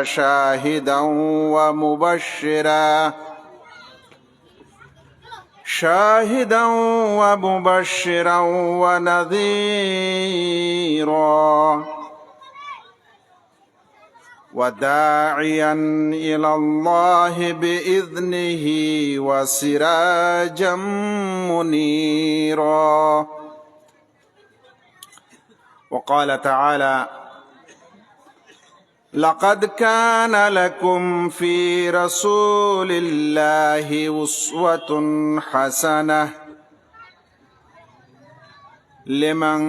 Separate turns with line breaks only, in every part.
شاهدا ومبشرا ونذيرا وداعيا إلى الله بإذنه وسراجا منيرا. وقال تعالى: لقد كان لكم في رسول الله أسوة حسنة لمن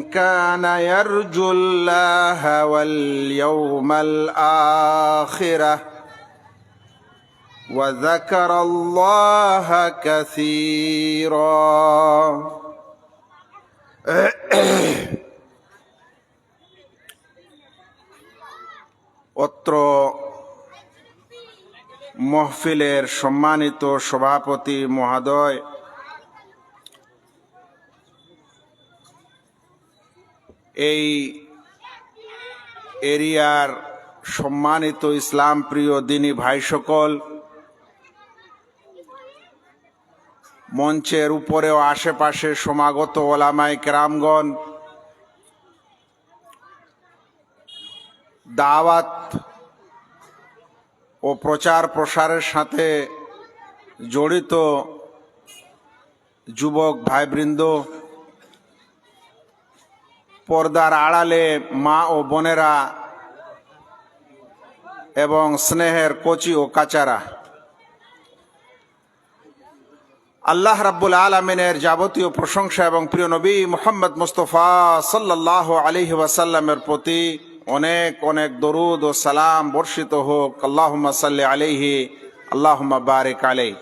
كان يرجو الله واليوم الآخر وذكر الله كثيرا. অত্র মহফিলের সম্মানিত সভাপতি মহোদয়, এই এরিয়ার সম্মানিত ইসলাম প্রিয় দিনী ভাই সকল, মঞ্চের উপরে ও আশেপাশে সমাগত ওলামায়ে কেরামগণ, দাওয়াত ও প্রচার প্রসারের সাথে জড়িত যুবক ভাইবৃন্দ, পর্দার আড়ালে মা ও বোনেরা এবং স্নেহের কচি ও কাচারা, আল্লাহ রাব্বুল আলামিনের যাবতীয় প্রশংসা এবং প্রিয় নবী মুহাম্মদ মুস্তাফা সাল্লাল্লাহু আলাইহি ওয়াসাল্লামের প্রতি অনেক অনেক দরুদ ও সালাম বর্ষিত হোক। আল্লাহুম্মা সাল্লি আলাইহি, আল্লাহুম্মা বারিক আলাইহি।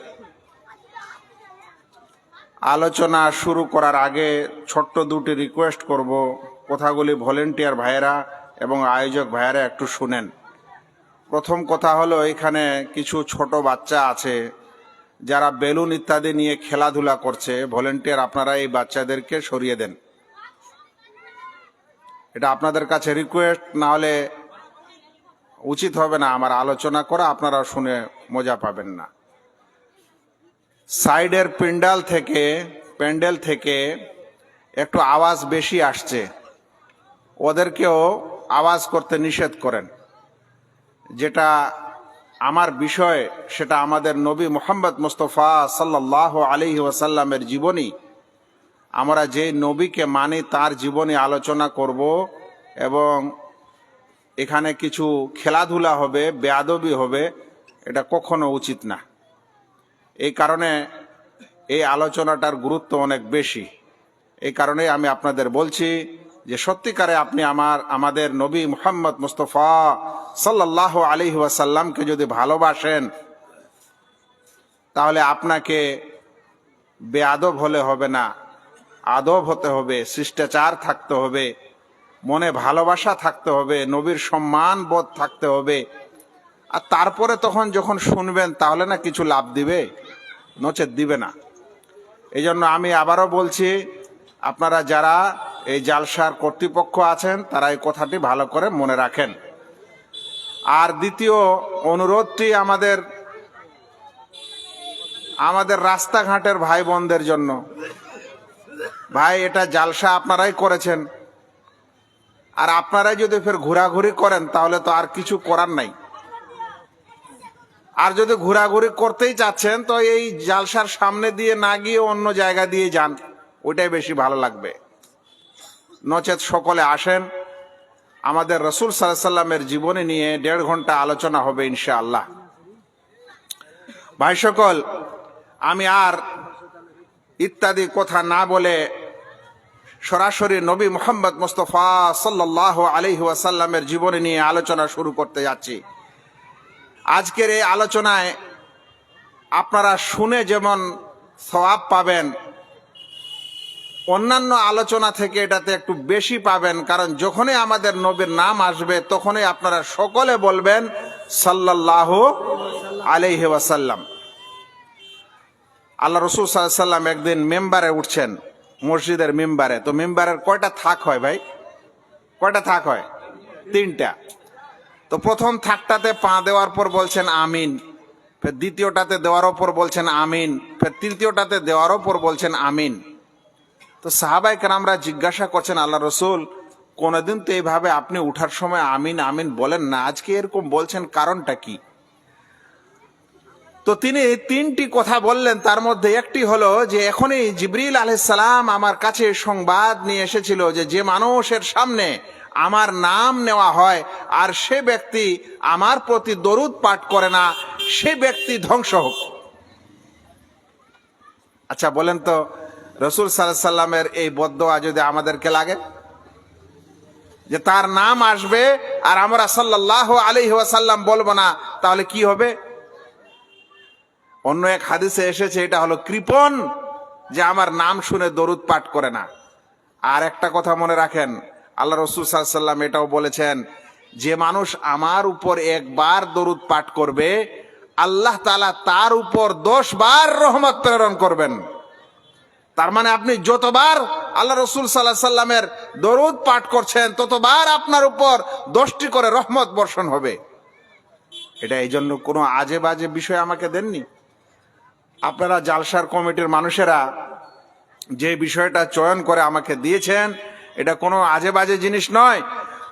আলোচনা শুরু করার আগে ছোট্ট দুটি রিকোয়েস্ট করব। কথাগুলি ভলেন্টিয়ার ভাইয়েরা এবং আয়োজক ভাইয়েরা একটু শুনেন। প্রথম কথা হলো, এখানে কিছু ছোট বাচ্চা আছে যারা বেলুন ইত্যাদি নিয়ে খেলাধুলা করছে। ভলেন্টিয়ার আপনারা এই বাচ্চাদেরকে সরিয়ে দেন। এটা আপনাদের কাছে রিকোয়েস্ট, না হলে উচিত হবে না আমার আলোচনা করা, আপনারা শুনে মজা পাবেন না। সাইডের প্যান্ডেল থেকে একটু আওয়াজ বেশি আসছে, ওদেরকেও আওয়াজ করতে নিষেধ করেন। যেটা আমার বিষয়, সেটা আমাদের নবী মুহাম্মদ মুস্তাফা সাল্লাল্লাহু আলাইহি ওয়াসাল্লামের জীবনী। আমরা যে নবীকে মানি তার জীবনী আলোচনা করব, এবং এখানে কিছু খেলাধুলা হবে, বেয়াদবি হবে, এটা কখনো উচিত না। এই কারণে এই আলোচনাটার গুরুত্ব অনেক বেশি। এই কারণে আমি আপনাদের বলছি যে সত্যিকারে আপনি আমাদের নবী মুহাম্মদ মুস্তাফা সাল্লাল্লাহু আলাইহি ওয়াসাল্লামকে যদি ভালোবাসেন, তাহলে আপনাকে বেয়াদব হলে হবে না, আদব হতে হবে, শিষ্টাচার থাকতে হবে, মনে ভালোবাসা থাকতে হবে, নবীর সম্মান বোধ থাকতে হবে। আর তারপরে যখন শুনবেন তাহলে না কিছু লাভ দিবে, নচেত দিবে না। এই জন্য আমি আবারও বলছি, আপনারা যারা এই জালসার কর্তৃপক্ষ আছেন তারা এই কথাটি ভালো করে মনে রাখেন। আর দ্বিতীয় অনুরোধটি আমাদের রাস্তাঘাটের ভাই বোনদের জন্য। ভাই, এটা জালসা আপনারাই করেছেন, আর আপনারাই যদি ফের ঘোরাঘুরি করেন তাহলে তো আর কিছু করার নাই। আর যদি ঘোরাঘুরি করতেই চাচ্ছেন তো এই জালসার সামনে দিয়ে না গিয়ে অন্য জায়গা দিয়ে যান, ওইটাই বেশি ভালো লাগবে। নচেত সকলে আসেন, আমাদের রাসূল সাল্লাল্লাহু আলাইহি ওয়াসাল্লামের জীবনী নিয়ে 1.5 ঘন্টা আলোচনা হবে ইনশাআল্লাহ। ভাই সকল, আমি আর ইত্যাদি কথা না বলে সরাসরি নবী মুহাম্মদ মুস্তাফা সাল্লাল্লাহু আলাইহি ওয়াসাল্লামের জীবনী নিয়ে আলোচনা শুরু করতে যাচ্ছি। আজকের এই আলোচনায় আপনারা শুনে যেমন সওয়াব পাবেন, অন্যান্য আলোচনা থেকে এটাতে একটু বেশি পাবেন। কারণ যখনই আমাদের নবীর নাম আসবে তখনই আপনারা সকলে বলবেন সাল্লাল্লাহু আলাইহি ওয়াসাল্লাম। আল্লাহ রাসূল সাল্লাল্লাহু আলাইহি ওয়াসাল্লাম একদিন মেম্বারে উঠছেন, মসজিদের মেম্বারে। তো মেম্বারের কয়টা থাক হয় ভাই? কয়টা থাক হয়? 3টা। তো প্রথম থাকটাতে পা দেওয়ার পর বলছেন আমিন, ফের দ্বিতীয়টাতে দেওয়ার ওপর বলছেন আমিন, ফের তৃতীয়টাতে দেওয়ার ওপর বলছেন আমিন। তো সাহাবায়ে কেরামরা জিজ্ঞাসা করছেন, আল্লাহ রসুল, কোনোদিন তো এইভাবে আপনি উঠার সময় আমিন আমিন বলেন না, আজকে এরকম বলছেন, কারণটা কি? তো তিনি তিনটি কথা বললেন। তার মধ্যে একটি হলো যে এখনই জিবরিল আলাইহিস সালাম আমার কাছে সংবাদ নিয়ে এসেছিল যে যে মানুষের সামনে আমার নাম নেওয়া হয় আর সে ব্যক্তি আমার প্রতি দরুদ পাঠ করে না, সে ব্যক্তি ধ্বংস হোক। আচ্ছা বলেন তো, রাসূল সাল্লাল্লাহু আলাইহি সাল্লামের এই বদদোয়া যদি আমাদেরকে লাগে, যে তার নাম আসবে আর আমরা সাল্লাল্লাহু আলাইহি ওয়াসাল্লাম বলবো না, তাহলে কি হবে? অন্য এক হাদিসে এসেছে এটা হলো কৃপণ, যে আমার নাম শুনে দরুদ পাঠ করে না। আর একটা কথা মনে রাখেন, আল্লাহ রাসূল সাল্লাল্লাহু আলাইহি ওয়াসাল্লাম এটাও বলেছেন, যে মানুষ আমার উপর একবার দরুদ পাঠ করবে, আল্লাহ তাআলা তার উপর 10 বার রহমত প্রেরণ করবেন। তার মানে আপনি যতবার আল্লাহ রাসূল সাল্লাল্লাহু আলাইহি ওয়াসাল্লামের দরুদ পাঠ করছেন, ততবার আপনার উপর 10টি করে রহমত বর্ষণ হবে। এটা এই জন্য কোনো আজে বাজে বিষয় আমাকে দেননি। আপনারা জালসার কমিটির মানুষেরা যে বিষয়টা চয়ন করে আমাকে দিয়েছেন, এটা কোনো আজে বাজে জিনিস নয়।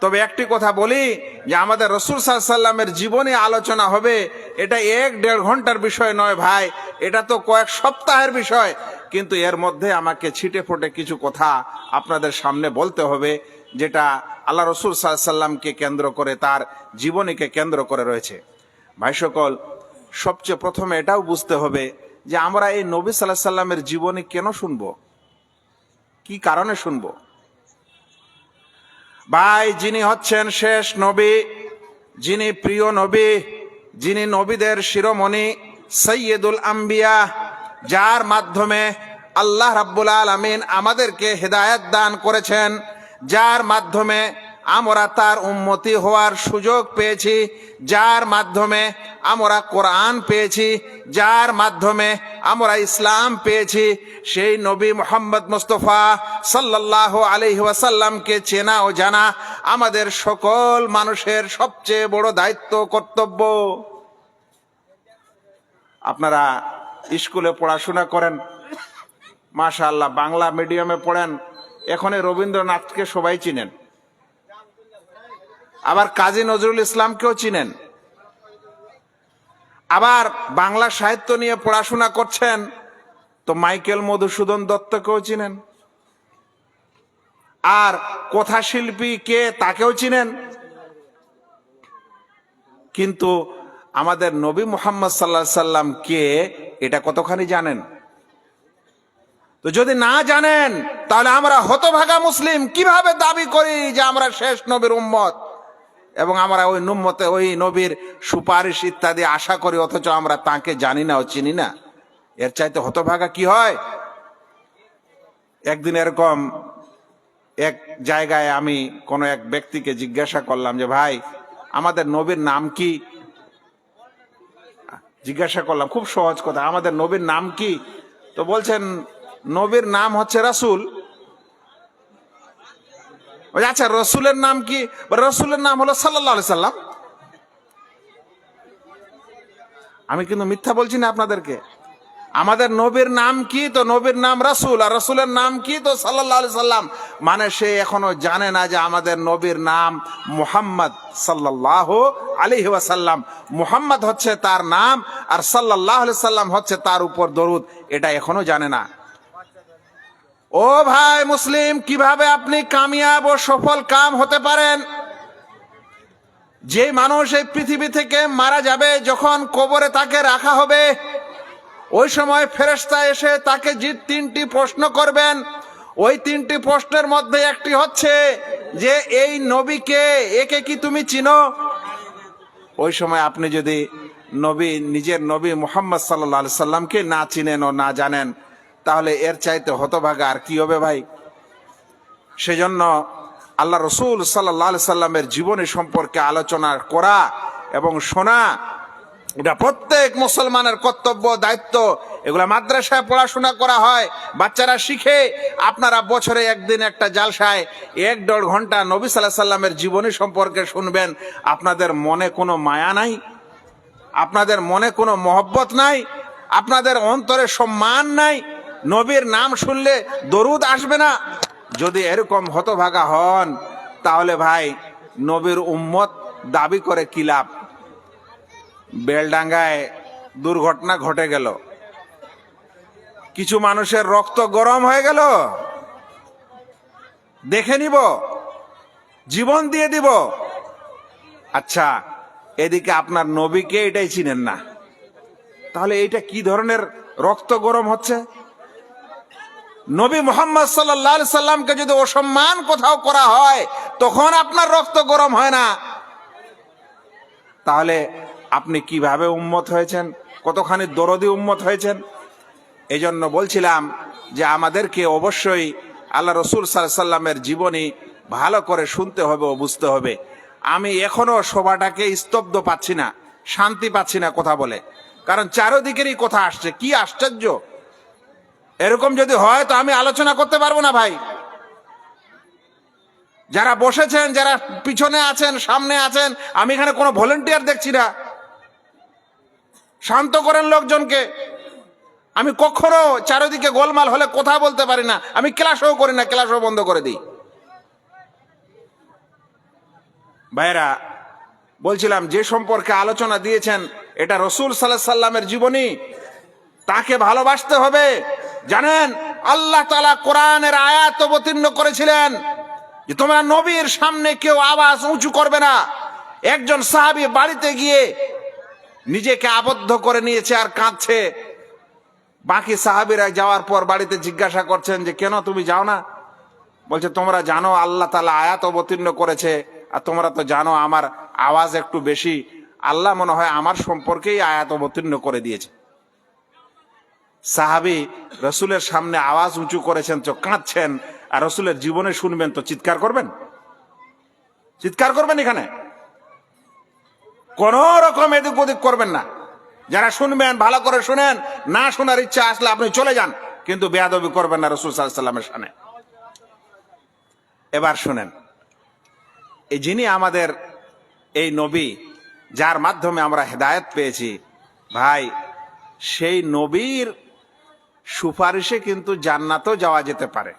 তবে একটি কথা বলি, যে আমাদের রাসূল সাল্লাল্লাহু আলাইহি ওয়াসাল্লামের জীবনে আলোচনা হবে, এটা 1-1.5 ঘন্টার বিষয় নয় ভাই, এটা তো কয়েক সপ্তাহের বিষয়। কিন্তু এর মধ্যে আমাকে ছিটে ফোটে কিছু কথা আপনাদের সামনে বলতে হবে, যেটা আল্লাহ রাসূল সাল্লাল্লাহু আলাইহি ওয়াসাল্লামকে কেন্দ্র করে, তার জীবনীকে কেন্দ্র করে রয়েছে। ভাই সকল, সবচেয়ে প্রথমে এটাও বুঝতে হবে যে আমরা এই নবী সাল্লাল্লাহু আলাইহি ওয়াসাল্লামের জীবনী কেন শুনবো, কি কারণে শুনবো? ভাই, যিনি হচ্ছেন শেষ নবী, যিনি প্রিয় নবী, যিনি নবীদের শিরোমণি, সৈয়দুল আম্বিয়া, যার মাধ্যমে আল্লাহ রাব্বুল আলামিন আমাদেরকে হেদায়েত দান করেছেন, যার মাধ্যমে আমরা তার উম্মতি হওয়ার সুযোগ পেয়েছি, যার মাধ্যমে আমরা কোরআন পেয়েছি, যার মাধ্যমে আমরা ইসলাম পেয়েছি, সেই নবী মুহাম্মদ মুস্তাফা সাল্লাল্লাহু আলাইহি ওয়াসাল্লামকে চেনা ও জানা আমাদের সকল মানুষের সবচেয়ে বড় দায়িত্ব, কর্তব্য। আপনারা স্কুলে পড়াশোনা করেন, মাশাআল্লাহ, বাংলা মিডিয়ামে পড়েন, এখনই রবীন্দ্রনাথকে সবাই চিনেন, আবার কাজী নজরুল ইসলামকেও চিনেন, আবার বাংলা সাহিত্য নিয়ে পড়াশোনা করছেন তো মাইকেল মধুসূদন দত্তকেও চিনেন, আর কথাশিল্পী কে তাকেও চিনেন। কিন্তু আমাদের নবী মুহাম্মদ সাল্লাল্লাহু আলাইহি সাল্লাম কে, এটা কতখানি জানেন? তো যদি না জানেন, তাহলে আমরা হতভাগা মুসলিম কিভাবে দাবি করি যে আমরা শেষ নবীর উম্মত, এবং আমরা ওই নবীর সুপারিশ ইত্যাদি আশা করি, অথচ আমরা তাকে জানি না ও চিনি না? এর চাইতে হতভাগা কি হয়? একদিন এরকম এক জায়গায় আমি কোনো এক ব্যক্তিকে জিজ্ঞাসা করলাম যে ভাই, আমাদের নবীর নাম কি? জিজ্ঞাসা করলাম, খুব সহজ কথা, আমাদের নবীর নাম কি? তো বলছেন নবীর নাম হচ্ছে রাসূল। আচ্ছা, রসুলের নাম কি? রসুলের নাম হলো সাল্লাল্লাহু আলাইহি সাল্লাম। আমি কিন্তু মিথ্যা বলছি না আপনাদেরকে। আমাদের নবীর নাম কি? তো নবীর নাম রাসূল, আর রাসূলের নাম কি? তো সাল্লাল্লাহু আলাইহি সাল্লাম। মানে সে এখনো জানে না যে আমাদের নবীর নাম মুহাম্মদ সাল্লাল্লাহু আলাইহি ওয়াসাল্লাম। মুহাম্মদ হচ্ছে তার নাম, আর সাল্লাল্লাহু আলাইহি সাল্লাম হচ্ছে তার উপর দরুদ, এটা এখনো জানে না। ও ভাই মুসলিম, কিভাবে আপনি কামিয়াব ও সফল কাম হতে পারেন? যে মানুষ এই পৃথিবী থেকে মারা যাবে, যখন কবরে তাকে রাখা হবে, ওই সময় ফেরেশতা এসে তাকে যে 3টি প্রশ্ন করবেন, ওই 3টি প্রশ্নের মধ্যে একটি হচ্ছে যে এই নবীকে, একে কি তুমি চিনো? ওই সময় আপনি যদি নিজের নবী মুহাম্মদ সাল্লাল্লাহু আলাইহি সাল্লামকে না চিনেন ও না জানেন, তাহলে এর চাইতে হতভাগা আর কি হবে ভাই? সেজন্য আল্লাহ রাসূল সাল্লাল্লাহু আলাইহি সাল্লামের জীবনী সম্পর্কে আলোচনা করা এবং শোনা এটা প্রত্যেক মুসলমানের কর্তব্য, দায়িত্ব। এগুলা মাদ্রাসায় পড়াশোনা করা হয়, বাচ্চারা শিখে। আপনারা বছরে একদিন একটা জালসায় 1-1.5 ঘন্টা নবী সাল্লাল্লাহু আলাইহি সাল্লামের জীবনী সম্পর্কে শুনবেন। আপনাদের মনে কোনো মায়া নাই, আপনাদের মনে কোনো মহব্বত নাই, আপনাদের অন্তরে সম্মান নাই, নবীর নাম শুনলে দরুদ আসবে না। যদি এরকম হতভাগা হন তাহলে ভাই নবীর উম্মত দাবি করে কি লাভ? বেলডাঙ্গায় দুর্ঘটনা ঘটে গেল, কিছু মানুষের রক্ত গরম হয়ে গেল, দেখে নিব, জীবন দিয়ে দিব। আচ্ছা, এদিকে আপনার নবীকে এটাই চিনেন না, তাহলে এইটা কি ধরনের রক্ত গরম হচ্ছে? নবী মুহাম্মদ সাল্লাল্লাহু আলাইহি সাল্লামকে যদি অসম্মান কোথাও করা হয় তখন আপনার রক্ত গরম হয় না, তাহলে আপনি কিভাবে উম্মত হয়েছেন? কতখানি দরদি উম্মত হয়েছেন? এই জন্য বলছিলাম যে আমাদেরকে অবশ্যই আল্লাহ রসুল সাল্লাল্লাহু আলাইহি সাল্লামের জীবনী ভালো করে শুনতে হবে ও বুঝতে হবে। আমি এখনো সভাটাকে স্তব্ধ পাচ্ছি না, শান্তি পাচ্ছি না কথা বলে, কারণ চারদিকেরই কথা আসছে। কি আশ্চর্য! এরকম যদি হয় তো আমি আলোচনা করতে পারবো না ভাই। যারা বসেছেন, যারা পিছনে আছেন, সামনে আছেন, আমি এখানে কোনো ভলেন্টিয়ার দেখছি না। শান্ত করেন লোকজনকে। আমি কখনো চারিদিকে গোলমাল হলে কথা বলতে পারি না, আমি ক্লাসও করি না, ক্লাসও বন্ধ করে দিই। ভাইরা, বলছিলাম যে সম্পর্কে আলোচনা দিয়েছেন এটা রসুল সাল্লাল্লাহু আলাইহি সাল্লামের জীবনী, তাকে ভালোবাসতে হবে। জানেন, আল্লাহ তাআলা কোরআনের আয়াত অবতীর্ণ করেছিলেন যে তোমরা নবীর সামনে কেউ আওয়াজ উঁচু করবে না। একজন সাহাবী বাড়িতে গিয়ে নিজেকে আবদ্ধ করে নিয়েছে আর কাঁদছে। বাকি সাহাবীরা যাওয়ার পর বাড়িতে জিজ্ঞাসা করছেন যে কেন তুমি যাও না? বলছে তোমরা জানো আল্লাহ তাআলা আয়াত অবতীর্ণ করেছে, আর তোমরা তো জানো আমার আওয়াজ একটু বেশি, আল্লাহ মনে হয় আমার সম্পর্কেই আয়াত অবতীর্ণ করে দিয়েছে। সাহাবী রসুলের সামনে আওয়াজ উঁচু করেছেন তো কাঁদছেন, আর রসুলের জীবনে শুনবেন তো চিৎকার করবেন? চিৎকার করবেন? এখানে কোন রকম এদিক ওদিক করবেন না। যারা শুনবেন ভালো করে শুনেন, না শোনার ইচ্ছা আসলে আপনি চলে যান, কিন্তু বেয়াদবি করবেন না রাসূল সাল্লাল্লাহু আলাইহি সাল্লামের সামনে। এবার শুনেন, এই যিনি আমাদের এই নবী, যার মাধ্যমে আমরা হেদায়েত পেয়েছি, ভাই সেই নবীর সুপারিশে কিন্তু জান্নাতেও যাওয়া যেতে পারে।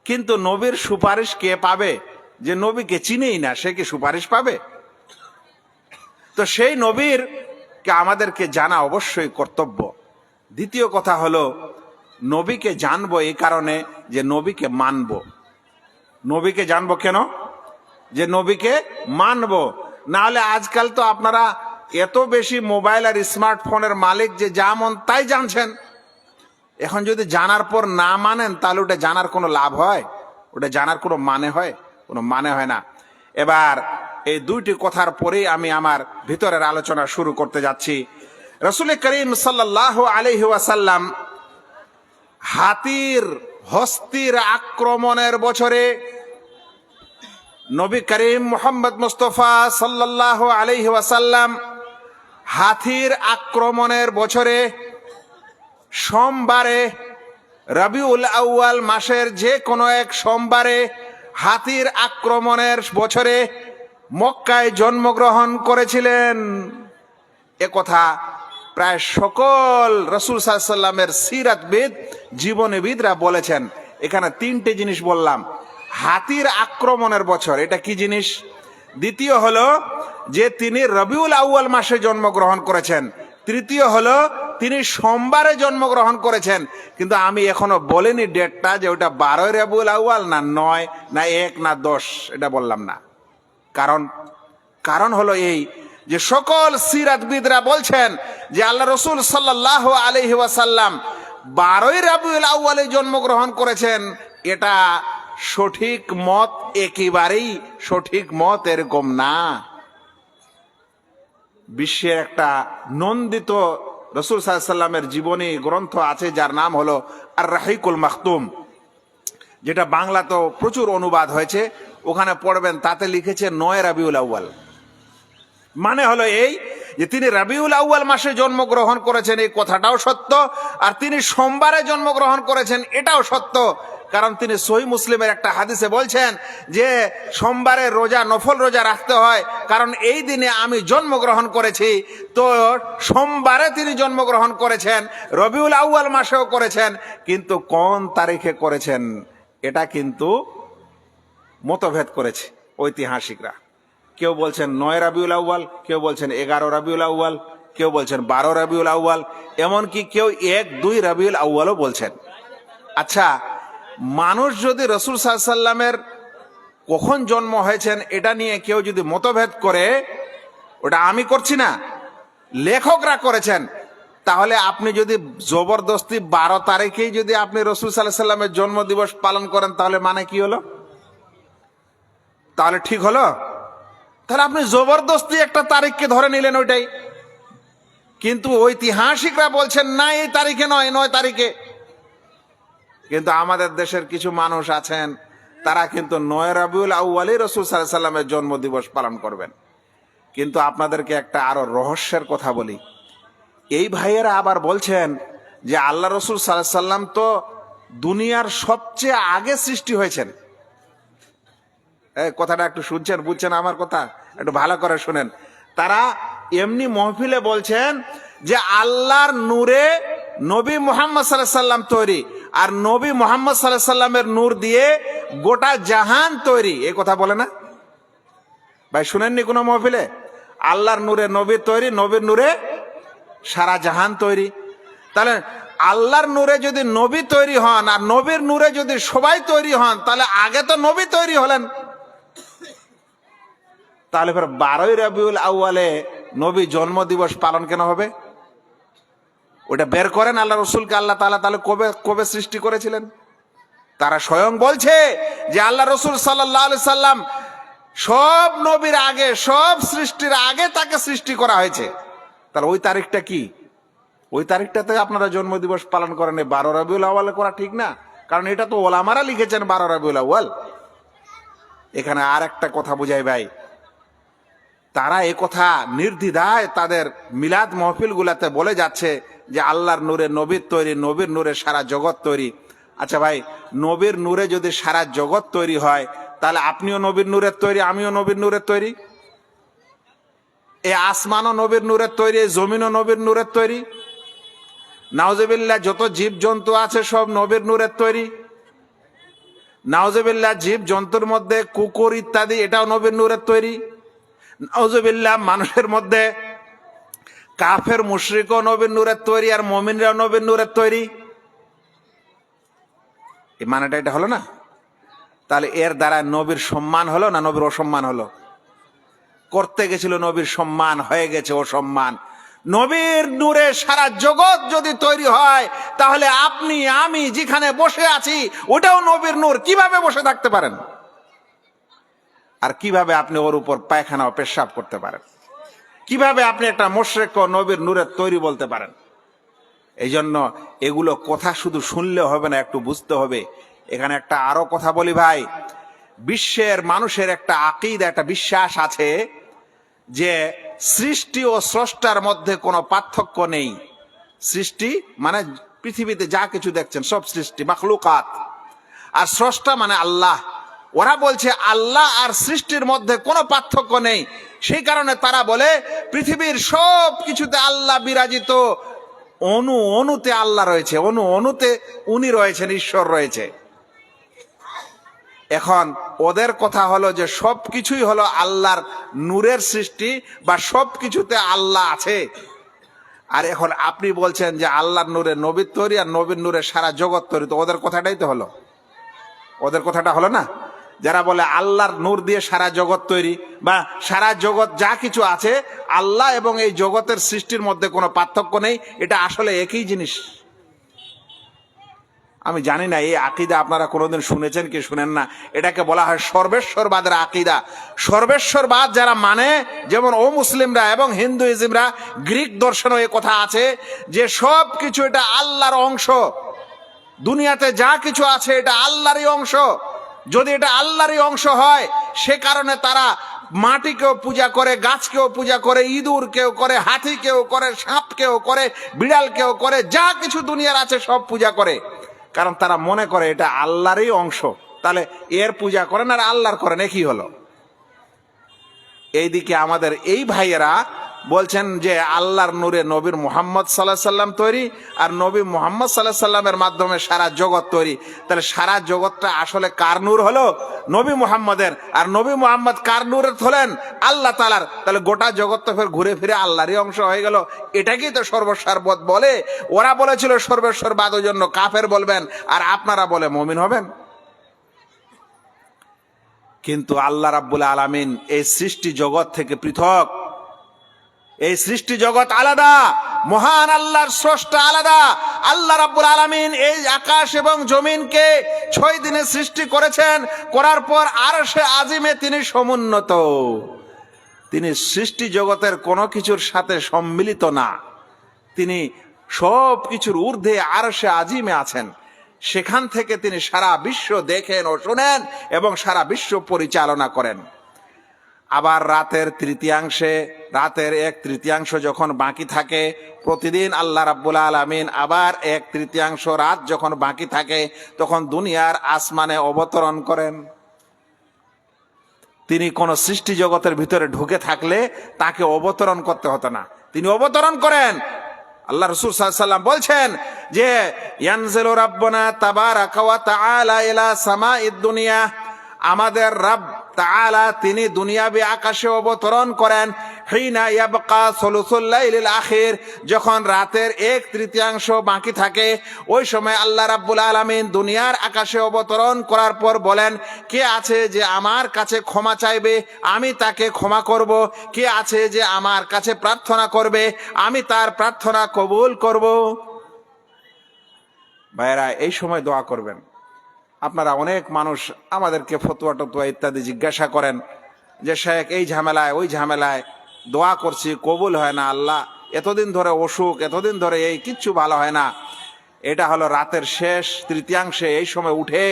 কিন্তু নবীর সুপারিশ কে পাবে? যে নবীকে চিনেই না, সে কি সুপারিশ পাবে? তো সেই নবীর কে আমাদেরকে জানা অবশ্যই কর্তব্য। দ্বিতীয় কথা হলো, নবীকে জানবো এই কারণে যে নবীকে মানবো। নবীকে জানবো কেন? যে নবীকে মানবো। না হলে আজকাল তো আপনারা এত বেশি মোবাইল আর স্মার্টফোনের মালিক যে যা মন তাই জানছেন। এখন যদি জানার পর না মানেন তাহলে ওটা জানার কোনো লাভ হয়? ওটা জানার কোনো মানে হয়? কোনো মানে হয় না। এবার এই দুইটি কথার পরেই আমি আমার ভিতরের আলোচনা শুরু করতে যাচ্ছি। রাসূল করিম সাল্লাল্লাহু আলাইহি ওয়াসাল্লাম হস্তির আক্রমণের বছরে নবী করিম মুহাম্মদ মুস্তাফা সাল্লাল্লাহু আলাইহি ওয়াসাল্লাম হাতির আক্রমণের বছরে সোমবারে, রবিউল আউয়াল মাসের যে কোনো এক সোমবারে হাতির আক্রমণের বছরে মক্কায় জন্মগ্রহণ করেছিলেন। এ কথা প্রায় সকল রাসূল সাল্লাল্লাহু আলাইহি সাল্লামের সিরাতবিদ, জীবনীবিদরা বলেছেন। এখানে তিনটে জিনিস বললাম। হাতির আক্রমণের বছর, এটা কি জিনিস? দ্বিতীয় হলো যে তিনি রবিউল আউয়াল মাসে জন্মগ্রহণ করেছেন। তৃতীয় হলো তিনি সোমবারে জন্মগ্রহণ করেছেন। কিন্তু আমি এখনো বলিনি ডেটটা, যে ওটা 12 রবিউল আউয়াল না 9 না 1 না 10, এটা বললাম না। কারণ হলো এই যে সকল সিরাতবিদরা বলছেন যে আল্লাহ রসুল সাল্লাল্লাহু আলাইহি ওয়াসাল্লাম 12 রবিউল আউয়ালে জন্মগ্রহণ করেছেন। এটা সঠিক মত, একেবারেই সঠিক মত এরকম না। বিশ্বের একটা নন্দিত রাসূল সাল্লাল্লাহু আলাইহি ওয়াসাল্লামের জীবনী গ্রন্থ আছে যার নাম হলো আর রাহিকুল মাখতুম, যেটা বাংলাতেও প্রচুর অনুবাদ হয়েছে। ওখানে পড়বেন, তাতে লিখেছে 9 রবিউল আউয়াল। মানে হলো এই যে তিনি রবিউল আউয়াল মাসে জন্মগ্রহণ করেছেন এই কথাটাও সত্য, আর তিনি সোমবারে জন্মগ্রহণ করেছেন এটাও সত্য। কারণ তিনি সহিহ মুসলিমের একটা হাদিসে বলছেন যে সোমবারে রোজা, নফল রোজা রাখতে হয়, কারণ এই দিনে আমি জন্মগ্রহণ করেছি। তো সোমবারে তিনি জন্মগ্রহণ করেছেন, রবিউল আউয়াল মাসেও করেছেন, কিন্তু কোন তারিখে করেছেন এটা কিন্তু মতভেদ করেছে ঐতিহাসিকরা। কেউ বলছেন 9 রবিউল আউয়াল, কেউ বলছেন 11 রবিউল আউয়াল, কেউ বলছেন 12 রবিউল আউয়াল, এমনকি কেউ 1-2 রবিউল আউয়ালও বলছেন। আচ্ছা, মানুষ যদি রাসূল সাল্লাল্লাহু আলাইহি সাল্লামের কখন জন্ম হয়েছেন এটা নিয়ে কেউ যদি মতভেদ করে, ওটা আমি করছি না, লেখকরা করেছেন, তাহলে আপনি যদি জবরদস্তি 12 তারিখেই যদি আপনি রাসূল সাল্লাল্লাহু আলাইহি সাল্লামের জন্মদিবস পালন করেন, তাহলে মানে কি হলো? তাহলে ঠিক হলো? তাহলে আপনি জবরদস্তি একটা তারিখকে ধরে নিলেন ওইটাই। কিন্তু ঐতিহাসিকরা বলছেন না, এই তারিখে নয়, 9 তারিখে। কিন্তু আমাদের দেশের কিছু মানুষ আছেন, তারা কিন্তু 9 রবিউল আউয়ালে রাসূল সাল্লাল্লাহু আলাইহি সাল্লামের জন্মদিবস পালন করবেন। কিন্তু আপনাদেরকে একটা আরো রহস্যের কথা বলি। এই ভাইয়েরা আবার বলছেন যে আল্লাহ রাসূল সাল্লাল্লাহু আলাইহি সাল্লাম তো দুনিয়ার সবচেয়ে আগে সৃষ্টি হয়েছেন। এই কথাটা একটু শুনছেন, বুঝছেন আমার কথা? একটু ভালো করে শুনেন। তারা এমনি মহফিলে বলছেন যে আল্লাহর নূরে নবী মুহাম্মদ সাল্লাল্লাহু আলাইহি সাল্লাম তৈরি, আর নবী মুহাম্মদ সাল্লাল্লাহু আলাইহি সাল্লামের নূর দিয়ে গোটা জাহান তৈরি। এই কথা বলে না ভাই? শুনেননি কোনো মহফিলে? আল্লাহর নূরে নবী তৈরি, নবীর নূরে সারা জাহান তৈরি। তাহলে আল্লাহর নূরে যদি নবী তৈরি হন আর নবীর নূরে যদি সবাই তৈরি হন, তাহলে আগে তো নবী তৈরি হলেন। তাহলে ফের 12 রবিউল আউয়ালে নবী জন্ম দিবস পালন কেন হবে? ওটা বের করেন আল্লাহ রসুলকে আল্লাহ তাআলা তাহলে কবে কবে সৃষ্টি করেছিলেন। তারা স্বয়ং বলছে যে আল্লাহ রসুল সাল্লাল্লাহু আলাইহি সাল্লাম সব নবীর আগে, সব সৃষ্টির আগে তাকে সৃষ্টি করা হয়েছে। তাহলে ওই তারিখটা কি? ওই তারিখটাতে আপনারা জন্মদিবস পালন করেন, 12 রবিউল আউয়ালে করা ঠিক না। কারণ এটা তো ওলামারা লিখেছেন 12 রবিউল আউয়াল। এখানে আর একটা কথা বুঝাই ভাই, তারা এ কথা নির্দ্বিধায় তাদের মিলাদ মাহফিল গুলাতে বলে যাচ্ছে যে আল্লাহর নূরে নবীর তৈরি, নবীর নূরে সারা জগৎ তৈরি। আচ্ছা ভাই, নবীর নূরে যদি সারা জগৎ তৈরি হয়, তাহলে আপনিও নবীর নূরের তৈরি, আমিও নবীর নূরের তৈরি। এই আসমানও নবীর নূরের তৈরি, এই জমিনও নবীর নূরের তৈরি। নাউজুবিল্লাহ, যত জীব জন্তু আছে সব নবীর নূরের তৈরি। নাউজুবিল্লাহ, জীব জন্তুর মধ্যে কুকুর ইত্যাদি, এটাও নবীর নূরের তৈরি। নাউজুবিল্লাহ, মানুষের মধ্যে কাফের মুশরিকও নবীর নূরের তৈরি, আর মুমিনরাও নবীর নূরের তৈরি। এই মানেটা এটা হলো না? তাহলে এর দ্বারা নবীর সম্মান হলো না নবীর অসম্মান হলো? করতে গেছিল নবীর সম্মান, হয়ে গেছে অসম্মান। নবীর নূরে সারা জগৎ যদি তৈরি হয়, তাহলে আপনি আমি যেখানে বসে আছি ওটাও নবীর নূর। কিভাবে বসে থাকতে পারেন? আর কিভাবে আপনি ওর উপর পায়খানা ও পেশাব করতে পারেন? কিভাবে আপনি একটা মুশরিক ও নবীর নূরের তৈরি বলতে পারেন? এই জন্য এগুলো কথা শুধু শুনলে হবে না, একটু বুঝতে হবে। এখানে একটা আরো কথা বলি ভাই, বিশ্বের মানুষের একটা আকীদা, একটা বিশ্বাস আছে যে সৃষ্টি ও স্রষ্টার মধ্যে কোনো পার্থক্য নেই। সৃষ্টি মানে পৃথিবীতে যা কিছু দেখছেন সব সৃষ্টি, মাখলুকাত। আর স্রষ্টা মানে আল্লাহ। ওরা বলছে আল্লাহ আর সৃষ্টির মধ্যে কোনো পার্থক্য নেই। সেই কারণে তারা বলে পৃথিবীর সব কিছুতে আল্লাহ বিরাজিত, অণু অণুতে আল্লাহ রয়েছে, অণু অণুতে উনি রয়েছেন, ঈশ্বর রয়েছে। এখন ওদের কথা হলো যে সব কিছুই হলো আল্লাহর নূরের সৃষ্টি, বা সব কিছুতে আল্লাহ আছে। আর এখন আপনি বলছেন যে আল্লাহর নূরে নবীর তৈরি, আর নবীর নূরে সারা জগৎ তৈরি। তো ওদের কথাটাই তো হলো, ওদের কথাটা হলো না? যারা বলে আল্লাহর নূর দিয়ে সারা জগৎ তৈরি, বা সারা জগৎ যা কিছু আছে আল্লাহ এবং এই জগতের সৃষ্টির মধ্যে কোনো পার্থক্য নেই, এটা আসলে একই জিনিস। আমি জানি না এই আকীদা আপনারা কোনোদিন শুনেছেন কি শুনেন না। এটাকে বলা হয় সর্বেশ্বরবাদের আকীদা। সর্বেশ্বরবাদ যারা মানে, যেমন ও মুসলিমরা এবং হিন্দুইজমরা, গ্রিক দর্শনও এ কথা আছে যে সব কিছু এটা আল্লাহর অংশ। দুনিয়াতে যা কিছু আছে এটা আল্লাহরই অংশ। যদি এটা আল্লাহরই অংশ হয়, সে কারণে তারা মাটিকেও পূজা করে, গাছকেও পূজা করে, ইঁদুর কেউ করে, হাতি কেউ করে, সাপ কেউ করে, বিড়াল কেউ করে, যা কিছু দুনিয়ার আছে সব পূজা করে, কারণ তারা মনে করে এটা আল্লাহরই অংশ। তাহলে এর পূজা করেন আর আল্লাহর করেন, একই হলো। এইদিকে আমাদের এই ভাইয়েরা বলছেন যে আল্লাহর নূরে নবীর মুহাম্মদ সাল্লাল্লাহু আলাইহি সাল্লাম তৈরি, আর নবী মুহাম্মদ সাল্লাল্লাহু আলাইহি সাল্লামের মাধ্যমে সারা জগৎ তৈরি। তাহলে সারা জগৎটা আসলে কার নূর হলো? নবী মুহাম্মদের। আর নবী মুহাম্মদ কার নূরের হলেন? আল্লাহ তাআলার। তাহলে গোটা জগৎ তো ফের ঘুরে ফিরে আল্লাহরই অংশ হয়ে গেল। এটাকেই তো সর্বসারবত বলে। ওরা বলেছিল সর্বেশ্বরবাদ, ওই জন্য কাফের বলবেন, আর আপনারা বলে মুমিন হবেন। কিন্তু আল্লাহ রাব্বুল আলামিন এই সৃষ্টি জগৎ থেকে পৃথক। এই সৃষ্টি জগৎ আলাদা, মহান আল্লাহর স্রষ্টা আলাদা। আল্লাহ রাব্বুল আলামিন এই আকাশ এবং জমিনকে 6 দিনে সৃষ্টি করেছেন, করার পর আরশে আজিমে তিনি সমুন্নত। তিনি সৃষ্টি জগতের কোনো কিছুর সাথে সম্মিলিত না, তিনি সব কিছুর ঊর্ধ্বে আরশে আজিমে আছেন। সেখান থেকে তিনি সারা বিশ্ব দেখেন ও শুনেন এবং সারা বিশ্ব পরিচালনা করেন। আবার রাতের 1/3 যখন বাকি থাকে, প্রতিদিন আল্লাহ রাব্বুল আলামিন আবার 1/3 রাত যখন বাকি থাকে, তখন দুনিয়ার আসমানে অবতরণ করেন। তিনি কোন সৃষ্টি জগতের ভিতরে ঢুকে থাকলে তাকে অবতরণ করতে হতো না, তিনি অবতরণ করেন। আল্লাহ রাসূল সাল্লাল্লাহু আলাইহি ওয়াসাল্লাম বলছেন যে ইয়ানজিলু রাব্বুনা তাবারাকা ওয়া তাআলা ইলা সামাইদ দুনিয়া, আমাদের রব তাআলা তিনি দুনিয়াবি আকাশে অবতরণ করেন। হিনা ইয়াবকা সুলুসুল লাইলিল আখির, যখন রাতের 1/3 বাকি থাকে, ওই সময় আল্লাহ রাব্বুল আলামিন দুনিয়ার আকাশে অবতরণ করার পর বলেন, কে আছে যে আমার কাছে ক্ষমা চাইবে, আমি তাকে ক্ষমা করব। কে আছে যে আমার কাছে প্রার্থনা করবে, আমি তার প্রার্থনা কবুল করব। ভাইরা, এই সময় দোয়া করবেন। আপনারা অনেক মানুষ আমাদেরকে ফতোয়া টতোয়া ইত্যাদি জিজ্ঞাসা করেন যে শেখ এই ঝামেলায় ওই ঝামেলায় দোয়া করছি, কবুল হয় না, আল্লাহ এতদিন ধরে অসুখ, এতদিন ধরে এই কিচ্ছু ভালো হয় না। এটা হলো রাতের শেষ 1/3, এই সময় উঠে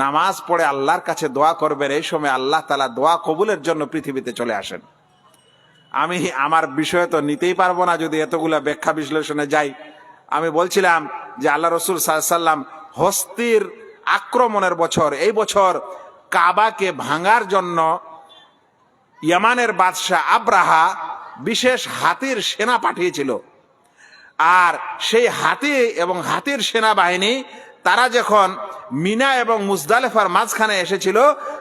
নামাজ পড়ে আল্লাহর কাছে দোয়া করবেন। এই সময় আল্লাহ তাআলা দোয়া কবুলের জন্য পৃথিবীতে চলে আসেন। আমি আমার বিষয়ে তো নিতেই পারবো না যদি এতগুলা ব্যাখ্যা বিশ্লেষণে যাই। আমি বলছিলাম যে আল্লাহ রাসূল সাল্লাল্লাহু আলাইহি ওয়াসাল্লাম হস্তির আক্রমণের বছর, এই বছর কাবাকে ভাঙার জন্য ইয়ামানের বাদশাহ আব্রাহা বিশেষ হাতির সেনা পাঠিয়েছিল। আর সেই হাতি এবং হাতির সেনাবাহিনী তারা যখন মিনা এবং মুজদালিফার মাঝখানে এসেছিল,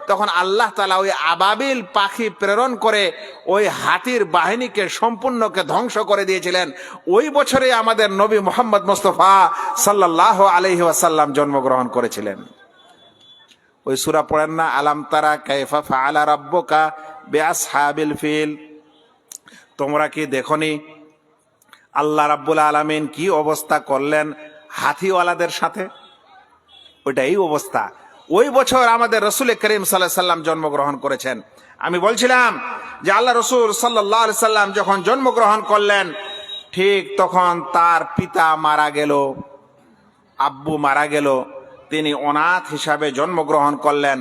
তখন আল্লাহ তাআলা ওই আবাবিল পাখি প্রেরণ করে ওই হাতির বাহিনীকে সম্পূর্ণকে ধ্বংস করে দিয়েছিলেন। ওই বছরে আমাদের নবী মুহাম্মদ মুস্তাফা সাল্লাল্লাহু আলাইহি ওয়াসাল্লাম জন্মগ্রহণ করেছিলেন। ওই সূরা পড়েন না, আলাম তারা কাইফা ফাআলা রাব্বুকা বিআসহাবিল ফিল, তোমরা কি দেখনি আল্লাহ রাব্বুল আলামিন কি অবস্থা করলেন হাতিওয়ালাদের সাথে? ওইটা এই অবস্থা। ওই বছর আমাদের রাসূল করিম সাল্লাল্লাহু আলাইহি সাল্লাম জন্মগ্রহণ করেছেন। আমি বলছিলাম যে আল্লাহ রাসূল সাল্লাল্লাহু আলাইহি সাল্লাম যখন জন্মগ্রহণ করলেন, ঠিক তখন তার পিতা মারা গেল, আব্বু মারা গেল, তিনি অনাথ হিসাবে জন্মগ্রহণ করলেন।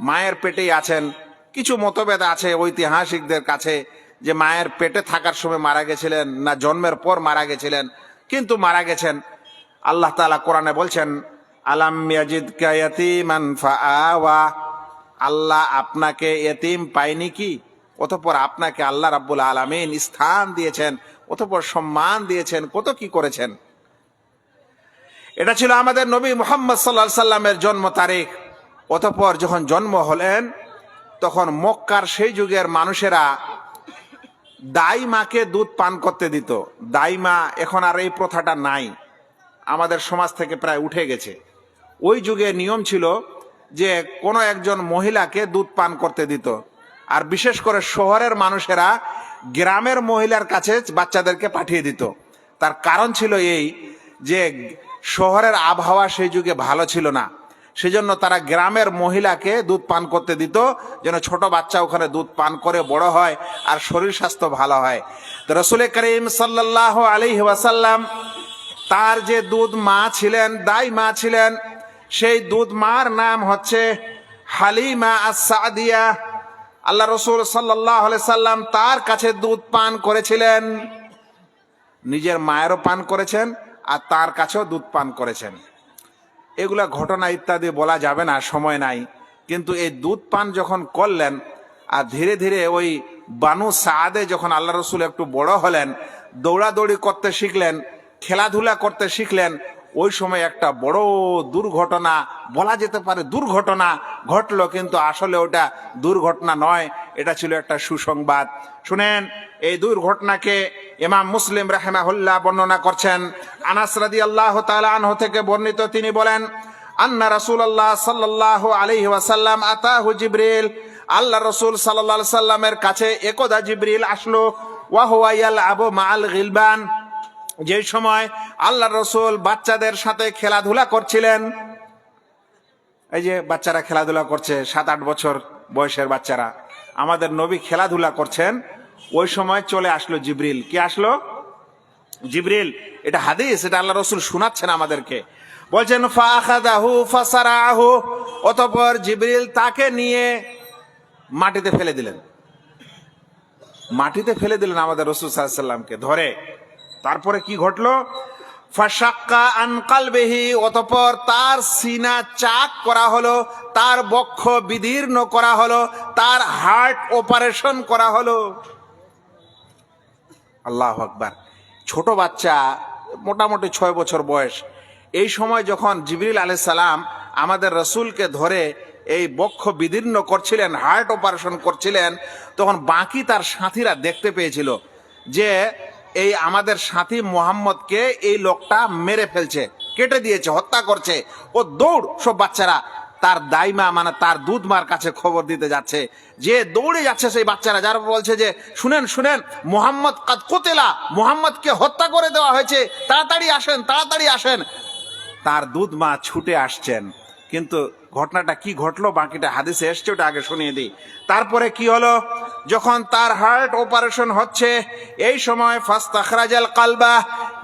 মায়ের পেটেই আছেন। কিছু মতভেদ আছে ঐতিহাসিকদের কাছে যে মায়ের পেটে থাকার সময় মারা গেছিলেন না জন্মের পর মারা গেছিলেন, কিন্তু মারা গেছেন। আল্লাহ তাআলা কোরআনে বলছেন, আলাম ইয়াজিদকা ইয়াতীমান ফাআওয়া, আল্লাহ আপনাকে এতিম পায়নি কি, অতঃপর আপনাকে আল্লাহ রাব্বুল আলামিন স্থান দিয়েছেন, অতঃপর সম্মান দিয়েছেন, কত কি করেছেন। এটা ছিল আমাদের নবী মুহাম্মদ সাল্লাল্লাহু আলাইহি সাল্লামের জন্ম তারিখ। অতঃপর যখন জন্ম হলেন, তখন মক্কার সেই যুগের মানুষেরা দাইমাকে দুধ পান করতে দিত। দাইমা এখন আর এই প্রথাটা নাই, আমাদের সমাজ থেকে প্রায় উঠে গেছে। ওই যুগে নিয়ম ছিল যে কোনো একজন মহিলাকে দুধ পান করতে দিত। আর বিশেষ করে শহরের মানুষেরা গ্রামের মহিলার কাছে বাচ্চাদেরকে পাঠিয়ে দিত। তার কারণ ছিল এই যে শহরের আবহাওয়া সেই যুগে ভালো ছিল না, সেজন্য তারা গ্রামের মহিলাকে দুধ পান করতে দিত, যেন ছোট বাচ্চা ওখানে দুধ পান করে বড় হয় আর শরীর স্বাস্থ্য ভালো হয়। তো রাসূল করিম সাল্লাল্লাহু আলাইহি ওয়াসাল্লাম তার যে দুধ মা ছিলেন, দাই মা ছিলেন, সেই দুধ মার নাম হচ্ছে হালিমা আস-সাদিয়া। আল্লাহ রসুল সাল্লাল্লাহু আলাইহি সাল্লাম তার কাছে দুধ পান করেছিলেন, নিজের মায়েরও পান করেছেন আর তার কাছেও দুধ পান করেছেন। এগুলা ঘটনা ইত্যাদি বলা যাবে না, সময় নাই। কিন্তু এই দুধ পান যখন করলেন আর ধীরে ধীরে ওই বানু সাদে যখন আল্লাহ রসুল একটু বড় হলেন, দৌড়াদৌড়ি করতে শিখলেন, খেলাধুলা করতে শিখলেন, ওই সময় একটা বড় দুর্ঘটনা, বলা যেতে পারে দুর্ঘটনা ঘটলো, কিন্তু আসলে ওটা দুর্ঘটনা নয়, এটা ছিল একটা সুসংবাদ। শুনেন, এই দুর্ঘটনাকে ইমাম মুসলিম রাহিমাহুল্লাহ বর্ণনা করছেন। আনাস রাদিয়াল্লাহু তাআলা আনহু থেকে বর্ণিত, তিনি বলেন, আন্না রাসূলুল্লাহ সাল্লাল্লাহু আলাইহি ওয়াসাল্লাম আতাহু জিবরিল, আল্লাহ রসুল সাল্লাল্লাহু আলাইহি সাল্লামের কাছে একদা জিবরিল আসলো। ওয়া হুয়া ইয়ালআবু মাআল গিলবান, যে সময় আল্লাহ রসুল বাচ্চাদের সাথে খেলাধুলা করছিলেন। এই যে বাচ্চারা খেলাধুলা করছে, 7-8 বছর বয়সের বাচ্চারা, আমাদের নবী খেলাধুলা করছেন, ওই সময় চলে আসলো জিবরিল। কি আসলো? জিবরিল। এটা হাদিস, এটা আল্লাহ রসুল শোনাচ্ছেন আমাদেরকে। বলছেন ফাআখাযাহু ফাসারাহু, অতঃপর জিবরিল তাকে নিয়ে মাটিতে ফেলে দিলেন। মাটিতে ফেলে দিলেন আমাদের রাসূল সাল্লাল্লাহু আলাইহি সাল্লামকে ধরে। তারপরে কি ঘটলো? ফাশাক্কা আন কলবিহি, অতঃপর তার সিনা চাক করা হলো, তার বক্ষ বিদীর্ণ করা হলো, তার হার্ট অপারেশন করা হলো। আল্লাহু আকবার। ছোট বাচ্চা, মোটামুটি 6 বছর বয়স, এই সময় যখন জিবরিল আলাইহিস সালাম আমাদের রসুলকে ধরে এই বক্ষ বিদীর্ণ করছিলেন, হার্ট অপারেশন করছিলেন, তখন বাকি তার সাথীরা দেখতে পেয়েছিল যে এই আমাদের সাথী মুহাম্মদকে এই লোকটা মেরে ফেলছে, কেটে দিয়েছে, হত্যা করছে। ও দৌড়, সব বাচ্চারা তার দাইমা মানে তার দুধ মার কাছে খবর দিতে যাচ্ছে, যে দৌড়ে যাচ্ছে সেই বাচ্চারা, যারা বলছে যে শুনেন শুনেন, মুহাম্মদ কাদ কুতিলা, মুহাম্মদকে হত্যা করে দেওয়া হয়েছে, তাড়াতাড়ি আসেন, তাড়াতাড়ি আসেন। তার দুধ মা ছুটে আসছেন। কিন্তু ঘটনাটা কি ঘটলো বাকিটা হাদিসে এসছে, ওটা আগে শুনিয়ে দিই। তারপরে কি হলো? যখন তার হার্ট অপারেশন হচ্ছে, এই সময় ফাস্তাখরাজাল কালবা,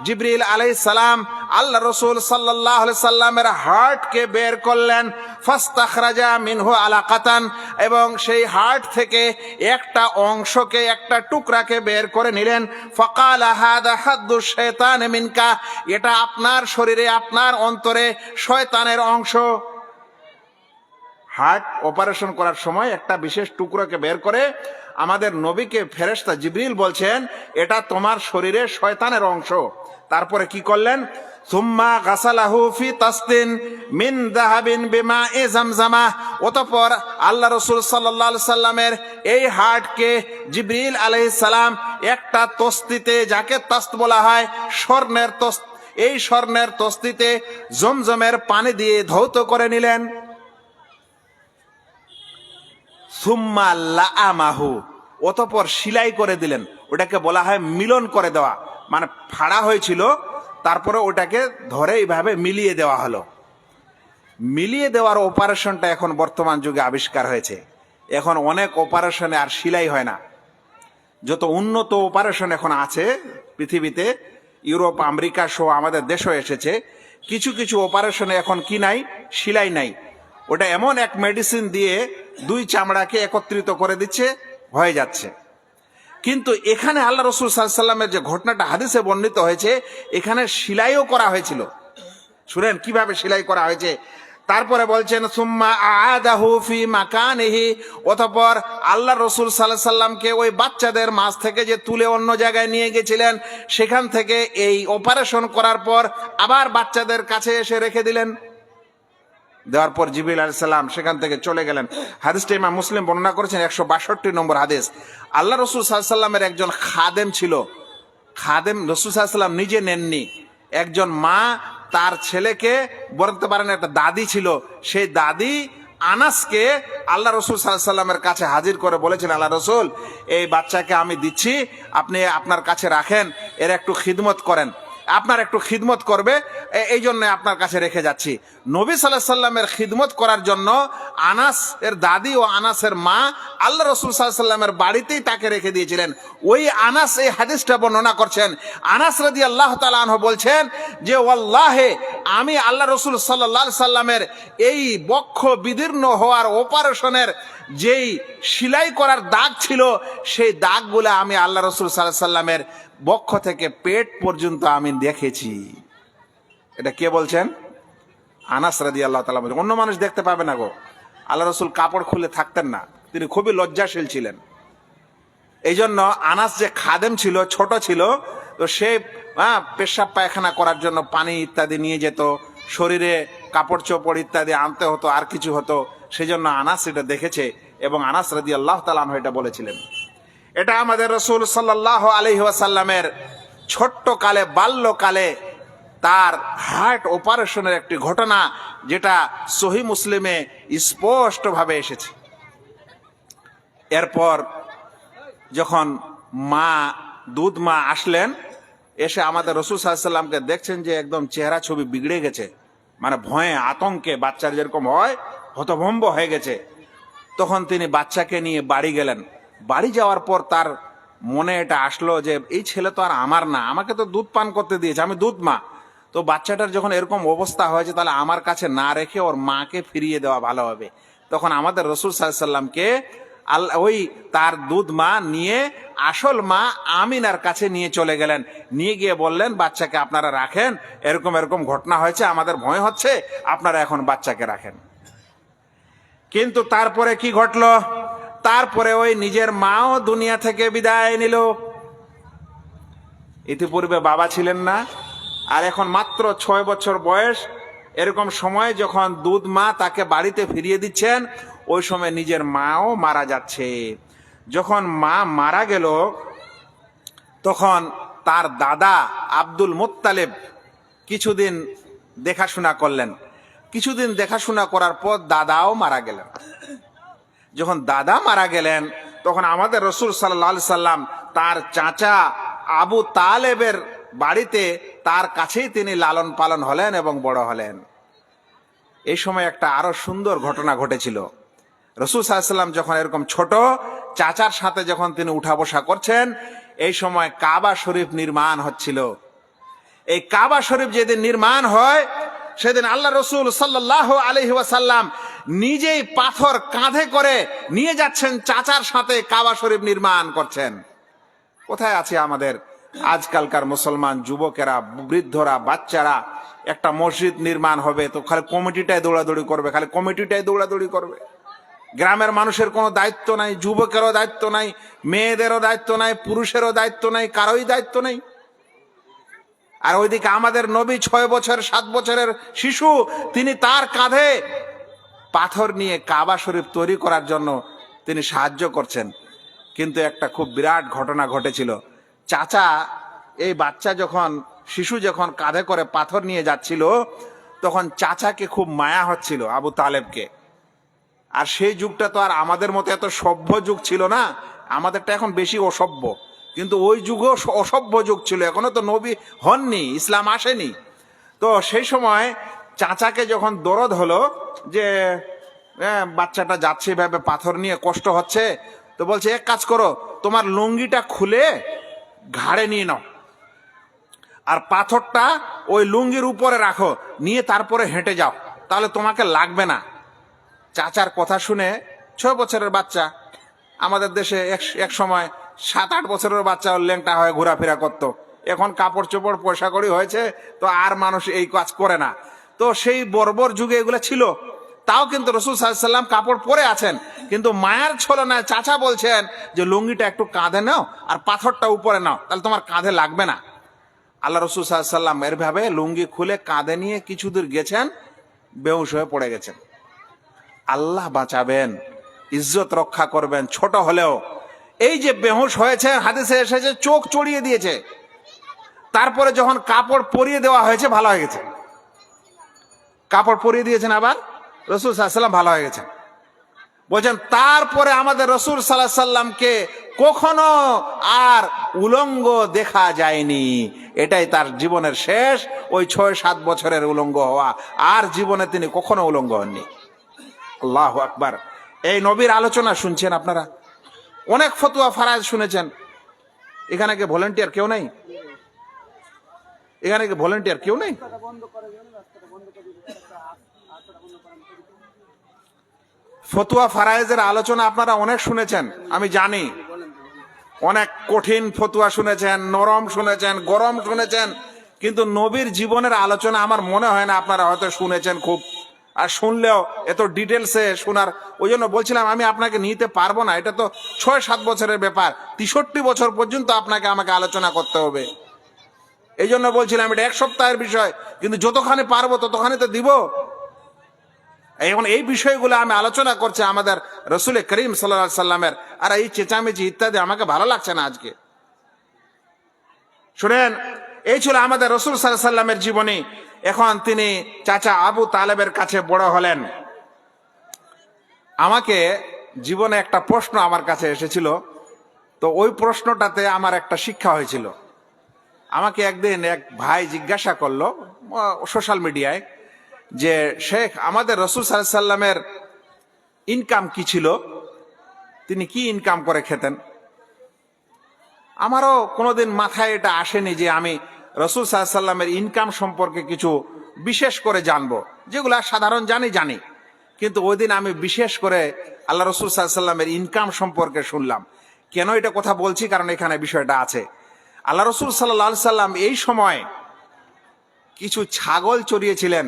জিবরিল আলাইহিস সালাম আল্লাহ রাসূল সাল্লাল্লাহু আলাইহি সাল্লামের হার্টকে বের করলেন। ফাস্তাখরাজা মিনহু আলাকাতান, এবং সেই হার্ট থেকে একটা অংশকে, একটা টুকরাকে বের করে নিলেন। ফাকালা হাদা হাদ্দু শাইতান মিনকা, এটা আপনার শরীরে, আপনার অন্তরে শয়তানের অংশ। হার্ট অপারেশন করার সময় একটা বিশেষ টুকরোকে বের করে আমাদের নবীকে ফেরেশতা জিবরিল বলছেন, এটা তোমার শরীরে শয়তানের অংশ। তারপরে কি করলেন? সুম্মা গাসালাহু ফি তাসতিন মিন যাহাবিন বিমা'i জামজামা, অতঃপর আল্লাহ রাসূল সাল্লাল্লাহু আলাইহি সাল্লামের এই হার্টকে জিবরিল আলাইহিস সালাম একটা তস্তিতে, যাকে তাস্ত বলা হয়, স্বর্ণের তস্ত, এই স্বর্ণের তস্তিতে জমজমের পানি দিয়ে ধৌত করে নিলেন। সুম্মা লাআমাহু, অতঃপর সিলাই করে দিলেন। ওটাকে বলা হয় মিলন করে দেওয়া, মানে ফাড়া হয়েছিল, তারপরে ওটাকে ধরে এইভাবে মিলিয়ে দেওয়া হলো। মিলিয়ে দেওয়ার অপারেশনটা এখন বর্তমান যুগে আবিষ্কার হয়েছে। এখন অনেক অপারেশনে আর সিলাই হয় না। যত উন্নত অপারেশন এখন আছে পৃথিবীতে, ইউরোপ আমেরিকা সহ আমাদের দেশও এসেছে, কিছু কিছু অপারেশনে এখন কি নাই? সিলাই নাই। ওটা এমন এক মেডিসিন দিয়ে দুই চামড়াকে একত্রিত করে দিচ্ছে, হয়ে যাচ্ছে। কিন্তু এখানে আল্লাহ রাসূল সাল্লাল্লাহু আলাইহি সাল্লামের যে ঘটনাটা হাদিসে বর্ণিত হয়েছে, এখানে সিলাইও করা হয়েছিল। শুনেন কিভাবে সেলাই করা হয়েছে। তারপরে বলছেন সুম্মা আআদাহু ফি মাকানিহি, অতঃপর আল্লাহ রাসূল সাল্লাল্লাহু আলাইহি সাল্লামকে ওই বাচ্চাদের মাঝ থেকে যে তুলে অন্য জায়গায় নিয়ে গেছিলেন, সেখান থেকে এই অপারেশন করার পর আবার বাচ্চাদের কাছে এসে রেখে দিলেন। দেওয়ার পর জিবরিল আলাইহিস সালাম সেখান থেকে চলে গেলেন। হাদিসটা ইমাম মুসলিম বর্ণনা করেছেন, 162 নম্বর হাদিস। আল্লাহ রাসূল সাল্লাল্লাহু আলাইহি সাল্লামের একজন খাদেম ছিল। খাদেম রাসূল সাল্লাল্লাহু আলাইহি সাল্লাম নিজে নেননি, একজন মা তার ছেলেকে, বলতে পারেন একটা দাদি ছিল, সেই দাদি আনাসকে আল্লাহ রাসূল সাল্লাল্লাহু আলাইহি সাল্লামের কাছে হাজির করে বলেছেন, আল্লাহ রাসূল, এই বাচ্চাকে আমি দিচ্ছি, আপনি আপনার কাছে রাখেন, এর একটু খিদমত করেন, আপনার একটু খিদমত করবে, এই জন্য আপনার কাছে রেখে যাচ্ছি। নবী সাল্লাল্লাহু আলাইহি সাল্লামের খিদমত করার জন্য আনাস এর দাদি ও আনাসের মা আল্লাহ রাসূল সাল্লাল্লাহু আলাইহি সাল্লামের বাড়িতেই তাকে রেখে দিয়েছিলেন। ওই আনাস এই হাদিসটা বর্ণনা করছেন। আনাস রাদিয়াল্লাহু তাআলা আনহু বলছেন যে ওয়াল্লাহি আমি আল্লাহ রসুল সাল্লাল্লাহু আলাইহি সাল্লামের এই বক্ষ বিদীর্ণ হওয়ার অপারেশনের যেই সেলাই করার দাগ ছিল, সেই দাগগুলো আমি আল্লাহ রসুল সাল্লাল্লাহু আলাইহি সাল্লামের বক্ষ থেকে পেট পর্যন্ত আমি দেখেছি। এটা কে বলছেন? আনাস রাদিয়াল্লাহু তাআলা বলেন। অন্য মানুষ দেখতে পাবে না গো। আল্লাহ রসুল কাপড় খুলে থাকতেন না, তিনি খুবই লজ্জাশীল ছিলেন। এই জন্য আনাস যে খাদেম ছিল, ছোট ছিল, তো সে পেশাব পায়খানা করার জন্য পানি ইত্যাদি নিয়ে যেত, শরীরে কাপড় চোপড় ইত্যাদি আনতে হতো, আর কিছু হতো। সেই জন্য আনাস এটা দেখেছে এবং আনাস রাদিয়াল্লাহু তাআলা আনহু এটা বলেছিলেন। এটা আমাদের রসুল সাল্লাল্লাহু আলাইহি ওয়াসাল্লামের ছোট্ট কালে, বাল্যকালে তার হার্ট অপারেশনের একটি ঘটনা, যেটা সহিহ মুসলিমে স্পষ্টভাবে এসেছে। এরপর যখন দুধ মা আসলেন, এসে আমাদের রসুল সাল্লাল্লাহু আলাইহি ওয়াসাল্লামকে দেখছেন যে একদম চেহারা ছবি বিগড়ে গেছে, মানে ভয়ে আতঙ্কে বাচ্চার যেরকম হয় হতভম্ব হয়ে গেছে। তখন তিনি বাচ্চাকে নিয়ে বাড়ি গেলেন। বাড়ি যাওয়ার পর তার মনে এটা আসলো যে এই ছেলে তো আর আমার না, আমাকে তো দুধ পান করতে দিয়েছে, আমি দুধ মা। তো বাচ্চাটার যখন এরকম অবস্থা হয়েছে, তাহলে আমার কাছে না রেখে ওর মাকে ফিরিয়ে দেওয়া ভালো হবে। তখন আমাদের রসুল সাল্লাল্লাহু আলাইহি ওয়াসাল্লামকে ওই তার দুধ মা নিয়ে আসল মা আমিনার কাছে নিয়ে চলে গেলেন। নিয়ে গিয়ে বললেন, বাচ্চাকে আপনারা রাখেন, এরকম এরকম ঘটনা হয়েছে, আমাদের ভয় হচ্ছে, আপনারা এখন বাচ্চাকে রাখেন। কিন্তু তারপরে কি ঘটলো? তারপরে ওই নিজের মাও দুনিয়া থেকে বিদায় নিল। ইতিপূর্বে বাবা ছিলেন না, আর এখন মাত্র 6 বছর বয়স। এরকম সময় যখন দুধ মা তাকে বাড়িতে ফিরিয়ে দিচ্ছেন, ওই সময় নিজের মাও মারা যাচ্ছে। যখন মা মারা গেল, তখন তার দাদা আব্দুল মুত্তালিব কিছুদিন দেখাশোনা করলেন। কিছুদিন দেখাশোনা করার পর দাদাও মারা গেলেন। যখন দাদা মারা গেলেন, তখন আমাদের রসুল সাল্লাল্লাহু আলাইহি সাল্লাম তার চাচা আবু তালেবের বাড়িতে, তার কাছেই তিনি লালন পালন হলেন এবং বড় হলেন। এই সময় একটা আরো সুন্দর ঘটনা ঘটেছিল। রসুল সাল্লাল্লাহু আলাইহি সাল্লাম যখন এরকম ছোট, চাচার সাথে যখন তিনি উঠা বসা করছেন, এই সময় কাবা শরীফ নির্মাণ হচ্ছিল। এই কাবা শরীফ যেদিন নির্মাণ হয়, সেদিন আল্লাহ রসুল সাল্লাল্লাহু আলাইহি ওয়াসাল্লাম নিজেই পাথর কাঁধে করে নিয়ে যাচ্ছেন, চাচার সাথে কাবা শরীফ নির্মাণ করছেন। কোথায় আছে আমাদের আজকালকার মুসলমান যুবকেরা, বৃদ্ধরা, বাচ্চারা? একটা মসজিদ নির্মাণ হবে তো খালি কমিটিটাই দৌড়াদৌড়ি করবে, খালি কমিটিটাই দৌড়াদৌড়ি করবে। গ্রামের মানুষের কোনো দায়িত্ব নাই, যুবকেরও দায়িত্ব নাই, মেয়েদেরও দায়িত্ব নাই, পুরুষেরও দায়িত্ব নাই, কারোই দায়িত্ব নেই। আর ওইদিকে আমাদের নবী 6 বছর 7 বছরের শিশু, তিনি তার কাঁধে পাথর নিয়ে কাবা শরীফ তৈরি করার জন্য তিনি সাহায্য করছেন। কিন্তু একটা খুব বিরাট ঘটনা ঘটেছিল। চাচা এই বাচ্চা যখন, শিশু যখন কাঁধে করে পাথর নিয়ে যাচ্ছিল, তখন চাচাকে খুব মায়া হচ্ছিল আবু তালেবকে। আর সেই যুগটা তো আর আমাদের মতো এত সভ্য যুগ ছিল না, আমাদেরটা এখন বেশি অসভ্য, কিন্তু ওই যুগও অসভ্য যুগ ছিল, এখনো তো নবী হননি, ইসলাম আসেনি। তো সেই সময় চাচাকে যখন দরদ হলো যে বাচ্চাটা যাচ্ছে এভাবে পাথর নিয়ে, কষ্ট হচ্ছে, তো বলছে এক কাজ করো, তোমার লুঙ্গিটা খুলে ঘাড়ে নিয়ে নাও, আর পাথরটা ওই লুঙ্গির উপরে রাখো, নিয়ে তারপরে হেঁটে যাও, তাহলে তোমাকে লাগবে না। চাচার কথা শুনে 6 বছরের বাচ্চা, আমাদের দেশে এক সময় 7-8 বছরের বাচ্চা ল্যাংটা হয়ে ঘোরাফেরা করতো, এখন কাপড় চোপড় পয়সা করি হয়েছে, তো আর মানুষ এই কাজ করে না। তো সেই বর্বর যুগে এগুলো ছিল, তাও কিন্তু রাসূল সাল্লাল্লাহু আলাইহি ওয়াসাল্লাম কাপড় পরে আছেন, কিন্তু মায়ের ছলনায় চাচা বলছেন যে লুঙ্গিটা একটু কাঁধে নাও আর পাথরটা উপরে নাও, তাহলে তোমার কাঁধে লাগবে না। আল্লাহ রাসূল সাল্লাল্লাহু আলাইহি ওয়াসাল্লাম এরভাবে লুঙ্গি খুলে কাঁধে নিয়ে কিছু দূর গেছেন, বেহুশ হয়ে পড়ে গেছেন। আল্লাহ বাঁচাবেন, ইজ্জত রক্ষা করবেন, ছোট হলেও। এই যে বেহুশ হয়েছে, হাদিসে এসেছে চোখ চড়িয়ে দিয়েছে, তারপরে যখন কাপড় পরিয়ে দেওয়া হয়েছে ভালো হয়ে গেছে। কাপড় পরিয়ে দিয়েছেন, আবার রাসূল সাল্লাল্লাহু আলাইহি ওয়াসাল্লাম ভালো হয়ে গেছেন। বলছেন তারপরে আমাদের রাসূল সাল্লাল্লাহু আলাইহি ওয়াসাল্লামকে কখনো আর উলঙ্গ দেখা যায়নি। এটাই তার জীবনের শেষ, ওই 6-7 বছরের উলঙ্গ হওয়া, আর জীবনে তিনি কখনো উলঙ্গ হননি। আল্লাহু আকবার। এই নবীর আলোচনা শুনছেন আপনারা, অনেক ফতোয়া ফারাজ শুনেছেন, এখানে কে ভলেন্টিয়ার কেউ নাই? এখানে কি ভলেন্টিয়ার কেউ নেই? ফতুয়া ফারায়েজের আলোচনা আপনারা অনেক শুনেছেন, আমি জানি। অনেক কঠিন ফতুয়া শুনেছেন, নরম শুনেছেন, গরম শুনেছেন, কিন্তু নবীর জীবনের আলোচনা আমার মনে হয় না আপনারা হয়তো শুনেছেন খুব। আর শুনলেও এত ডিটেলসে শোনার, ওই জন্য বলছিলাম আমি আপনাকে নিতে পারবো না। এটা তো 6-7 বছরের ব্যাপার, 63 বছর পর্যন্ত আপনাকে আমাকে আলোচনা করতে হবে। এই জন্য বলছিলাম এটা 1 সপ্তাহের বিষয়, কিন্তু যতখানি পারবো ততখানি তো দিব। এখন এই বিষয়গুলো আমি আলোচনা করছি আমাদের রসুল করিম সাল্লাল্লাহু আলাইহি সাল্লামের, আর এই চেঁচামেচি ইত্যাদি আমাকে ভালো লাগছে না আজকে। শুনেন, এই ছিল আমাদের রসুল সাল্লাল্লাহু আলাইহি সাল্লামের জীবনী। এখন তিনি চাচা আবু তালেবের কাছে বড় হলেন। আমাকে জীবনে একটা প্রশ্ন আমার কাছে এসেছিল, তো ওই প্রশ্নটাতে আমার একটা শিক্ষা হয়েছিল। আমাকে একদিন এক ভাই জিজ্ঞাসা করলো সোশ্যাল মিডিয়ায় যে শেখ, আমাদের রসুল সাল্লাল্লাহু আলাইহি সাল্লামের ইনকাম কি ছিল, তিনি কি ইনকাম করে খেতেন? আমারও কোনোদিন মাথায় এটা আসেনি যে আমি রসুল সাল্লাল্লাহু আলাইহি সাল্লামের ইনকাম সম্পর্কে কিছু বিশেষ করে জানবো, যেগুলা সাধারণ জানি। কিন্তু ওই দিন আমি বিশেষ করে আল্লাহ রসুল সাল্লাল্লাহু আলাইহি সাল্লামের ইনকাম সম্পর্কে শুনলাম। কেন এটা কথা বলছি? কারণ এখানে বিষয়টা আছে। আল্লাহ রসুল সাল্লাল্লাহু আলাইহি সাল্লাম এই সময় কিছু ছাগল চড়িয়েছিলেন,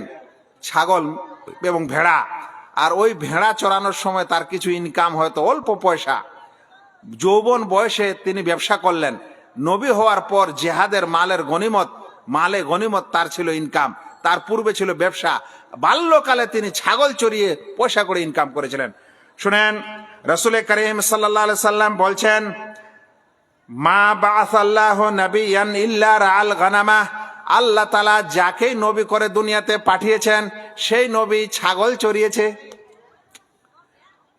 ছাগল এবং ভেড়া। আর ওই ভেড়া চড়ানোর সময় তার কিছু ইনকাম, হয়তো অল্প পয়সা। যৌবন বয়সে তিনি ব্যবসা করলেন। নবী হওয়ার পর জেহাদের মালে গনিমত তার ছিল ইনকাম, তার পূর্বে ছিল ব্যবসা। বাল্যকালে তিনি ছাগল চড়িয়ে পয়সা করে ইনকাম করেছিলেন। শুনেন, রাসূল করিম সাল্লাল্লাহু আলাইহি সাল্লাম বলছেন, মা বাআসাল্লাহু নাবিয়ান ইল্লা রাআল গানামা, আল্লাহ তাআলা যাকে নবী করে দুনিয়াতে পাঠিয়েছেন সেই নবী ছাগল চড়িয়েছে।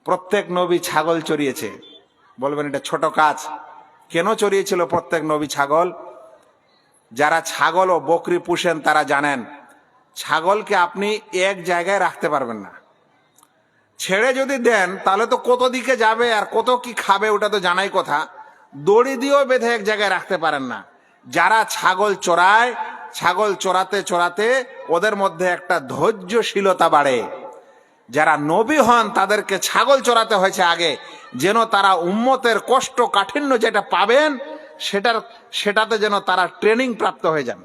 প্রত্যেক নবী ছাগল চড়িয়েছে। বলবেন এটা ছোট কাজ। কেন চড়িয়েছিল প্রত্যেক নবী ছাগল? যারা ছাগল ও বকরি পুষেন তারা জানেন, ছাগলকে আপনি এক জায়গায় রাখতে পারবেন না। ছেড়ে যদি দেন তাহলে তো কত দিকে যাবে আর কত কি খাবে ওটা তো জানাই কথা। দড়ি দিয়েও বেঁধে এক জায়গায় রাখতে পারেন না। যারা ছাগল চড়ায়, ছাগল চড়াতে চড়াতে ওদের মধ্যে একটা ধৈর্যশীলতা বাড়ে। যারা নবী হন তাদেরকে ছাগল চড়াতে হয়েছে আগে, যেন তারা উম্মতের কষ্ট কাঠিন্য যেটা পাবেন সেটাতে যেন তারা ট্রেনিং প্রাপ্ত হয়ে যান।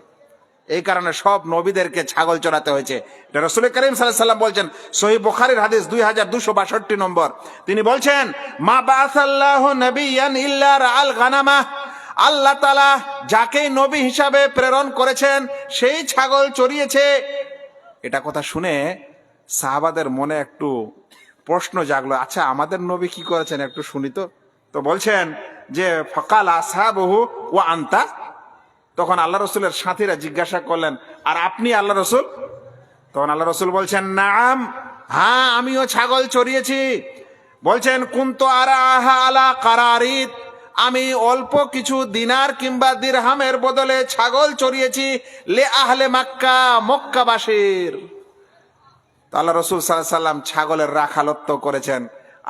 এই কারণে সব নবীদেরকে ছাগল চড়াতে হয়েছে। এটা রাসূল করিম সাল্লাল্লাহু আলাইহি সাল্লাম বলছেন, সহিহ বুখারীর হাদিস 2262 নম্বর। তিনি বলছেন, মা বাআসাল্লাহু নাবিয়ান ইল্লা রাআল গানামা, আল্লাহ তাআলা যাকেই নবী হিসাবে প্রেরণ করেছেন সেই ছাগল চড়িয়েছে। এটা কথা শুনে সাহাবাদের মনে একটু প্রশ্ন জাগলো, আচ্ছা আমাদের নবী কি করেছেন একটু শুনি তো। তো বলছেন যে ফাকাল আসহাবুহু ওয়া আনতা, তখন আল্লাহ রসুলের সাথীরা জিজ্ঞাসা করলেন, আর আপনি আল্লাহ রসুল? তখন আল্লাহ রসুল বলছেন, নাম, হ্যাঁ আমিও ছাগল চড়িয়েছি। বলছেন, কুনতু আরাহা আলা কারারিত, আমি অল্প কিছু দিনার কিংবা দিরহামের বদলে ছাগল চড়িয়েছি লে আহলে মক্কা, মক্কাবাসীর। আল্লাহ রসুল সাল্লাল্লাহু আলাইহি সাল্লাম ছাগলের রাখালত্ব করেছেন।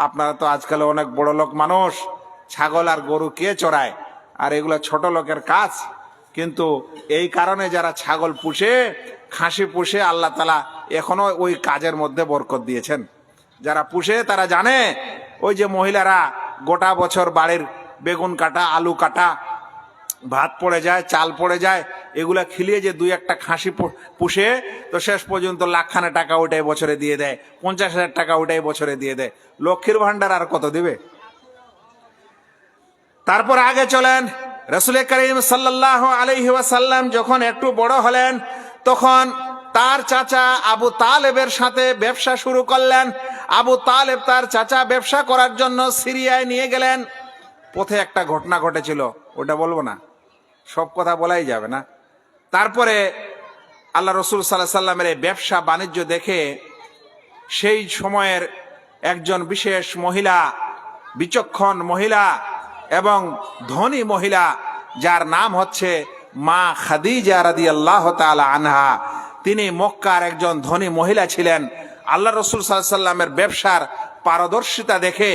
আপনারা তো আজকাল অনেক বড় লোক মানুষ, ছাগল আর গরু কে চড়ায়? আর এগুলো ছোট লোকের কাজ। কিন্তু এই কারণে যারা ছাগল পুষে, খাসি পুষে, আল্লাহ তাআলা এখনো ওই কাজের মধ্যে বরকত দিয়েছেন। যারা পুষে তারা জানে, ওই যে মহিলারা গোটা বছর বাড়ির বেগুন কাটা, আলু কাটা, ভাত পড়ে যায়, চাল পড়ে যায়, এগুলা খিলিয়ে যে 2-1টা খাসি পুষে, তো শেষ পর্যন্ত লাখখানা টাকা ওটাই বছরে দিয়ে দেয়, 50,000 টাকা ওটাই বছরে দিয়ে দেয়। লক্ষ্মীর ভান্ডার আর কত দিবে? তারপর আগে চলেন, রাসূল করিম সাল্লাল্লাহু আলাইহি ওয়াসাল্লাম যখন একটু বড় হলেন তখন তার চাচা আবু তালেবের সাথে ব্যবসা শুরু করলেন। আবু তালেব তার চাচা ব্যবসা করার জন্য সিরিয়ায় নিয়ে গেলেন। পথে একটা ঘটনা ঘটেছিল, ওটা বলবো না, সব কথা বলাই যাবে না। তারপরে আল্লাহ রসুল সাল্লাল্লাহু আলাইহি সাল্লামের এই ব্যবসা বাণিজ্য দেখে সেই সময়ের একজন বিশেষ মহিলা, বিচক্ষণ মহিলা এবং ধনী মহিলা, যার নাম হচ্ছে মা খাদিজা রাদিয়াল্লাহু তাআলা আনহা, তিনি মক্কার একজন ধনী মহিলা ছিলেন। আল্লাহ রসুল সাল্লাল্লাহু আলাইহি সাল্লামের ব্যবসার পারদর্শিতা দেখে,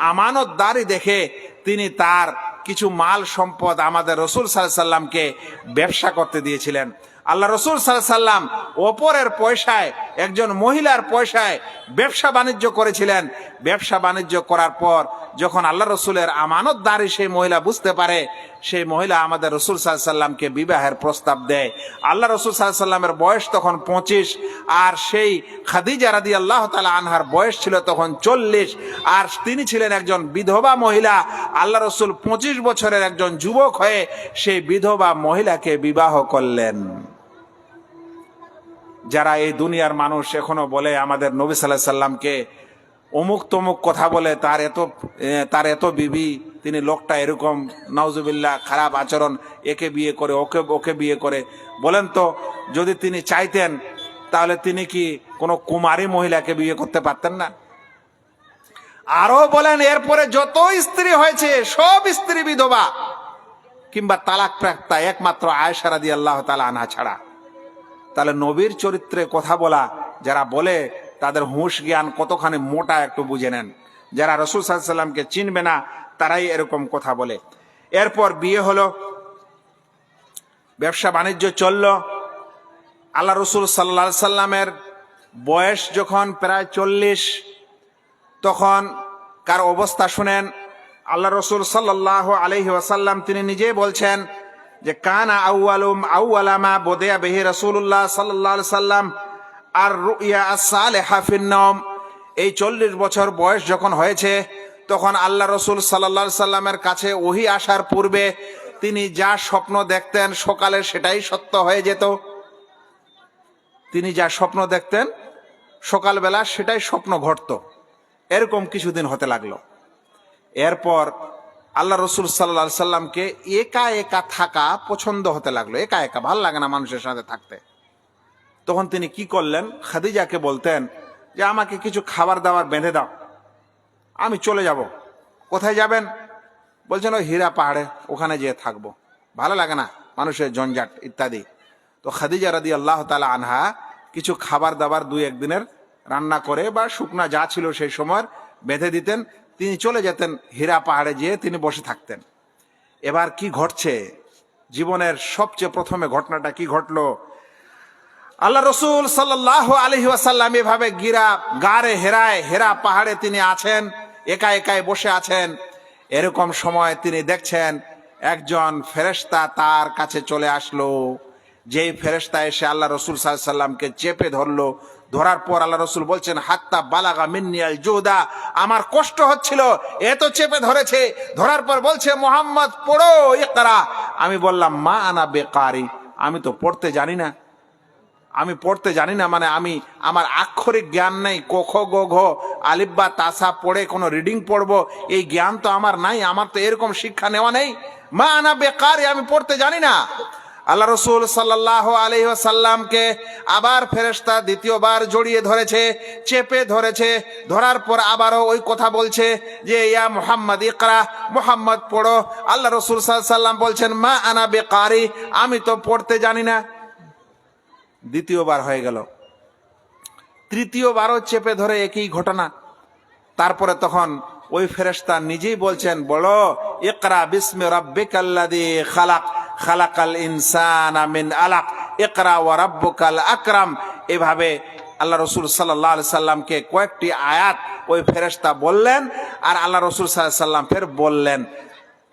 আমানতদারি দেখে তিনি তার কিছু মাল সম্পদ আমাদের রসুল সাল্লাল্লাহু আলাইহি সাল্লামকে ব্যবসা করতে দিয়েছিলেন। আল্লাহ রসুল সাল্লাল্লাহু আলাইহি সাল্লাম ওপরের পয়সায়, একজন মহিলার পয়সায় ব্যবসা বাণিজ্য করেছিলেন। ব্যবসা বাণিজ্য করার পর যখন আল্লাহ রসুলের আমানতদারি সেই মহিলা বুঝতে পারে, সেই মহিলা আমাদের রসুল সাল্লাল্লাহু আলাইহি সাল্লামকে বিবাহের প্রস্তাব দেয়। আল্লাহ রসুল সাল্লাল্লাহু আলাইহি সাল্লামের বয়স তখন 25, আর সেই খাদিজা রাদিয়াল্লাহু তাআলা আনহার বয়স ছিল তখন 40, আর তিনি ছিলেন একজন বিধবা মহিলা। আল্লাহ রসুল 25 বছরের একজন যুবক হয়ে সেই বিধবা মহিলাকে বিবাহ করলেন। যারা এই দুনিয়ার মানুষ এখনো বলে আমাদের নবী সাল্লাল্লাহু আলাইহি সাল্লামকে অমুক তমুক কথা বলে, তার এত বিবি, তিনি লোকটা এরকম, নাউজুবিল্লাহ, খারাপ আচরণ, একে বিয়ে করে ওকে বিয়ে করে, বলেন তো যদি তিনি চাইতেন তাহলে তিনি কি কোনো কুমারী মহিলাকে বিয়ে করতে পারতেন না? আরো বলেন এরপরে যত স্ত্রী হয়েছে সব স্ত্রী বিধবা কিংবা তালাক প্রাপ্তা, একমাত্র আয়েশা রাদিয়াল্লাহু তাআলা আনহা ছাড়া। তাহলে নবীর চরিত্রে কথা বলা যারা বলে তাদের হুঁশ জ্ঞান কতখানি মোটা একটু বুঝে নেন। যারা রাসূল সাল্লাল্লাহু আলাইহি সাল্লামকে চিনবে না তারাই এরকম কথা বলে। এরপর বিয়ে হলো, ব্যবসা বাণিজ্য চলল। আল্লাহ রসুল সাল্লাল্লাহু আলাইহি সাল্লামের বয়স যখন প্রায় 40, তখন কার অবস্থা শুনেন। আল্লাহ রসুল সাল্লাল্লাহু আলাইহি ওয়াসাল্লাম তিনি নিজেই বলছেন যে কানা আউয়ালামা বদিয়া বিহি রাসূলুল্লাহ সাল্লাল্লাহু আলাইহি সাল্লাম আর রুইয়া as-সালিহা ফিন-নওম। এই 40 বছর বয়স যখন হয়েছে তখন আল্লাহ রসুল সাল্লাল্লাহু আলাইহি সাল্লামের কাছে ওহী আসার পূর্বে তিনি যা স্বপ্ন দেখতেন সকালে সেটাই সত্য হয়ে যেত। তিনি যা স্বপ্ন দেখতেন সকালবেলা সেটাই স্বপ্ন ঘটত। এরকম কিছুদিন হতে লাগলো। এরপর আল্লাহ রসুল সাল্লাল্লাহু আলাইহি সাল্লামকে একা একা থাকা পছন্দ হতে লাগলো। একা একা ভাল লাগে না মানুষের সাথে থাকতে। তখন তিনি কি করলেন, খাদিজাকে বলতেন যে আমাকে কিছু খাবার দাবার বেঁধে দাও, আমি চলে যাব। কোথায় যাবেন? বলছেন ওই হীরা পাহাড়ে, ওখানে যেয়ে থাকবো, ভালো লাগে না মানুষের ঝঞ্ঝাট ইত্যাদি। তো খাদিজা রাদিয়াল্লাহু তাআলা আনহা কিছু খাবার দাবার 2-1 দিনের রান্না করে বা শুকনা যা ছিল সেই সময় বেঁধে দিতেন। তিনি চলে যেতেন হীরা পাহাড়ে, যেয়ে তিনি বসে থাকতেন। এবার কি ঘটছে, জীবনের সবচেয়ে প্রথমে ঘটনাটা কি ঘটলো, আল্লাহ রসুল সাল্লাল্লাহু আলাইহি ওয়াসাল্লাম এভাবে গারে হেরা পাহাড়ে তিনি আছেন, একা একাই বসে আছেন। এরকম সময় তিনি দেখছেন একজন ফেরেশতা তার কাছে চলে আসলো। যেই ফেরেশতা এসে আল্লাহ রসুল সাল্লাল্লাহু আলাইহি সাল্লামকে চেপে ধরলো। ধরার পর আল্লাহ রসুল বলছেন হাত্তা বালাগা মিন্নি আল জুদা, আমার কষ্ট হচ্ছিল, এত চেপে ধরেছে। ধরার পর বলছে মুহাম্মদ পড়ো ইকরা। আমি বললাম মা আনা বেকারি, আমি তো পড়তে জানি না। আমি পড়তে জানি না মানে আমার আক্ষরিক জ্ঞান নেই। ক খ গ ঘ আলিফ বা তাসা পড়ে কোনো রিডিং পড়বো এই জ্ঞান তো আমার নাই, আমার তো এরকম শিক্ষা নেওয়া নেই। মা আনা বেকারি, আমি পড়তে জানি না। আল্লাহ রসুল সাল্লাল্লাহু আলাইহি ওয়াসাল্লামকে আবার ফেরেশতা দ্বিতীয়বার জড়িয়ে ধরেছে, চেপে ধরেছে। ধরার পর আবারও ওই কথা বলছে যে ইয়া মুহাম্মদ ইকরা, মুহাম্মদ পড়ো। আল্লাহ রসুল সাল্লাল্লাহু আলাইহি ওয়াসাল্লাম বলছেন মা আনা বেকারি, আমি তো পড়তে জানি না। দ্বিতীয়বার হয়ে গেল, তৃতীয়বারও চেপে ধরে একই ঘটনা। তারপরে তখন ওই ফেরেশতা নিজেই বলছেন বলো ইকরা বিসমি রাব্বিকাল্লাযী খালাক, খালাকাল ইনসানা মিন আলাক, ইকরা ওয়া রাব্বুকাল আকরাম। এভাবে আল্লাহ রসুল সাল্লাল্লাহু আলাইহি সাল্লামকে কয়েকটি আয়াত ওই ফেরেশতা বললেন, আর আল্লাহ রসুল সাল্লাল্লাহু আলাইহি সাল্লাম ফের বললেন।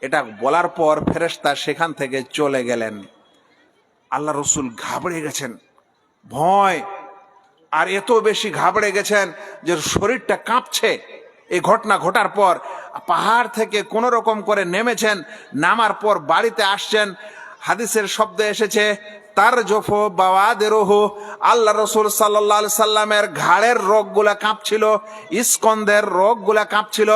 এটা বলার পর ফেরেশতা সেখান থেকে চলে গেলেন। আল্লাহ রসুল ঘাবড়ে গেছেন, ভয়, আর এত বেশি ঘাবড়ে গেছেন যে শরীরটা কাঁপছে। এই ঘটনা ঘটার পর পাহাড় থেকে কোন রকম করে নেমেছেন, নামার পর বাড়িতে আসছেন। হাদিসের শব্দ এসেছে তার জফো বাওয়াদেরহু, আল্লাহ রসুল সাল্লাল্লাহু আলাইহি সাল্লামের ঘাড়ের রোগগুলা কাঁপছিল, স্কন্ধের রোগগুলা কাঁপছিল।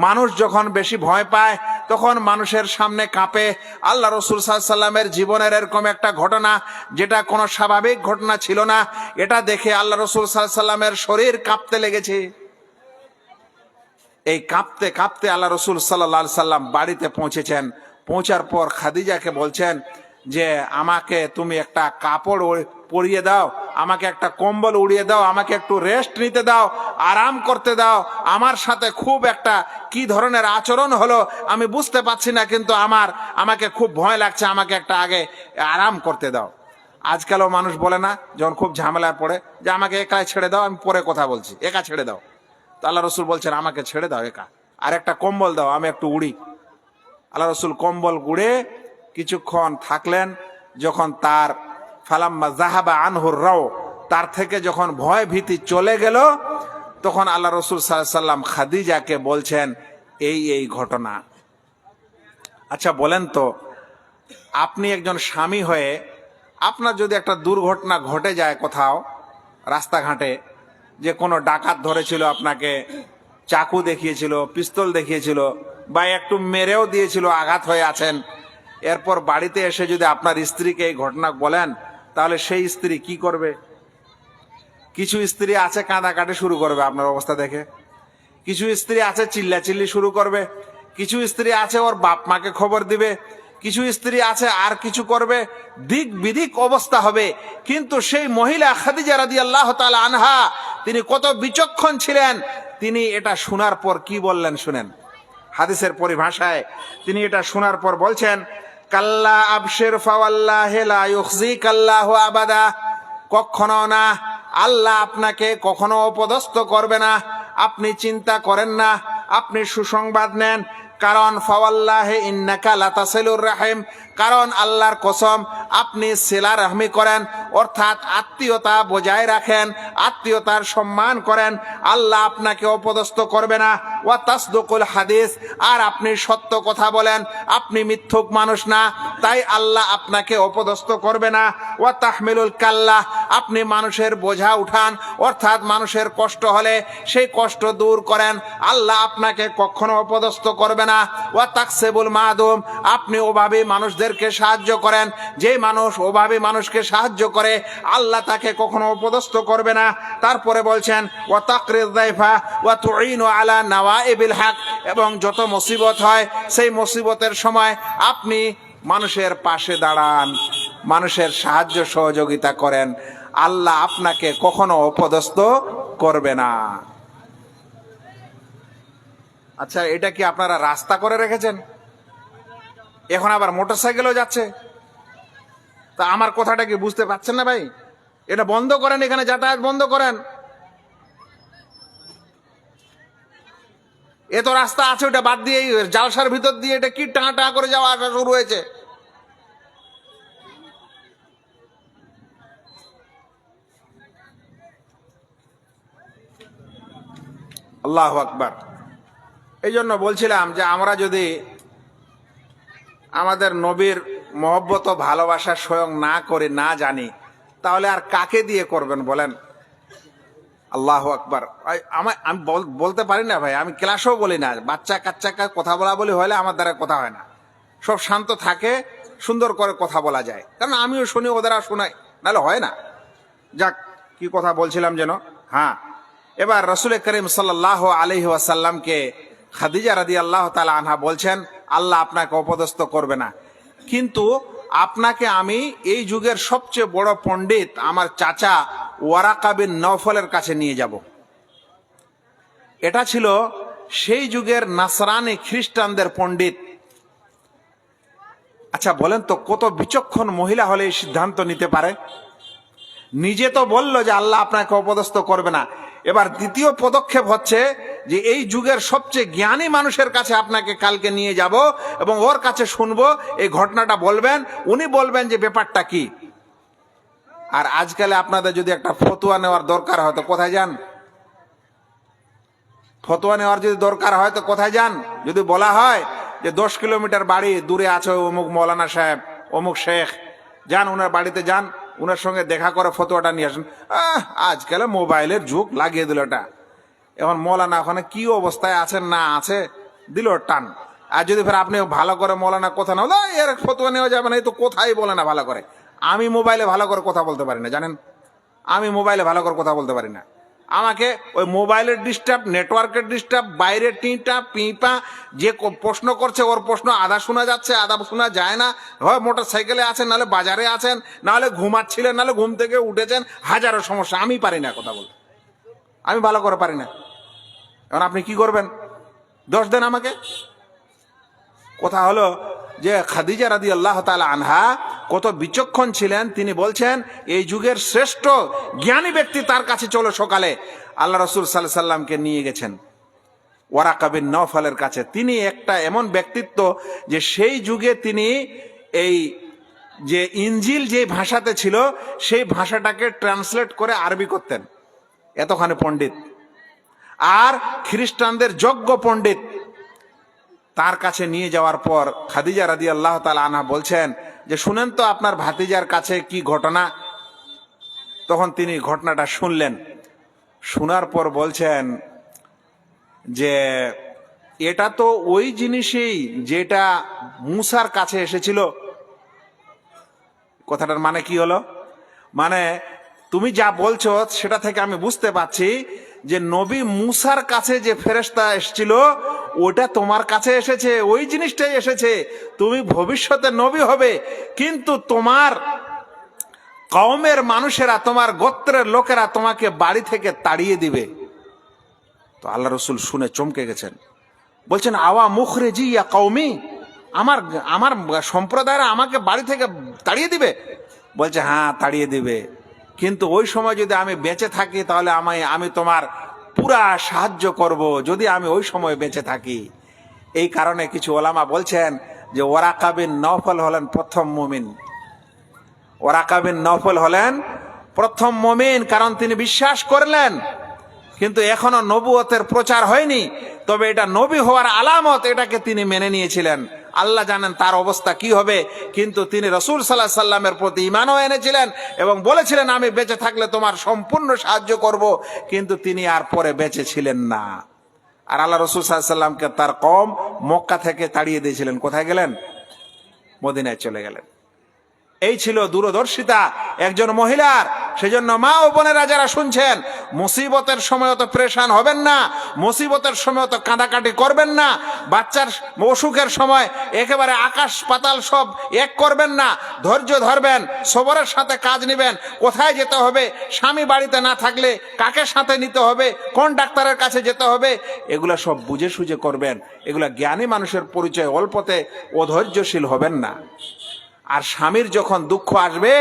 মানুষ যখন বেশি ভয় পায় তখন মানুষের সামনে কাঁপে। আল্লাহ রসুল সাল্লাল্লাহু আলাইহি সাল্লামের জীবনের এরকম একটা ঘটনা যেটা কোনো স্বাভাবিক ঘটনা ছিল না, এটা দেখে আল্লাহ রসুল সাল্লাল্লাহু আলাইহি সাল্লামের শরীর কাঁপতে লেগেছে। এই কাঁপতে কাঁপতে আল্লাহ রসুল সাল্লাল্লাহু আলাইহি সাল্লাম বাড়িতে পৌঁছেছেন। পৌঁছার পর খাদিজাকে বলছেন যে আমাকে তুমি একটা কাপড় পরিয়ে দাও, আমাকে একটা কম্বল উড়িয়ে দাও, আমাকে একটু রেস্ট নিতে দাও, আরাম করতে দাও। আমার সাথে খুব একটা কি ধরনের আচরণ হলো আমি বুঝতে পারছি না, কিন্তু আমাকে খুব ভয় লাগছে, আমাকে একটা আগে আরাম করতে দাও। আজকালও মানুষ বলে না, যখন খুব ঝামেলায় পড়ে, যে আমাকে একা ছেড়ে দাও, আমি পরে কথা বলছি, একা ছেড়ে দাও। তো আল্লাহ রসুল বলছেন আমাকে ছেড়ে দাও একা, আর একটা কম্বল দাও, আমি একটু উড়ি। আল্লাহ রসুল কম্বল গুড়ে কিছুক্ষণ থাকলেন। যখন তার ফালাম্মা জাহাবা আনহুর রাও, তার থেকে যখন ভয় ভীতি চলে গেল, তখন আল্লাহ রসুল সাল্লাল্লাহু আলাইহি ওয়াসাল্লাম খাদিজাকে বলছেন এই ঘটনা। আচ্ছা বলেন তো, আপনি একজন স্বামী হয়ে আপনার যদি একটা দুর্ঘটনা ঘটে যায় কোথাও রাস্তাঘাটে, যে কোনো ডাকাত ধরেছিল, আপনাকে চাকু দেখিয়েছিল, পিস্তল দেখিয়েছিল, বা একটু মেরেও দিয়েছিল, আঘাত হয়ে আছেন, এরপর বাড়িতে এসে যদি আপনার স্ত্রীকে এই ঘটনা বলেন, তাহলে সেই স্ত্রী কি করবে? কিছু স্ত্রী আছে কাঁদাকাটি শুরু করবে আপনার অবস্থা দেখে, কিছু স্ত্রী আছে চিল্লাচিল্লি শুরু করবে, কিছু স্ত্রী আছে ওর বাপ মাকে খবর দিবে, কিছু স্ত্রী আছে আর কিছু করবে, দিক বিদিক অবস্থা হবে। কিন্তু সেই মহিলা খাদিজা রাদিয়াল্লাহু তাআলা আনহা, তিনি কত বিচক্ষণ ছিলেন। তিনি এটা শোনার পর কি বললেন শুনেন। হাদিসের পরিভাষায় তিনি এটা শোনার পর বলছেন, কাল্লা আবশির ফাওয়াল্লাহি লা ইউখজিকাল্লাহু আবাদা, কখনো না, আল্লাহ আপনাকে কখনো অপদস্থ করবে না, আপনি চিন্তা করেন না, আপনি সুসংবাদ নেন। কারণ ফাওয়াল্লাহি ইন্নাকা লাতাসিলুর রাহিম, কারণ আল্লাহর কসম আপনি সিলা রাহমি করেন, অর্থাৎ আত্মীয়তা বজায় রাখেন, আত্মীয়তার সম্মান করেন, আল্লাহ আপনাকে অপদস্থ করবে না। ওয়া তাসদুকুল হাদিস, আর আপনি সত্য কথা বলেন, আপনি মিথ্যুক মানুষ না, তাই আল্লাহ আপনাকে অপদস্থ করবে না। ওয়া তাহমিলুল কাল্লা, আপনি মানুষের বোঝা উঠান, অর্থাৎ মানুষের কষ্ট হলে সেই কষ্ট দূর করেন, আল্লাহ আপনাকে কখনো অপদস্থ করবে না। ওয়া তাকসিবুল মাদুম, আপনি অভাবী মানুষদেরকে সাহায্য করেন, যে মানুষ অভাবী মানুষকে সাহায্য করে আল্লাহ তাকে কখনো অপদস্থ করবে না। তারপরে বলছেন ওয়া তাকরিদ যায়ফা ওয়া তুঈনু আলা নাওয়াইবিল হক, এবং যত মুসিবত হয় সেই মুসিবতের সময় আপনি মানুষের পাশে দাঁড়ান, মানুষের সাহায্য সহযোগিতা করেন, আল্লাহ আপনাকে কখনো অপদস্থ করবে না। আচ্ছা, এটা কি আপনারা রাস্তা করে রেখেছেন? এখন আবার মোটরসাইকেলও যাচ্ছে। তা আমার কথাটা কি বুঝতে পারছেন না ভাই? এটা বন্ধ করেন, এখানে যাতায়াত বন্ধ করেন। এ তো রাস্তা আছে, ওটা বাদ দিয়ে জালসার ভিতর দিয়ে এটা কি টাঁটা করে যাওয়া আসা শুরু হয়েছে। আল্লাহু আকবার। এই জন্য বলছিলাম যে আমরা যদি আমাদের নবীর মহব্বত ও ভালোবাসা স্বয়ং না করে না জানি, তাহলে আর কাকে দিয়ে করবেন বলেন? আল্লাহু আকবার। আমি বলতে পারি না ভাই, আমি ক্লাসেও বলি না, বাচ্চা কাচ্চা কথা বলা বলি হলে আমার দ্বারা কথা হয় না। সব শান্ত থাকে, সুন্দর করে কথা বলা যায়, কারণ আমিও শুনি, ওদের আর শোনাই, নাহলে হয় না। যাক, কি কথা বলছিলাম যেন, হ্যাঁ, এবার রাসূল করিম সাল্লাল্লাহু আলাইহি ওয়াসাল্লামকে খাদিজা রাদিয়াল্লাহু তাআলা আনহা বলছেন আল্লাহ আপনাকে অপদস্থ করবে না, কিন্তু আপনাকে আমি এই যুগের সবচেয়ে বড় পণ্ডিত আমার চাচা ওয়ারাকা বিন নওফলের কাছে নিয়ে যাব। এটা ছিল সেই যুগের নাসরানি খ্রিস্টানদের পণ্ডিত। আচ্ছা বলেন তো, কত বিচক্ষণ মহিলা হলে এই সিদ্ধান্ত নিতে পারে? নিজে তো বলল যে আল্লাহ আপনাকে অপদস্থ করবে না, এবার দ্বিতীয় পদক্ষেপ হচ্ছে যে এই যুগের সবচেয়ে জ্ঞানী মানুষের কাছে আপনাকে কালকে নিয়ে যাব এবং ওর কাছে শুনবো, এই ঘটনাটা বলবেন, উনি বলবেন যে ব্যাপারটা কি। আর আজকালে আপনাদের যদি একটা ফতোয়া নেওয়ার দরকার হয় তো কোথায় যান? ফতোয়া নেওয়ার যদি দরকার হয় তো কোথায় যান? যদি বলা হয় যে 10 কিলোমিটার বাড়ি দূরে আছে অমুক মৌলানা সাহেব, অমুক শেখ, যান ওনার বাড়িতে, যান ওনার সঙ্গে দেখা করে ফতোয়াটা নিয়ে আসেন। আজকাল মোবাইলের যুগ, লাগিয়ে দিল এটা। এখন মৌলানা ওখানে কি অবস্থায় আছেন না আছে দিল টান। আর যদি ফের আপনি ভালো করে মৌলানা কথা না, এর ফতোয়া নেওয়া যাবে না, এই তো কোথায় বলে না ভালো করে। আমি মোবাইলে ভালো করে কথা বলতে পারি না, জানেন, আমি মোবাইলে ভালো করে কথা বলতে পারি না। আমাকে ওই মোবাইলের ডিস্টার্ব, নেটওয়ার্কের ডিস্টার্ব, বাইরে টিঁটা পিঁপা, যে প্রশ্ন করছে ওর প্রশ্ন আধা শোনা যাচ্ছে আধা শোনা যায় না, হয় মোটর সাইকেলে আছেন, নাহলে বাজারে আছেন, নাহলে ঘুমাচ্ছিলেন, নাহলে ঘুম থেকে উঠেছেন, হাজারো সমস্যা। আমি পারি না কথা বলতে, আমি ভালো করে পারি না। এখন আপনি কি করবেন? দোষ দেন আমাকে। কথা হলো যে খাদিজা রাদিয়াল্লাহু তাআলা আনহা কত বিচক্ষণ ছিলেন। তিনি বলছেন এই যুগের শ্রেষ্ঠ জ্ঞানী ব্যক্তি তার কাছে চলো সকালে। আল্লাহ রাসূল সাল্লাল্লাহু আলাইহি সাল্লামকে নিয়ে গেছেন ওয়ারাকা বিন নওফালের কাছে। তিনি একটা এমন ব্যক্তিত্ব যে সেই যুগে তিনি এই যে ইনজিল যে ভাষাতে ছিল সেই ভাষাটাকে ট্রান্সলেট করে আরবি করতেন, এতখানি পণ্ডিত। আর খ্রিস্টানদের যোগ্য পণ্ডিত। তার কাছে নিয়ে যাওয়ার পর খাদিজা রাদিয়াল্লাহু তাআলা আনহা বলছেন যে শুনেন তো আপনার ভাতিজার কাছে কি ঘটনা। তখন তিনি ঘটনাটা শুনলেন। শোনার পর বলছেন যে এটা তো ওই জিনিসই যেটা মূসার কাছে এসেছিল। কথাটার মানে কি হলো? মানে তুমি যা বলছো সেটা থেকে আমি বুঝতে পারছি যে নবী মূসার কাছে যে ফেরেশতা এসেছিল ওটা তোমার কাছে এসেছে, ওই জিনিসটাই এসেছে। তুমি ভবিষ্যতে নবী হবে, কিন্তু তোমার কওমের মানুষেরা, তোমার গোত্রের লোকেরা তোমাকে বাড়ি থেকে তাড়িয়ে দিবে। তো আল্লাহ রসুল শুনে চমকে গেছেন। বলছেন আওয়া মুখরেজি ইয়া কওমি, আমার আমার সম্প্রদায়রা আমাকে বাড়ি থেকে তাড়িয়ে দিবে? বলছে হ্যাঁ তাড়িয়ে দিবে, কিন্তু ওই সময় যদি আমি বেঁচে থাকি তাহলে আমি তোমার পুরা সাহায্য করব, যদি আমি ওই সময় বেঁচে থাকি। এই কারণে কিছু ওলামা বলছেন যে ওয়ারাকা বিন নওফল হলেন প্রথম মুমিন। ওয়ারাকা বিন নওফল হলেন প্রথম মুমিন, কারণ তিনি বিশ্বাস করলেন, কিন্তু এখনো নবুয়তের প্রচার হয়নি। তবে এটা নবী হওয়ার আলামত, এটাকে তিনি মেনে নিয়েছিলেন। আল্লাহ জানেন তার অবস্থা কি হবে, কিন্তু তিনি রাসূল সাল্লাল্লাহু আলাইহি সাল্লামের প্রতি ঈমানও এনেছিলেন এবং বলেছিলেন আমি বেঁচে থাকলে তোমার সম্পূর্ণ সাহায্য করব, কিন্তু তিনি আর পরে বেঁচে ছিলেন না। আর আল্লাহ রাসূল সাল্লাল্লাহু আলাইহি সাল্লামকে তার কওম মক্কা থেকে তাড়িয়ে দিয়েছিলেন। কোথায় গেলেন? মদিনায় চলে গেলেন। এই ছিল দূরদর্শিতা একজন মহিলার। সেজন্য মা ও বোনেরা যারা শুনছেন, মুসিবতের সময় অত পরেশান হবেন না, মুসিবতের সময় অত কাঁদাকাটি করবেন না, বাচ্চার অসুখের সময় একেবারে আকাশ পাতাল সব এক করবেন না। ধৈর্য ধরবেন, সবরের সাথে কাজ নেবেন। কোথায় যেতে হবে, স্বামী বাড়িতে না থাকলে কাকে সাথে নিতে হবে, কোন ডাক্তারের কাছে যেতে হবে, এগুলা সব বুঝে সুঝে করবেন। এগুলা জ্ঞানী মানুষের পরিচয়। অল্পতে অধৈর্যশীল হবেন না। আর স্বামীর যখন দুঃখ আসবে,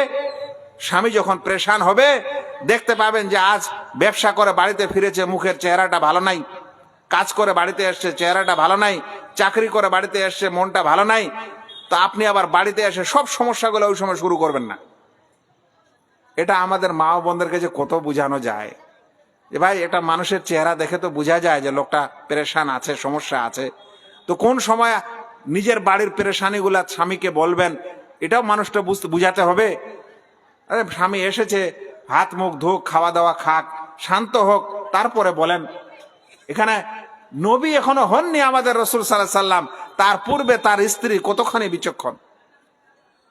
স্বামী যখন পরেশান হবে, দেখতে পাবেন যে আজ ব্যবসা করে বাড়িতে ফিরেছে, মুখের চেহারাটা ভালো নাই, কাজ করে বাড়িতে এসছে চেহারাটা ভালো নাই, চাকরি করে বাড়িতে এসছে মনটা ভালো নাই, তো আপনি আবার বাড়িতে এসে সব সমস্যাগুলো ওই সময় শুরু করবেন না। এটা আমাদের মা ও বোনদেরকে যে কত বোঝানো যায় যে ভাই এটা মানুষের চেহারা দেখে তো বোঝা যায় যে লোকটা পরেশান আছে, সমস্যা আছে। তো কোন সময় নিজের বাড়ির পরেশানিগুলা স্বামীকে বলবেন, এটাও মানুষটা বুঝাতে হবে। আরে স্বামী এসেছে, হাত মুখ ধোক, খাওয়া দাওয়া খাক, শান্ত হোক, তারপরে বলেন। এখানে নবী এখনো হননি আমাদের রাসূল সাল্লাল্লাহু আলাইহি সাল্লাম, তার পূর্বে তার স্ত্রী কতখানি বিচক্ষণ।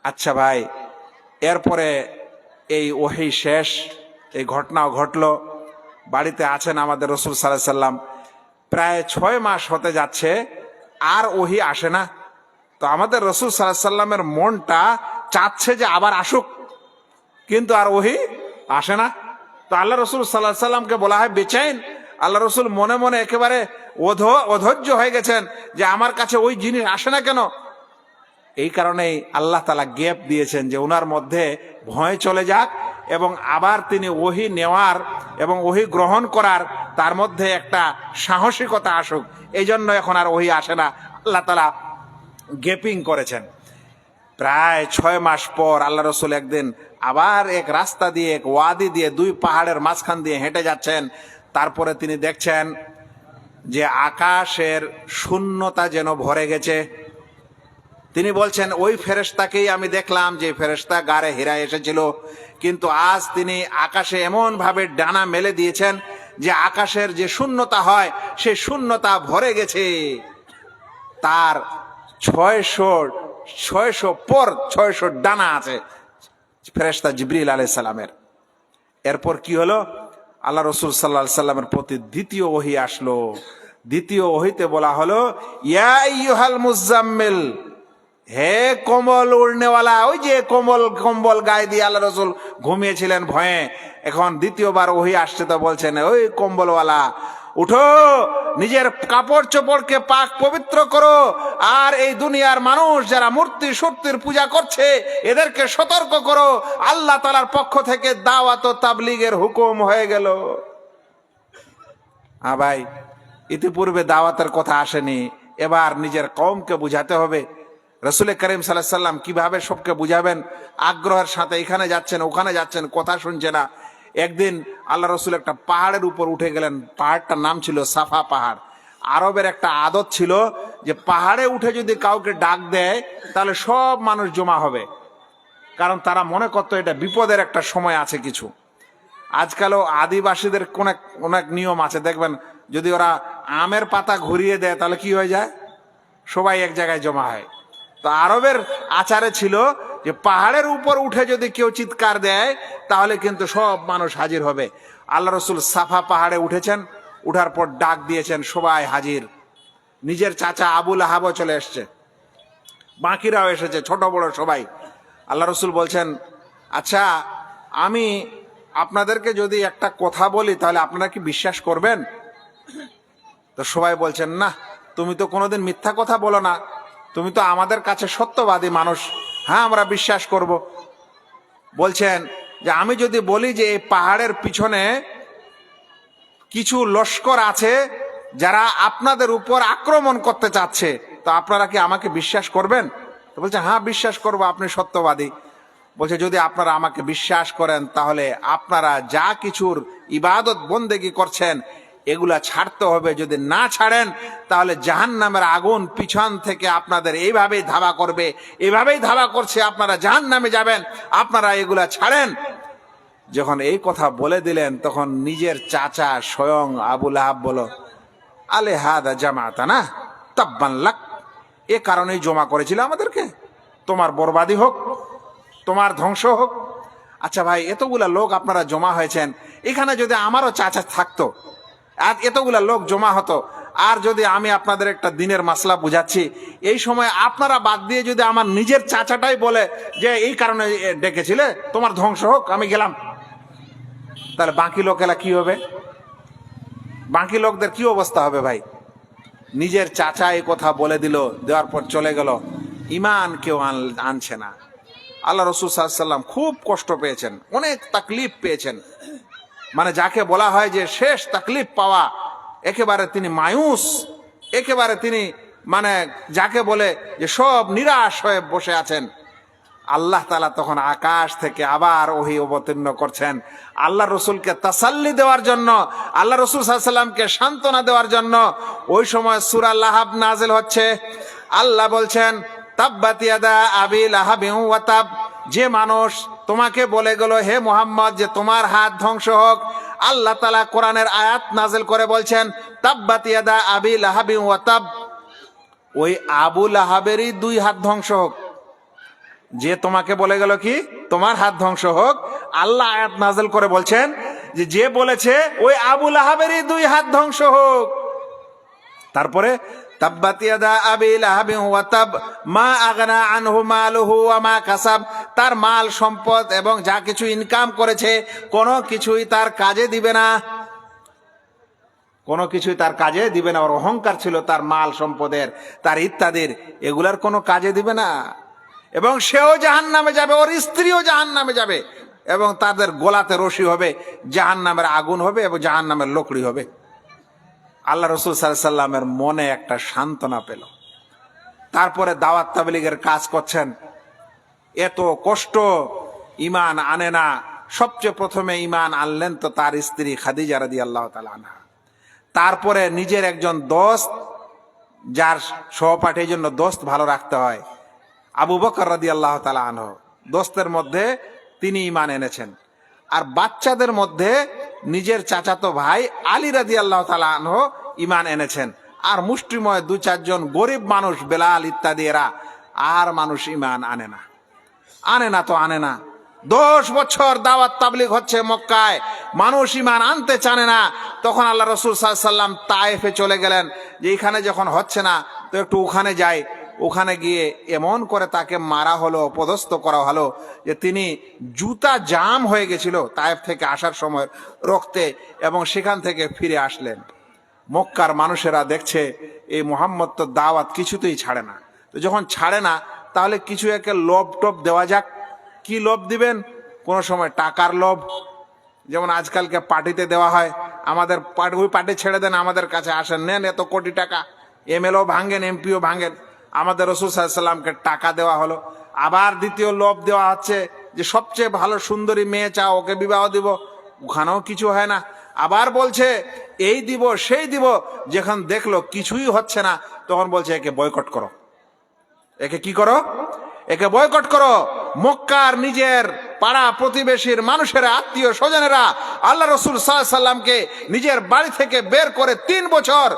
আচ্ছা ভাই, এরপরে এই ওহী শেষ, এই ঘটনাও ঘটলো। বাড়িতে আছেন আমাদের রাসূল সাল্লাল্লাহু আলাইহি সাল্লাম, প্রায় 6 মাস হতে যাচ্ছে, আর ওহী আসে না। তো আমাদের রাসূল সাল্লাল্লাহু আলাইহি সাল্লামের মনটা চাচ্ছে যে আবার আসুক, কিন্তু আর ওহী আসে না। তো আল্লাহ রাসূল সাল্লাল্লাহু আলাইহি সাল্লামকে বলা হয় বেচাইন। আল্লাহ রাসূল মনে মনে একেবারে অধৈর্য হয়ে গেছেন যে আমার কাছে ওই জিনিস আসে না কেন। এই কারণেই আল্লাহ তাআলা গ্যাপ দিয়েছেন যে ওনার মধ্যে ভয় চলে যাক এবং আবার তিনি ওহী নেওয়ার এবং ওহী গ্রহণ করার তার মধ্যে একটা সাহসিকতা আসুক। এই জন্য এখন আর ওহী আসে না, আল্লাহ তাআলা গ্যাপিং করেছেন। প্রায় 6 মাস পর আল্লাহ রসুল একদিন আবার এক রাস্তা দিয়ে, এক ওয়াদি দিয়ে, 2 পাহাড়ের মাঝখান দিয়ে হেঁটে যাচ্ছেন। তারপরে তিনি দেখছেন যে আকাশের শূন্যতা যেন ভরে গেছে। তিনি বলছেন ওই ফেরেশতাকেই আমি দেখলাম যে ফেরেশতা গাড়ে হীরা এসেছিল, কিন্তু আজ তিনি আকাশে এমন ভাবে ডানা মেলে দিয়েছেন যে আকাশের যে শূন্যতা হয় সেই শূন্যতা ভরে গেছে। তার 600 ডানা আছে ফেরেশতা জিবরিল আলাইহিস সালামের। এরপর কি হলো? আল্লাহ রসুল সাল্লাল্লাহু আলাইহি সাল্লামের প্রতি দ্বিতীয় ওহী আসলো। দ্বিতীয় ওহীতে বলা হলো, ইয়া আইয়ুহাল মুজাম্মিল, হে কম্বল উড়নেওয়ালা। ওই যে কম্বল গায়ে দিয়ে আল্লাহ রসুল ঘুমিয়েছিলেন ভয়ে, এখন দ্বিতীয়বার ওহী আসছে তো বলছেন, ওই কম্বলওয়ালা উঠো, নিজের কাপড় চোপড়কে পাক পবিত্র করো, আর এই দুনিয়ার মানুষ যারা মূর্তি সূর্তির পূজা করছে এদেরকে সতর্ক করো, আল্লাহ তাআলার পক্ষ থেকে দাওয়াত ও তাবলীগের হুকুম হয়ে গেল। ভাই, ইতিপূর্বে দাওয়াতের কথা আসেনি, এবার নিজের কওমকে বুঝাতে হবে। রাসূল করিম সাল্লাল্লাহু আলাইহি সাল্লাম কিভাবে সবকে বুঝাবেন? আগ্রহের সাথে এখানে যাচ্ছেন ওখানে যাচ্ছেন, কথা শুনছে না। একদিন আল্লাহ রসুল একটা পাহাড়ের উপর উঠে গেলেন, পাহাড়টার নাম ছিল সাফা পাহাড়। আরবের একটা আদত ছিল যে পাহাড়ে উঠে যদি কাউকে ডাক দেয় তাহলে সব মানুষ জমা হবে, কারণ তারা মনে করতো এটা বিপদের একটা সময় আছে কিছু। আজকালও আদিবাসীদের অনেক নিয়ম আছে, দেখবেন যদি ওরা আমের পাতা ঘুরিয়ে দেয় তাহলে কি হয়ে যায়, সবাই এক জায়গায় জমা হয়। তো আরবের আচারে ছিল যে পাহাড়ের উপর উঠে যদি কেউ চিৎকার দেয় তাহলে কিন্তু সব মানুষ হাজির হবে। আল্লাহ রসুল সাফা পাহাড়ে উঠেছেন, উঠার পর ডাক দিয়েছেন, সবাই হাজির। নিজের চাচা আবু লাহাবও চলে এসছে, বাকিরাও এসেছে, ছোট বড় সবাই। আল্লাহ রসুল বলছেন, আচ্ছা আমি আপনাদেরকে যদি একটা কথা বলি তাহলে আপনারা কি বিশ্বাস করবেন? তো সবাই বলছেন, না, তুমি তো কোনোদিন মিথ্যা কথা বলো না, তুমি তো আমাদের কাছে সত্যবাদী মানুষ, হ্যাঁ আমরা বিশ্বাস করব। বলছেন যে আমি যদি বলি যে এই পাহাড়ের পিছনে কিছু লস্কর আছে যারা আপনাদের উপর আক্রমণ করতে চাচ্ছে, তো আপনারা কি আমাকে বিশ্বাস করবেন? তো বলছে, হ্যাঁ বিশ্বাস করব, আপনি সত্যবাদী। বলছে, যদি আপনারা আমাকে বিশ্বাস করেন তাহলে আপনারা যা কিছুর ইবাদত বন্দেগী করছেন এগুলা ছাড়তে হবে, যদি না ছাড়েন তাহলে জাহান্নামের আগুন পিছন থেকে আপনাদের এইভাবেই ধাওয়া করবে, এভাবেই ধাওয়া করছে, আপনারা জাহান্নামে যাবেন, আপনারা এগুলা ছাড়েন। যখন এই কথা বলে দিলেন তখন নিজের চাচা স্বয়ং আবু লাহাব বলো, আলে হাদা জামাতানা তাব্বান লাক, এ কারণেই জমা করেছিল আমাদেরকে, তোমার বরবাদি হোক, তোমার ধ্বংস হোক। আচ্ছা ভাই, এতগুলা লোক আপনারা জমা হয়েছেন, এখানে যদি আমারও চাচা থাকতো আর এতগুলা লোক জমা হতো, আর যদি আমি আপনাদের একটা দিনের মাসলা বুঝাচ্ছি, এই সময় আপনারা বাদ দিয়ে যদি আমার নিজের চাচাটাই বলে যে এই কারণে ডেকেছিলে, তোমার ধ্বংস হোক, আমি গেলাম, তাহলে বাকি লোকেরা কি হবে? বাকি লোকদের কি অবস্থা হবে ভাই? নিজের চাচা এই কথা বলে দিল, দেওয়ার পর চলে গেল, ইমান কেউ আনছে না। আল্লাহ রসুল সাল্লাল্লাহু আলাইহি সাল্লাম খুব কষ্ট পেয়েছেন, অনেক তাকলিফ পেয়েছেন, মানে যাকে বলা হয় যে শেষ তাকলিফ পাওয়া, একেবারে তিনি মায়ুস, একেবারে তিনি মানে যাকে বলে যে সব নিরাশ হয়ে বসে আছেন। আল্লাহ তাআলা তখন আকাশ থেকে আবার ওহী অবতীর্ণ করছেন আল্লাহ রসুলকে তাসাল্লি দেওয়ার জন্য, আল্লাহ রসুল সাল্লাল্লাহু আলাইহি সাল্লামকে সান্ত্বনা দেওয়ার জন্য। ওই সময় সূরা লাহাব নাজিল হচ্ছে। আল্লাহ বলছেন, তাব্বাত ইয়াদা আবি লাহাবিন ওয়া তাব, যে মানুষ তোমাকে বলে গেল হে মুহাম্মদ যে তোমার হাত ধ্বংস হোক, আল্লাহ তাআলা কোরআনের আয়াত নাজিল করে বলছেন, তাব্বাত ইয়াদা আবি লাহাবিন ওয়া তাব, ওই আবু লাহাবেরই দুই হাত ধ্বংস হোক। যে তোমাকে বলে গেল কি তোমার হাত ধ্বংস হোক, আল্লাহ আয়াত নাজিল করে বলছেন যে বলেছে ওই আবু লাহাবেরই দুই হাত ধ্বংস হোক। তারপরে তাব্বাত ইয়াদা আবি লাহাবিন ওয়া তাব মা আগনা আনহু মালুহু ওয়া মা কাসাব, তার মাল সম্পদ এবং যা কিছু ইনকাম করেছে কোনো কিছুই তার কাজে দিবে না, কোনো কিছুই তার কাজে দিবে না। ওর অহংকার ছিল তার মাল সম্পদের, তার ইত্যাদির, এগুলার কোনো কাজে দিবে না। এবং সেও জাহান্নামে যাবে, ওর স্ত্রীও জাহান্নামে যাবে, এবং তাদের গোলাতে রশি হবে, জাহান্নামের আগুন হবে এবং জাহান্নামের লকড়ি হবে। আল্লাহ রসুল সাল্লাল্লাহু আলাইহি সাল্লামের মনে একটা সান্ত্বনা পেল। তারপরে দাওয়াত তাবলীগের কাজ করছেন, এত কষ্ট, ইমান আনে না। সবচেয়ে প্রথমে ইমান আনলেন তো তার স্ত্রী খাদিজা রাদিয়াল্লাহু তাআলা আনহা। তারপরে নিজের একজন দোস্ত, যার সহপাঠীর জন্য দোস্ত ভালো রাখতে হয়, আবু বকর রাদিয়াল্লাহু তাআলা আনহু, দোস্তের মধ্যে তিনি ইমান এনেছেন। আর বাচ্চাদের মধ্যে নিজের চাচাতো ভাই আলী রাদিয়াল্লাহু তাআলা আনহু ইমান এনেছেন। আর মুষ্টিময় দু চারজন গরিব মানুষ, বেলাল ইত্যাদি, এরা আর মানুষ ইমান আনে না, আনে না তো আনে না। 10 বছর দাওয়াত তাবলীগ হচ্ছে মক্কায়, মানুষ ঈমান আনতে চানে না। তখন আল্লাহ রাসূল সাল্লাল্লাহু আলাইহি ওয়াসাল্লাম তায়েফে চলে গেলেন, যে এখানে যখন হচ্ছে না তো একটু ওখানে যাই। ওখানে গিয়ে এমন করে তাকে মারা হলো, অপদস্থ করা হলো, যে তিনি জুতা জাম হয়ে গেছিল তায়েফ থেকে আসার সময় রক্তে, এবং সেখান থেকে ফিরে আসলেন। মক্কার মানুষেরা দেখছে এই মুহাম্মদ তো দাওয়াত কিছুতেই ছাড়ে না। তো যখন ছাড়ে না, তাহলে কিছু একে লোভ টোভ দেওয়া যাক। কি লোভ দিবেন? কোনো সময় টাকার লোভ, যেমন আজকালকে পার্টিতে দেওয়া হয়, আমাদের ওই পার্টি ছেড়ে দেন, আমাদের কাছে আসেন, নেন এত কোটি টাকা, এমএলও ভাঙেন, এমপিও ভাঙেন। আমাদের রাসূল সাল্লাল্লাহু আলাইহি ওয়াসাল্লামকে টাকা দেওয়া হলো। আবার দ্বিতীয় লোভ দেওয়া হচ্ছে যে সবচেয়ে ভালো সুন্দরী মেয়ে চাও, ওকে বিবাহ দিব, ওখানেও কিছু হয় না। আবার বলছে এই দিব সেই দিব, যখন দেখলো কিছুই হচ্ছে না, তখন বলছে একে বয়কট করো। একে কি করো? একে বয়কট করো। মক্কার নিজের পাড়া প্রতিবেশীর মানুষেরা, আত্মীয় স্বজনেরা আল্লাহ রাসূল সাল্লাল্লাহু আলাইহি ওয়াসাল্লামকে নিজের বাড়ি থেকে বের করে 3 বছর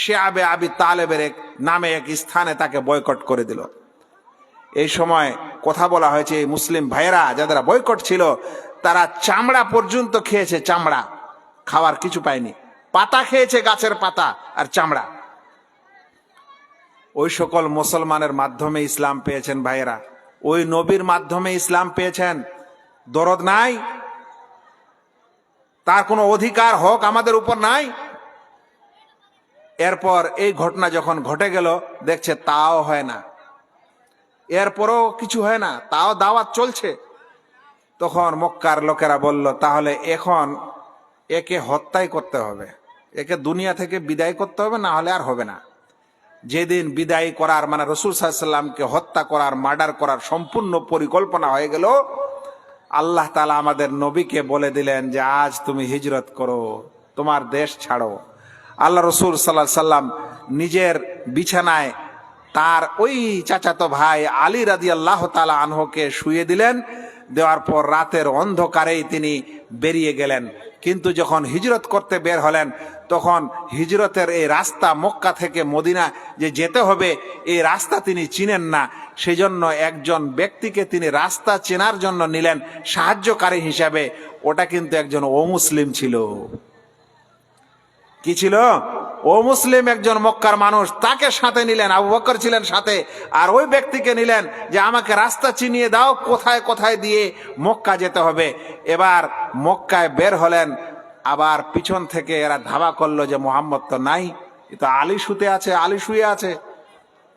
শিআবে আবি তালেবের নামে এক স্থানে তাকে বয়কট করে দিল। এই সময় কথা বলা হয়েছে এই মুসলিম ভাইয়েরা যারা বয়কট ছিল, তারা চামড়া পর্যন্ত খেয়েছে, চামড়া, খাওয়ার কিছু পায়নি, পাতা খেয়েছে, গাছের পাতা আর চামড়া। ওই সকল মুসলমানের মাধ্যমে ইসলাম পেয়েছেন ভাইয়েরা, ওই নবীর মাধ্যমে ইসলাম পেয়েছেন। দরদ নাই, তার কোনো অধিকার হক আমাদের উপর নাই। এরপর এই ঘটনা যখন ঘটে গেল, দেখছে তাও হয় না, এরপরও কিছু হয় না, তাও দাওয়াত চলছে। তখন মক্কার লোকেরা বলল, তাহলে এখন একে হত্যাই করতে হবে, একে দুনিয়া থেকে বিদায় করতে হবে, না হলে আর হবে না। যেদিন বিদায় করার, মানে রাসূল সাল্লাল্লাহু আলাইহি ওয়াসাল্লামকে হত্যা করার, মার্ডার করার সম্পূর্ণ পরিকল্পনা হয়ে গেল, আল্লাহ তাআলা আমাদের নবীকে বলে দিলেন যে আজ তুমি হিজরত করো, তোমার দেশ ছাড়ো। আল্লাহ রাসূল সাল্লাল্লাহু আলাইহি ওয়াসাল্লাম নিজের বিছানায় তার ওই চাচাতো ভাই আলী রাদিয়াল্লাহু তাআলা আনহুকে শুয়ে দিলেন। দেওয়ার পর রাতের অন্ধকারেই তিনি বেরিয়ে গেলেন। কিন্তু যখন হিজরত করতে বের হলেন, তখন হিজরতের এই রাস্তা, মক্কা থেকে মদিনা যে যেতে হবে, এই রাস্তা তিনি চিনেন না। সেজন্য একজন ব্যক্তিকে তিনি রাস্তা চেনার জন্য নিলেন সাহায্যকারী হিসাবে। ওটা কিন্তু একজন অমুসলিম ছিল। কি ছিল? ও মুসলিম একজন মক্কার মানুষ, তাকে সাথে নিলেন। আবু বকর ছিলেন সাথে, আর ওই ব্যক্তিকে নিলেন যে আমাকে রাস্তা চিনিয়ে দাও, কোথায় কোথায় দিয়ে মক্কা যেতে হবে। এবার মক্কায় বের হলেন, আবার পিছন থেকে এরা ধাবা করলো যে মুহাম্মদ তো নাই, এ তো আলী শুতে আছে, আলী শুয়ে আছে,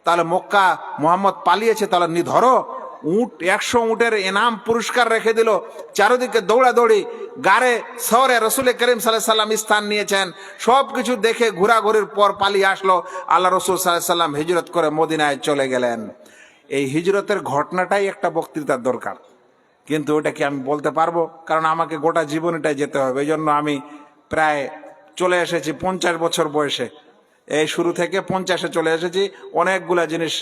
তাহলে মক্কা মুহাম্মদ পালিয়েছে, তাহলে ধরো। উট, 100 উটের এনাম পুরস্কার রেখে দিল, চারিদিকে দৌড়াদৌড়ি, গাড়ে শহরে রাসূল করিম সাল্লাল্লাহু আলাইহি ওয়াসাল্লাম স্থান নিয়েছেন। সবকিছু দেখে ঘোরাঘুরির পর পালিয়ে আসলো। আল্লাহ রাসূল সাল্লাল্লাহু আলাইহি ওয়াসাল্লাম হিজরত করে মদিনায় চলে গেলেন। এই হিজরতের ঘটনাটাই একটা বক্তৃতার দরকার, কিন্তু ওটা কি আমি বলতে পারবো? কারণ আমাকে গোটা জীবনটাই যেতে হবে। এই জন্য আমি প্রায় চলে এসেছি 50 বছর বয়সে, এই শুরু থেকে 50-এ চলে এসেছি। অনেকগুলা জিনিস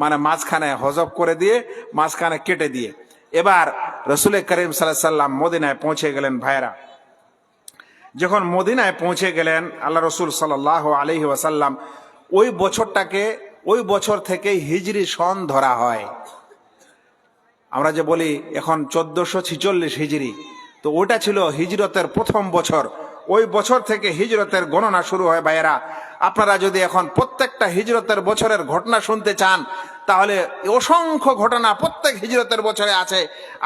মানে মাঝখানে হজব করে দিয়ে, মাঝখানে কেটে দিয়ে। এবার রাসূল করিম সাল্লাল্লাহু আলাইহি ওয়াসাল্লাম মদিনায় পৌঁছে গেলেন। ভাইরা, যখন মদিনায় পৌঁছে গেলেন, আল্লাহ রাসূল সাল্লাল্লাহু আলাইহি ওয়াসাল্লাম ওই বছরটাকে, ওই বছর থেকে হিজরি সন ধরা হয়। আমরা যে বলি এখন 1446 হিজরি, তো ওটা ছিল হিজরতের প্রথম বছর। ওই বছর থেকে হিজরতের গণনা শুরু হয়। ভাইয়েরা, আপনারা যদি এখন প্রত্যেকটা হিজরতের বছরের ঘটনা শুনতে চান, তাহলে অসংখ্য ঘটনা প্রত্যেক হিজরতের বছরে আছে।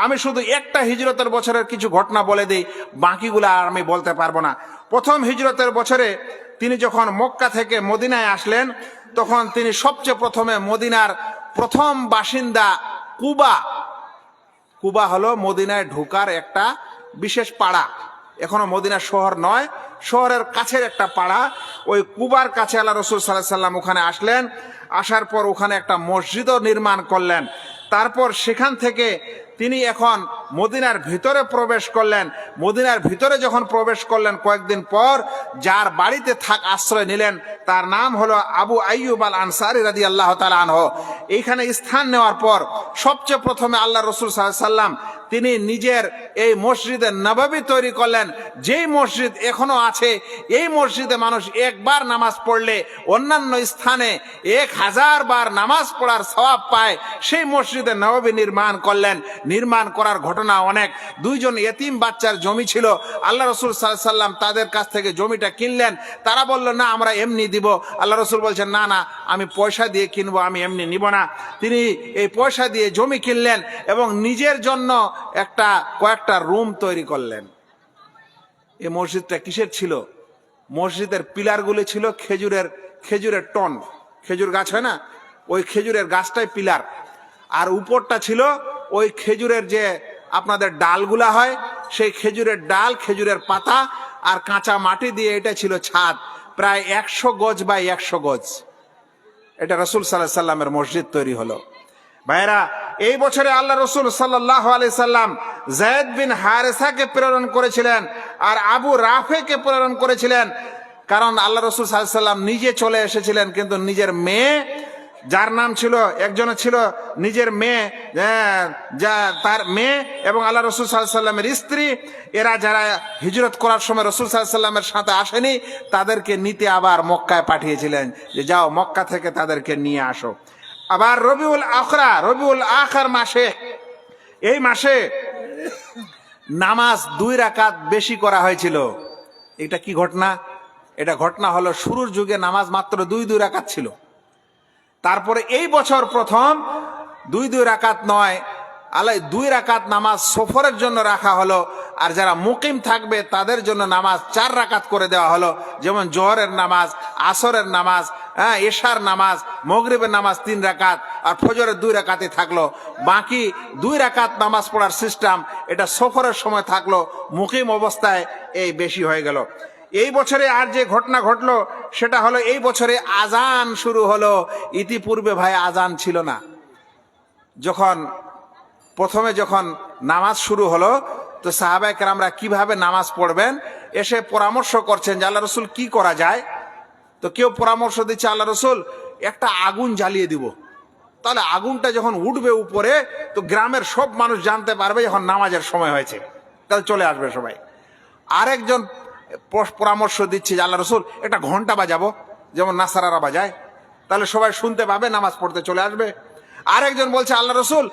আমি শুধু একটা হিজরতের বছরের কিছু ঘটনা বলে দিই, বাকিগুলা আর আমি বলতে পারবো না। প্রথম হিজরতের বছরে তিনি যখন মক্কা থেকে মদিনায় আসলেন, তখন তিনি সবচেয়ে প্রথমে মদিনার প্রথম বাসিন্দা কুবা। কুবা হলো মদিনায় ঢোকার একটা বিশেষ পাড়া, এখনো মদিনা শহর নয়, শহরের কাছের একটা পাড়া। ওই কুবার কাছে আল্লাহ রাসূল সাল্লাল্লাহু আলাইহি ওয়াসাল্লাম ওখানে আসলেন। আসার পর ওখানে একটা মসজিদও নির্মাণ করলেন। তারপর সেখান থেকে তিনি এখন মদিনার ভিতরে প্রবেশ করলেন। মদিনার ভিতরে যখন প্রবেশ করলেন, কয়েকদিন পর যার বাড়িতে আশ্রয় নিলেন, তার নাম হলো আবু আইয়ুব আল আনসারী রাদিয়াল্লাহু তাআলা আনহু। এইখানে স্থান নেওয়ার পর সবচেয়ে প্রথমে আল্লাহ রাসূল সাল্লাল্লাহু আলাইহি ওয়াসাল্লাম তিনি নিজের এই মসজিদে নববী তৈরি করলেন। যেই মসজিদ এখনো আছে, এই মসজিদে মানুষ একবার নামাজ পড়লে অন্যান্য স্থানে 1000 বার নামাজ পড়ার সওয়াব পায়। সেই মসজিদে নববী নির্মাণ করলেন। নির্মাণ করার ঘটনা অনেক। 2 জন এতিম বাচ্চার জমি ছিল, আল্লাহ রসুল সাল্লাল্লাহু আলাইহি সাল্লাম তাদের কাছ থেকে জমিটা কিনলেন। তারা বলল, না আমরা এমনি দিব। আল্লাহ রসুল বলছেন, না না, আমি পয়সা দিয়ে কিনবো, আমি এমনি নিব না। তিনি এই পয়সা দিয়ে জমি কিনলেন এবং নিজের জন্য কয়েকটা রুম তৈরি করলেন। এই মসজিদটা কিসের ছিল? মসজিদের পিলারগুলি ছিল খেজুরের টন, খেজুর গাছ হয় না, ওই খেজুরের গাছটাই পিলার। আর উপরটা ছিল ওই খেজুরের যে আপনাদের ডালগুলা হয়, সেই খেজুরের ডাল, খেজুরের পাতা আর কাঁচা মাটি দিয়ে এটা ছিল ছাদ। প্রায় 100 গজ বাই 100 গজ এটা রাসূল সাল্লাল্লাহু আলাইহি সাল্লামের মসজিদ তৈরি হলো। ভাইরা, এই বছরে আল্লাহ রসুল সাল্লাল্লাহু আলাইহি সাল্লাম যায়েদ বিন হারেসাকে প্রেরণ করেছিলেন আর আবু রাফেকে প্রেরণ করেছিলেন। কারণ আল্লাহ রসুল সাল্লাল্লাহু আলাইহি সাল্লাম নিজে চলে এসেছিলেন, কিন্তু নিজের মেয়ে, যার নাম ছিল, একজনের ছিল নিজের মেয়ে, তার মেয়ে এবং আল্লাহ রসুল সাল্লাল্লাহু আলাইহি সাল্লামের স্ত্রী, এরা যারা হিজরত করার সময় রসুল সাল্লাল্লাহু আলাইহি সাল্লামের সাথে আসেনি, তাদেরকে নিতে আবার মক্কায় পাঠিয়েছিলেন যে যাও মক্কা থেকে তাদেরকে নিয়ে আসো। আবার রবিউল আখর মাসে, এই মাসে নামাজ 2 রাকাত বেশি করা হয়েছিল। এটা কি ঘটনা? এটা ঘটনা হলো শুরুর যুগে নামাজ মাত্র 2 রাকাত ছিল। তারপরে এই বছর প্রথম 2 রাকাত নয়, 2 রাকাত নামাজ সফরের জন্য রাখা হলো। আর যারা মুকিম থাকবে তাদের জন্য নামাজ 4 রাকাত করে দেওয়া হলো। যেমন জোহরের নামাজ, আসরের নামাজ, এশার নামাজ, মাগরিবের নামাজ 3 রাকাত আর ফজরের 2 রাকাতই থাকলো। বাকি 2 রাকাত নামাজ পড়ার সিস্টেম এটা সফরের সময় থাকলো, মুকিম অবস্থায় এই বেশি হয়ে গেল। এই বছরে আর যে ঘটনা ঘটলো সেটা হলো এই বছরে আজান শুরু হলো। ইতিপূর্বে ভাই আজান ছিল না। প্রথমে যখন নামাজ শুরু হলো, তো সাহাবায়ে কেরামরা কিভাবে নামাজ পড়বেন এসে পরামর্শ করছেন যে আল্লাহ রসুল কি করা যায়। তো কেউ পরামর্শ দিচ্ছে, আল্লাহ রসুল একটা আগুন জ্বালিয়ে দিব, তাহলে আগুনটা যখন উঠবে উপরে, তো গ্রামের সব মানুষ জানতে পারবে যখন নামাজের সময় হয়েছে, তাহলে চলে আসবে সবাই। আরেকজন পরামর্শ দিচ্ছে যে আল্লাহ রসুল একটা ঘন্টা বাজাবো, যেমন নাসারারা বাজায়, তাহলে সবাই শুনতে পাবে, নামাজ পড়তে চলে আসবে। আরেকজন বলছে আল্লাহ রসুল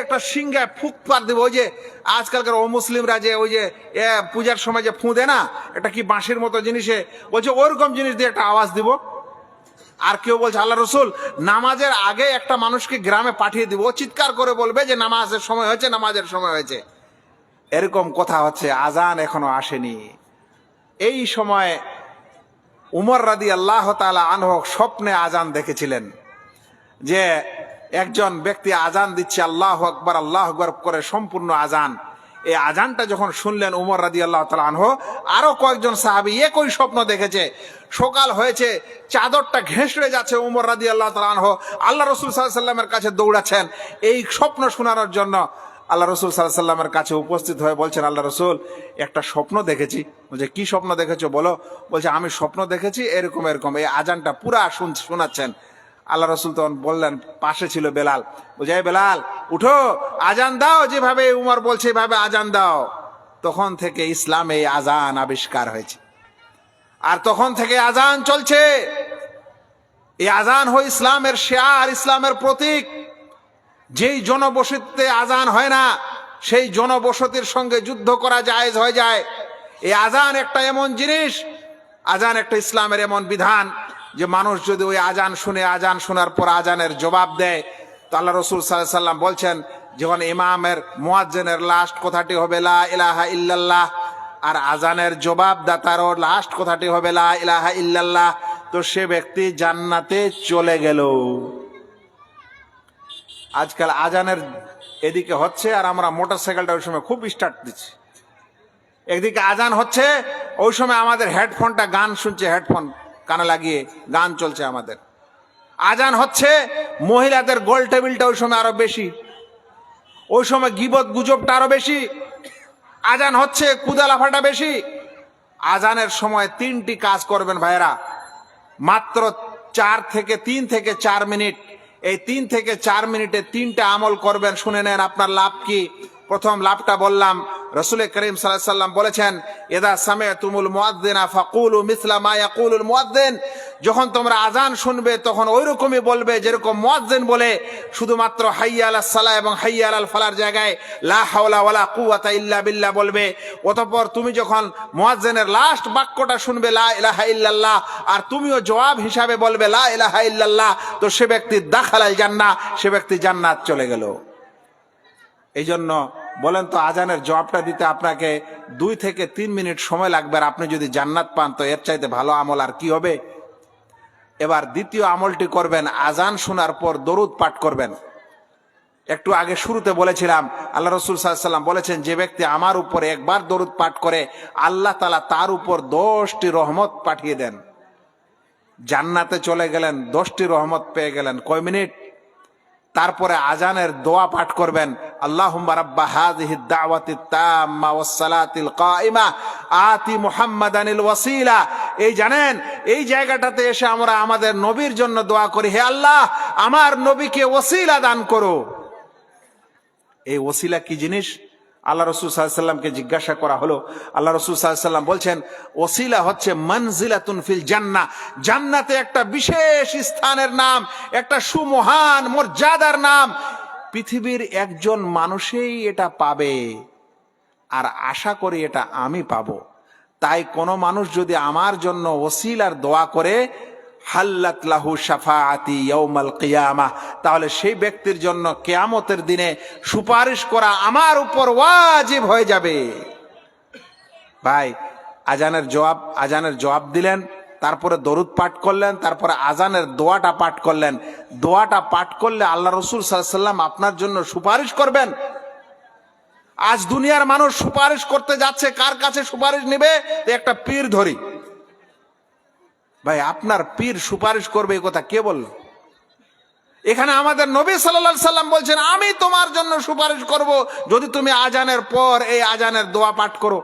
একটা সিংহায় ফুক পার দিব, ওই যে আজকালকার মুসলিমরা যে ওই যে পূজার সময় যে ফু দেয় না, এটা কি বাঁশির মতো জিনিসে, বলছে ওরকম জিনিস দিয়ে একটা আওয়াজ দিব। আর কেউ বলছে আল্লাহ রসুল নামাজের আগে একটা মানুষকে গ্রামে পাঠিয়ে দিব, চিৎকার করে বলবে যে নামাজের সময় হয়েছে, নামাজের সময় হয়েছে। এরকম কথা হচ্ছে, আজান এখনো আসেনি। এই সময় উমর রাদিয়াল্লাহু তাআলা আনহু স্বপ্নে আজান দেখেছিলেন যে একজন ব্যক্তি আজান দিচ্ছে, আল্লাহু আকবার আল্লাহু আকবার করে সম্পূর্ণ আজান। এই আজানটা যখন শুনলেন উমর রাদিয়াল্লাহু তাআলা আনহু, আরো কয়েকজন সাহাবী একই স্বপ্ন দেখেছে। সকাল হয়েছে, চাদরটা ঘেঁষড়ে যাচ্ছে, উমর রাদিয়াল্লাহু তাআলা আনহু আল্লাহ রাসূল সাল্লাল্লাহু আলাইহি সাল্লামের কাছে দৌড়াচ্ছেন এই স্বপ্ন শোনানোর জন্য। আল্লাহ রসুল সাল্লাল্লাহু আলাইহি সাল্লামের কাছে উপস্থিত হয়ে বলছেন, আল্লাহ রসুল একটা স্বপ্ন দেখেছি। বলছে কি স্বপ্ন দেখেছো বলো? বলছে আমি স্বপ্ন দেখেছি এরকম এরকম। এই আজানটা পুরা শোনাচ্ছেন। আল্লাহ রসুল তখন বললেন, পাশে ছিল বেলাল, বলছে এই বেলাল উঠো, আজান দাও, যেভাবে উমর বলছে এভাবে আজান দাও। তখন থেকে ইসলামে এই আজান আবিষ্কার হয়েছে, আর তখন থেকে আজান চলছে। এই আজান হয় ইসলামের শিয়ার, ইসলামের প্রতীক। যেই জনবসতিতে আজান হয় না, সেই জনবসতির সঙ্গে যুদ্ধ করা জায়েজ হয়ে যায়। এই আজান একটা এমন জিনিস, আজান একটা ইসলামের এমন বিধান যে মানুষ যদি ওই আজান শুনে, আজান শোনার পর আজানের জবাব দেয়, তো আল্লাহ রসুল সাল্লাল্লাহু আলাইহি সাল্লাম বলছেন যখন ইমামের মুয়াজ্জিনের লাস্ট কথাটি হবে লা ইলাহা ইল্লাল্লাহ, আর আজানের জবাবদাতারও লাস্ট কথাটি হবে লা ইলাহা ইল্লাল্লাহ, তো সে ব্যক্তি জান্নাতে চলে গেল। আজকাল আজানের এদিকে হচ্ছে আর আমরা মোটরসাইকেলটা ওই সময় খুব স্টার্ট দিচ্ছি। একদিকে আজান হচ্ছে, ওই সময় আমাদের হেডফোনটা গান শুনছে, হেডফোন কানে লাগিয়ে গান চলছে আমাদের। আজান হচ্ছে, মহিলাদের গোল টেবিলটা ওই সময় আরো বেশি, ওই সময় গিবত গুজবটা আরো বেশি। আজান হচ্ছে, কুদালাফাটা বেশি। আজানের সময় 3টি কাজ করবেন ভাইরা, মাত্র 3 থেকে 4 মিনিট। এই 3 থেকে 4 মিনিটে 3টা আমল করবেন, শুনে নেন আপনার লাভ কি। প্রথম লাভটা বললাম, রাসূল করিম সাল্লাল্লাহু আলাইহি সাল্লাম বলেছেন, ইযা সামি'তুমুল মুয়াজ্জিনা ফাকুলু মিসলা মা ইয়াকুলুল মুয়াজ্জিন, যখন তোমরা আজান শুনবে তখন ওই রকমই বলবে যেরকম মুয়াজ্জিন বলে। শুধুমাত্র হাইয়া আলাস সালাহ এবং হাইয়া আলাল ফালার জায়গায় লা হাওলা ওয়ালা কুওয়াতা ইল্লা বিল্লাহ বলবে। অতঃপর তুমি যখন মুয়াজ্জিনের লাস্ট বাক্যটা শুনবে লা ইলাহা ইল্লাল্লাহ, আর তুমিও জবাব হিসাবে বলবে লা ইলাহা ইল্লাল্লাহ, তো সে ব্যক্তি দাখালাল জান্নাহ, সে ব্যক্তি জান্নাত চলে গেল। এই জন্য বলেন তো, আজানের জবাবটা দিতে আপনাকে 2 থেকে 3 মিনিট সময় লাগবে, আর আপনি যদি জান্নাত পান তো এর চাইতে ভালো আমল আর কি হবে? এবার দ্বিতীয় আমলটি করবেন, আজান শোনার পর দরুদ পাঠ করবেন। একটু আগে শুরুতে বলেছিলাম, আল্লাহ রাসূল সাল্লাল্লাহু আলাইহি ওয়াসাল্লাম বলেছেন, যে ব্যক্তি আমার উপরে একবার দরুদ পাঠ করে আল্লাহ তাআলা তার উপর 10টি রহমত পাঠিয়ে দেন। জান্নাতে চলে গেলেন, 10টি রহমত পেয়ে গেলেন। কয় মিনিট? তারপরে আজানের দোয়া পাঠ করবেন, আল্লাহুম্মা রাব্বা হাযিহিদ দাওয়াতিত তাম্মা ওয়াস সালাতিল কাইমা আতি মুহাম্মাদানিল ওয়াসিলা। এই জানেন, এই জায়গাটাতে এসে আমরা আমাদের নবীর জন্য দোয়া করি, হে আল্লাহ আমার নবীকে ওসিলা দান করো। এই ওসিলা কি জিনিস? আল্লাহ রাসূল সাল্লাল্লাহু আলাইহি সাল্লামকে জিজ্ঞাসা করা হলো। আল্লাহ রাসূল সাল্লাল্লাহু আলাইহি সাল্লাম বলছেন, ওসিলা হচ্ছে মানজিলাতুন ফিল জান্নাহ, জান্নাতে একটা বিশেষ স্থানের নাম, একটা সুমহান মর্যাদার নাম। পৃথিবীর একজন মানুষই এটা পাবে, আর আশা করি এটা আমি পাবো। তাই কোনো মানুষ যদি আমার জন্য ওসিলার দোয়া করে, হাল্লাত লাহু শাফাআতি ইয়াউমাল কিয়ামাহ, তাহলে সেই ব্যক্তির জন্য কিয়ামতের দিনে সুপারিশ করা আমার উপর ওয়াজিব হয়ে যাবে। ভাই, আজানের জবাব দিলেন, তারপরে দরুদ পাঠ করলেন, তারপরে আজানের দোয়াটা পাঠ করলেন। দোয়াটা পাঠ করলে আল্লাহ রাসূল সাল্লাল্লাহু আলাইহি সাল্লাম আপনার জন্য সুপারিশ করবেন। আজ দুনিয়ার মানুষ সুপারিশ করতে যাচ্ছে, কার কাছে সুপারিশ নেবে? একটা পীর ধরি। ভাই, আপনার পীর সুপারিশ করবে এই কথা কে বলল? এখানে আমাদের নবী সাল্লাল্লাহু আলাইহি সাল্লাম বলছেন, আমি তোমার জন্য সুপারিশ করব যদি তুমি আজানের পর এই আজানের দোয়া পাঠ করো।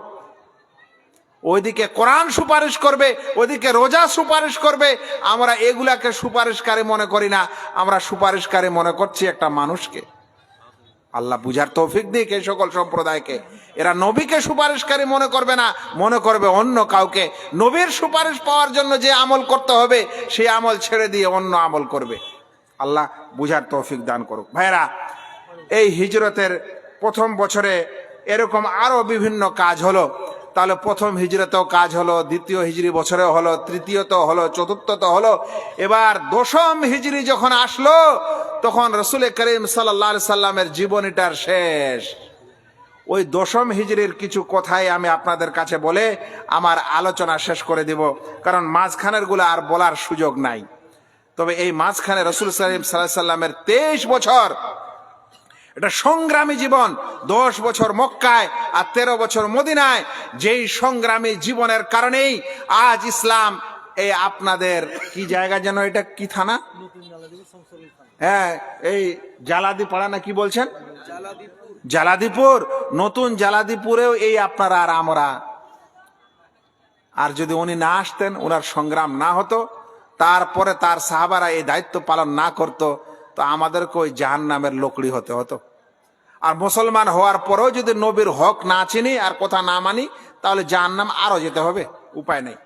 ওইদিকে কোরআন সুপারিশ করবে, ওইদিকে রোজা সুপারিশ করবে। আমরা এগুলাকে সুপারিশকারী মনে করি না, আমরা সুপারিশকারী মনে করছি একটা মানুষকে। আল্লাহ বুঝার তৌফিক দিক এই সকল সম্প্রদায়কে। এরা নবীকে সুপারিশকারী মনে করবে না, মনে করবে অন্য কাউকে। নবীর সুপারিশ পাওয়ার জন্য যে আমল করতে হবে সেই আমল ছেড়ে দিয়ে অন্য আমল করবে। আল্লাহ বুঝার তৌফিক দান করুক। ভাইরা, এই হিজরতের প্রথম বছরে এরকম আরো বিভিন্ন কাজ হলো। তাহলে প্রথম হিজরতেও কাজ হলো, দ্বিতীয় হিজরি বছরেও হলো, তৃতীয়ত হলো, চতুর্থত হলো। এবার দশম হিজরি যখন আসলো, তখন রাসূল করিম সাল্লাল্লাহু আলাইহি সাল্লামের জীবনীটার শেষ। ওই দশম হিজরির কিছু কথাই আমি আপনাদের কাছে বলে আমার আলোচনা শেষ করে দিব, কারণ মাঝখানের গুলো আর বলার সুযোগ নাই। তবে এই মাঝখানে রাসূল করিম সাল্লাল্লাহু আলাইহি সাল্লামের 23 বছর, এটা সংগ্রামী জীবন। 10 বছর মক্কায় আর 13 বছর মদিনায়। যেই সংগ্রামী জীবনের কারণেই আজ ইসলাম এই আপনাদের কি জায়গা যেন, এটা কি থানা? হ্যাঁ, এই জালাদি পাড়া না কি বলছেন? জালাদিপুর। নতুন জালাদিপুরেও এই আপনারা আর আমরা। আর যদি উনি না আসতেন, ওনার সংগ্রাম না হতো, তারপরে তার সাহাবারা এই দায়িত্ব পালন না করত, তো আমাদেরকে ওই জাহান্নামের লোকড়ি হতে হতো। আর মুসলমান হওয়ার পরেও যদি নবীর হক না চিনি আর কথা না মানি, তাহলে জাহান্নাম আরো যেতে হবে, উপায় নেই।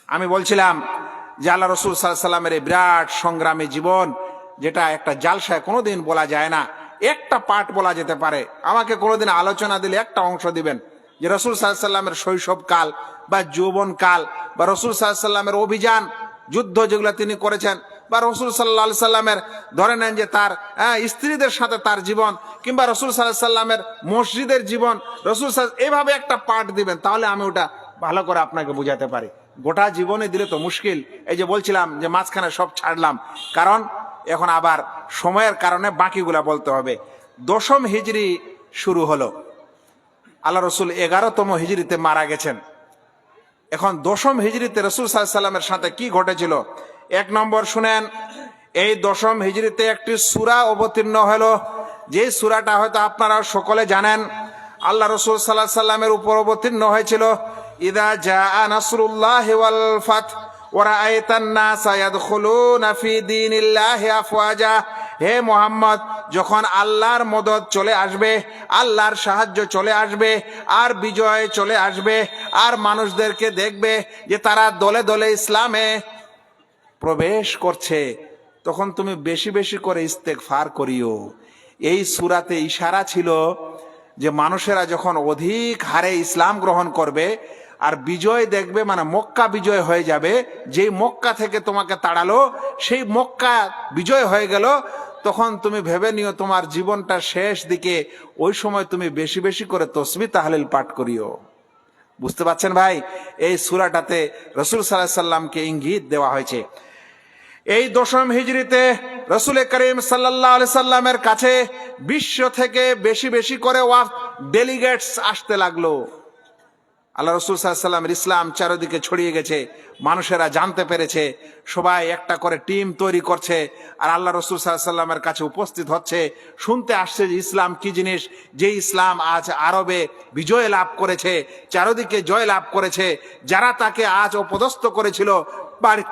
আমি বলছিলাম যে আল্লাহ রাসূল সাল্লাল্লাহু আলাইহি সাল্লামের এই বিরাট সংগ্রামী জীবন, যেটা একটা জালসায় কোনোদিন বলা যায় না, একটা পাঠ বলা যেতে পারে। আমাকে কোনোদিন আলোচনা দিলে একটা অংশ দিবেন যে রাসূল সাল্লাল্লাহু আলাইহি সাল্লামের শৈশবকাল বা যৌবনকাল, বা রাসূল সাল্লাল্লাহু আলাইহি সাল্লামের অভিযান, যুদ্ধ যেগুলো তিনি করেছেন, বা রাসূল সাল্লাল্লাহু আলাইহি সাল্লামের ধরে নেন যে তার স্ত্রীদের সাথে তার জীবন, কিংবা রাসূল সাল্লাল্লাহু আলাইহি সাল্লামের মসজিদের জীবন, রাসূল এভাবে একটা পাঠ দিবেন, তাহলে আমি ওটা ভালো করে আপনাকে বুঝাতে পারি। গোটা জীবনে দিলে তো মুশকিল। এই যে বলছিলাম যে মাঝখানে সব ছাড়লাম, কারণ এখন আবার সময়ের কারণে বাকিগুলা বলতে হবে। দশম হিজরি শুরু হলো, আল্লাহ রসুল 11তম হিজরিতে মারা গেছেন। এখন দশম হিজরিতে রাসূল সাল্লাল্লাহু আলাইহি সাল্লামের সাথে কি ঘটেছিল? 1 নম্বর শুনেন, এই দশম হিজরিতে একটি সূরা অবতীর্ণ হলো, যে সূরাটা হয়তো আপনারা সকলে জানেন। আল্লাহ রাসূল সাল্লাল্লাহু আলাইহি সাল্লামের উপর অবতীর্ণ হয়েছিল, ইযা জাআ নাসরুল্লাহি ওয়াল ফাত ওয়া রাআইতান নাসা ইয়াদখুলুনা ফি দীনিল্লাহি আফওয়াজা। হে মুহাম্মদ, যখন আল্লাহর মদদ চলে আসবে, আল্লাহর সাহায্য চলে আসবে, আর বিজয় চলে আসবে, আর মানুষদেরকে দেখবে যে তারা দলে দলে ইসলামে প্রবেশ করছে, তখন তুমি বেশি বেশি করে ইস্তেগফার করিও। এই সূরাতে ইশারা ছিল যে মানুষেরা যখন অধিক হারে ইসলাম গ্রহণ করবে আর বিজয় দেখবে, মানে মক্কা বিজয় হয়ে যাবে, যেই মক্কা থেকে তোমাকে তাড়ালো সেই মক্কা বিজয় হয়ে গেল, তখন তুমি ভেবে নিও তোমার জীবনটা শেষ দিকে, ওই সময় তুমি বেশি বেশি করে তাসবিহ তাহলিল পাঠ করিও। বুঝতে পারছেন ভাই? এই সূরাটাতে রাসূল সাল্লাল্লাহু আলাইহি সাল্লামকে ইঙ্গিত দেওয়া হয়েছে। এই 10ম হিজরিতে রাসূল করিম সাল্লাল্লাহু আলাইহি সাল্লামের কাছে বিশ্ব থেকে বেশি বেশি করে ওয়াফদ ডেলিগেটস আসতে লাগলো। আল্লাহ রাসূল সাল্লাল্লাহু আলাইহি সাল্লামের ইসলাম চারিদিকে ছড়িয়ে গেছে, মানুষেরা জানতে পেরেছে, সবাই একটা করে টিম তৈরি করছে, আর আল্লাহ রাসূল সাল্লাল্লাহু আলাইহি সাল্লামের কাছে উপস্থিত হচ্ছে, শুনতে আসছে যে ইসলাম কি জিনিস, যে ইসলাম আজ আরবে বিজয় লাভ করেছে, চারিদিকে জয় লাভ করেছে, যারা তাকে আজ অপদস্থ করেছিল, বাড়ি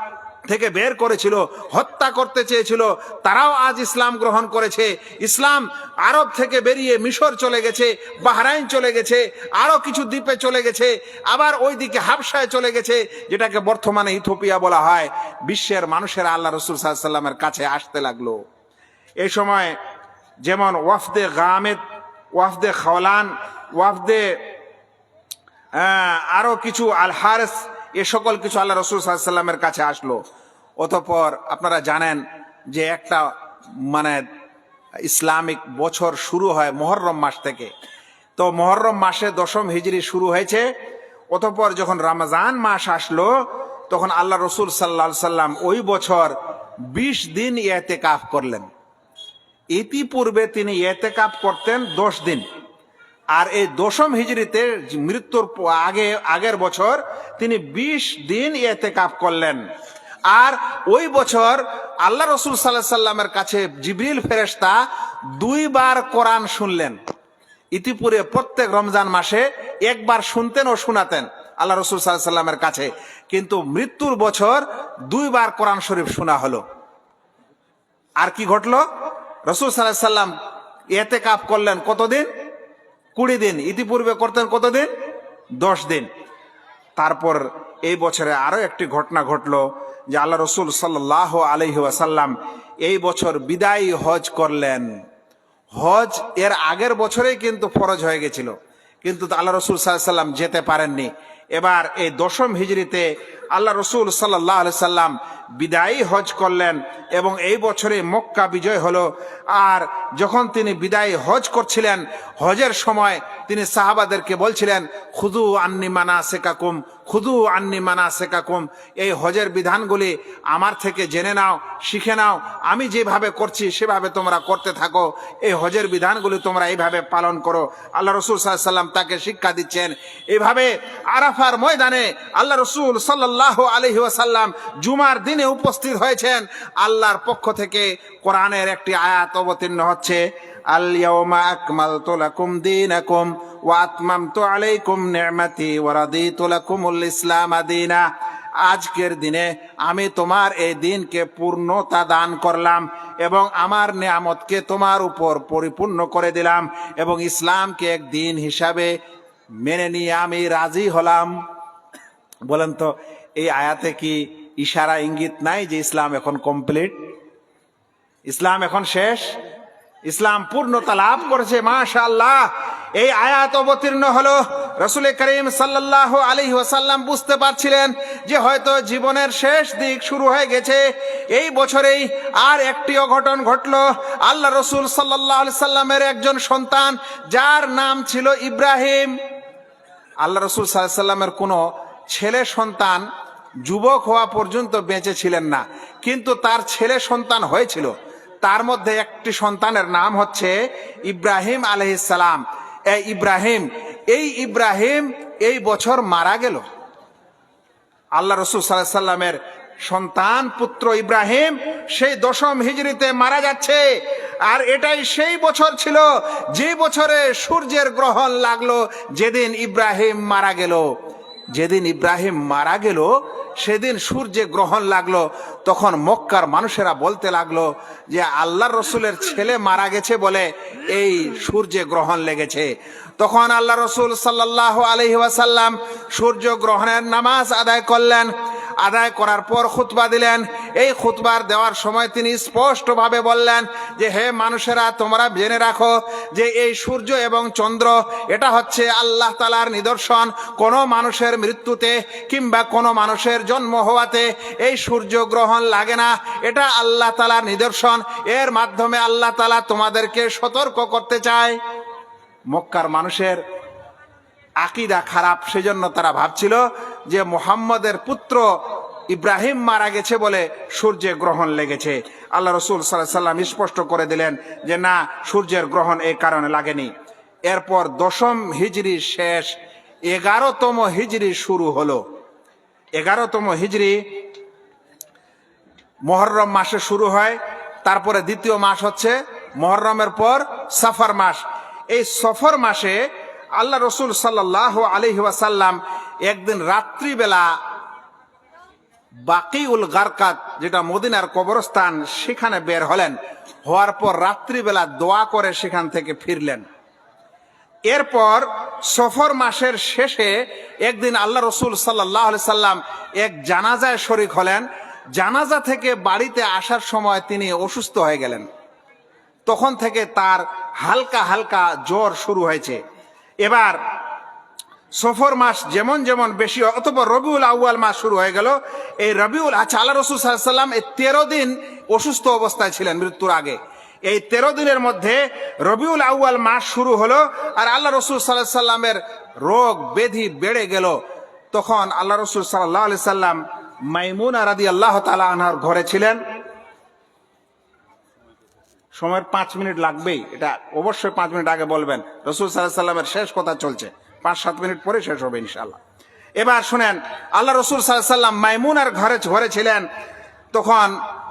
থেকে বের করেছিল, হত্যা করতে চেয়েছিল, তারাও আজ ইসলাম গ্রহণ করেছে। ইসলাম আরব থেকে বেরিয়ে মিশর চলে গেছে, বাহরাইন চলে গেছে, আরো কিছু দ্বীপে চলে গেছে, আবার ওইদিকে হাবশায় চলে গেছে, যেটাকে বর্তমানে ইথিওপিয়া বলা হয়। বিশ্বের মানুষেরা আল্লাহ রাসূল সাল্লাল্লাহু আলাইহি সাল্লামের কাছে আসতে লাগলো। এই সময় যেমন ওয়াফদে গামেদ, ওয়াফদে খাওলান, ওয়াফদে আরো কিছু আল হারেস, এ সকল কিছু আল্লাহ রাসূল সাল্লাল্লাহু আলাইহি সাল্লামের কাছে আসলো। অতঃপর আপনারা জানেন যে একটা মানে ইসলামিক বছর শুরু হয় মুহররম মাস থেকে। তো মুহররম মাসে 10ম হিজরি শুরু হয়েছে। অতঃপর যখন রমজান মাস আসলো, তখন আল্লাহ রাসূল সাল্লাল্লাহু আলাইহি সাল্লাম ওই বছর 20 দিন ইতিকাফ করলেন। ইতিপূর্বে তিনি ইতিকাফ করতেন 10 দিন, আর এই 10ম হিজরিতে মৃত্যুর আগের বছর তিনি 20 দিন ইতিকাফ করলেন। আর ওই বছর আল্লাহ রাসূল সাল্লাল্লাহু আলাইহি সাল্লামের কাছে জিবরিল ফেরেশতা 2 বার কোরআন শুনলেন। ইতিপূর্বে প্রত্যেক রমজান মাসে একবার শুনতেন ও শোনাতেন আল্লাহ রাসূল সাল্লাল্লাহু আলাইহি সাল্লামের কাছে, কিন্তু মৃত্যুর বছর 2 বার কোরআন শরীফ শোনা হলো। আর কি ঘটলো? রাসূল সাল্লাল্লাহু আলাইহি সাল্লাম ইতিকাফ করলেন কতদিন? 20 দিন। ইতিপূর্বে করতেন কতদিন? 10 দিন। তারপর এই বছরে আরো একটি ঘটনা ঘটলো যে আল্লাহ রাসূল সাল্লাল্লাহু আলাইহি ওয়াসাল্লাম এই বছর বিদায়ী হজ করলেন। হজ এর আগের বছরেই কিন্তু ফরজ হয়ে গেছিল, কিন্তু আল্লাহ রাসূল সাল্লাল্লাহু আলাইহি সাল্লাম যেতে পারেননি। এবার এই 10ম হিজরিতে আল্লাহ রাসূল সাল্লাল্লাহু আলাইহি সাল্লাম বিদায়ী হজ করলেন এবং এই বছরে মক্কা বিজয় হলো। আর যখন তিনি বিদায়ী হজ করছিলেন, হজের সময় তিনি সাহাবাদেরকে বলছিলেন, খুযু আন্নী মানাসিকাকুম, খুযু আন্নী মানাসিকাকুম, এই হজের বিধানগুলি আমার থেকে জেনে নাও, শিখে নাও, আমি যেভাবে করছি সেভাবে তোমরা করতে থাকো, এই হজের বিধানগুলি তোমরা এইভাবে পালন করো। আল্লাহ রাসূল সাল্লাল্লাহু আলাইহি সাল্লাম তাকে শিক্ষা দিচ্ছেন। এইভাবে আরাফার ময়দানে আল্লাহ রাসূল সাল্লাল্লাহু আলাইহি ওয়াসাল্লাম জুমার দিনে উপস্থিত হয়েছেন। আল্লাহর পক্ষ থেকে কোরআনের একটি আয়াত অবতীর্ণ হচ্ছে, আল ইয়াউমা আকমালতু লাকুম দীনাকুম ওয়া আতমামতু আলাইকুম নি'মাতি ওয়া রাদিতু লাকুমুল ইসলাম দীনা। আজকের দিনে আমি তোমার এই দিনকে পূর্ণতা দান করলাম এবং আমার নিয়ামতকে তোমার উপর পরিপূর্ণ করে দিলাম এবং ইসলামকে এক দিন হিসাবে মেনে নিয়ে আমি রাজি হলাম। বলেন তো, এই আয়াতে কি ইশারা ইঙ্গিত নাই যে ইসলাম এখন কমপ্লিট, ইসলাম এখন শেষ, ইসলাম পূর্ণতা লাভ করেছে? মাশাআল্লাহ। এই আয়াত অবতীর্ণ হলো, রাসূল করিম সাল্লাল্লাহু আলাইহি ওয়াসাল্লাম বুঝতে পারছিলেন যে হয়তো জীবনের শেষ দিক শুরু হয়ে গেছে। এই বছরেই আর একটি অঘটন ঘটলো। আল্লাহ রাসূল সাল্লাল্লাহু আলাইহি সাল্লামের একজন সন্তান, যার নাম ছিল ইব্রাহিম। আল্লাহ রাসূল সাল্লাল্লাহু আলাইহি সাল্লামের কোনো ছেলে সন্তান যুবক হওয়া পর্যন্ত বেঁচে ছিলেন না, কিন্তু তার ছেলে সন্তান হয়েছিল। তার মধ্যে একটি সন্তানের নাম হচ্ছে ইব্রাহিম আলাইহিস সালাম। এই ইব্রাহিম এই বছর মারা গেল। আল্লাহ রাসূল সাল্লাল্লাহু আলাইহি সাল্লামের সন্তান পুত্র ইব্রাহিম সেই 10ম হিজরিতে মারা যাচ্ছে। আর এটাই সেই বছর ছিল যে বছরে সূর্যের গ্রহণ লাগলো, যেদিন ইব্রাহিম মারা গেল। যেদিন ইব্রাহিম মারা গেল সেদিন সূর্যে গ্রহণ লাগলো, তখন মক্কার মানুষেরা বলতে লাগলো যে আল্লাহ রসুলের ছেলে মারা গেছে বলে এই সূর্যে গ্রহণ লেগেছে। তখন আল্লাহ রসুল সাল্লাল্লাহু আলাইহি ওয়াসাল্লাম সূর্য গ্রহণের নামাজ আদায় করলেন। আদায় করার পর খুতবা দিলেন। এই খুতবার দেওয়ার সময় তিনি স্পষ্টভাবে বললেন যে হে মানুষেরা, তোমরা জেনে রাখো যে এই সূর্য এবং চন্দ্র এটা হচ্ছে আল্লাহ তাআলার নিদর্শন। কোনো মানুষের মৃত্যুতে কিংবা কোনো মানুষের জন্ম হওয়াতে এই সূর্য গ্রহণ লাগে না, এটা আল্লাহ তাআলার নিদর্শন। এর মাধ্যমে আল্লাহ তাআলা তোমাদেরকে সতর্ক করতে চায়। মক্কার মানুষের আকীদা খারাপ, সেজন্য তারা ভাবছিল যে মুহাম্মদের পুত্র ইব্রাহিম মারা গেছে বলে সূর্যে গ্রহণ লেগেছে। আল্লাহ রসুল সাল্লাল্লাহু আলাইহি ওয়াসাল্লাম স্পষ্ট করে দিলেন যে না, সূর্যের গ্রহণ এই কারণে লাগেনি। এরপর 10ম হিজরি শেষ, 11তম হিজরি শুরু হলো। 11তম হিজরি মুহররম মাসে শুরু হয়। তারপরে দ্বিতীয় মাস হচ্ছে মুহররমের পর সফর মাস। এই সফর মাসে আল্লাহ রসুল সাল্লাল্লাহু আলাইহি ওয়াসাল্লাম একদিন রাত্রিবেলা বাকিউল গারকাত, যেটা মদিনার কবরস্থান, সেখানে বের হলেন। হওয়ার পর রাত্রিবেলা দোয়া করে সেখান থেকে ফিরলেন। এরপর সফর মাসের শেষে একদিন আল্লাহ রসুল সাল্লাল্লাহু আলাইহি সাল্লাম এক জানাজায় শরীক হলেন। জানাজা থেকে বাড়িতে আসার সময় তিনি অসুস্থ হয়ে গেলেন। তখন থেকে তার হালকা হালকা জ্বর শুরু হয়েছে। এবার সফর মাস যেমন যেমন বেশি, অথবা রবিউল আউয়াল মাস শুরু হয়ে গেল। এই রবিউল আল্লাহ রসুল সাল্লাল্লাহু আলাইহি সাল্লাম এই 13 দিন অসুস্থ অবস্থায় ছিলেন মৃত্যুর আগে। এই 13 দিনের মধ্যে রবিউল আউয়াল মাস শুরু হলো, আর আল্লাহ রসুল সাল্লাল্লাহু আলাইহি সাল্লামের রোগ ব্যাধি বেড়ে গেল। তখন আল্লাহ রসুল সাল্লাল্লাহু আলাইহি সাল্লাম মাইমুনা রাদিয়াল্লাহু তাআলা আনহার ঘরে ছিলেন। সময়ের 5 মিনিট লাগবেই, এটা অবশ্যই 5 মিনিট আগে বলবেন। রসুল সাল্লাল্লাহু আলাইহি সাল্লামের শেষ কথা চলছে, 5-7 মিনিট পরে শেষ হবে ইনশাআল্লাহ। এবার শুনেন, আল্লাহ রসুল সাল্লাল্লাহু আলাইহি সাল্লাম মাইমুনার ঘরে ছিলেন। তখন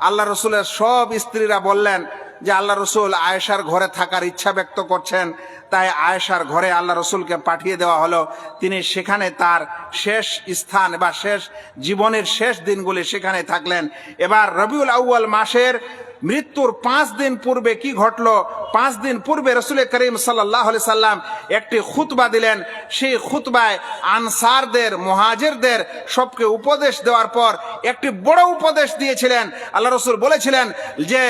আল্লাহ রসুলের সব স্ত্রীরা বললেন যে আল্লাহ রসুল আয়েশার ঘরে থাকার ইচ্ছা ব্যক্ত করছেন, তাই আয়েশার ঘরে আল্লাহ রসুলকে পাঠিয়ে দেওয়া হলো। তিনি সেখানে তার শেষ স্থান বা শেষ জীবনের শেষ দিনগুলি সেখানে থাকলেন। এবার রবিউল আউয়াল মাসের মৃত্যুর 5 দিন পূর্বে কি ঘটলো? 5 দিন পূর্বে রসুল করিম সাল্লাল্লাহু আলাইহি সাল্লাম একটি খুতবা দিলেন। সেই খুতবায় আনসারদের, মুহাজিরদের সবকে উপদেশ দেওয়ার পর একটি বড় উপদেশ দিয়েছিলেন। আল্লাহ রসুল বলেছিলেন যে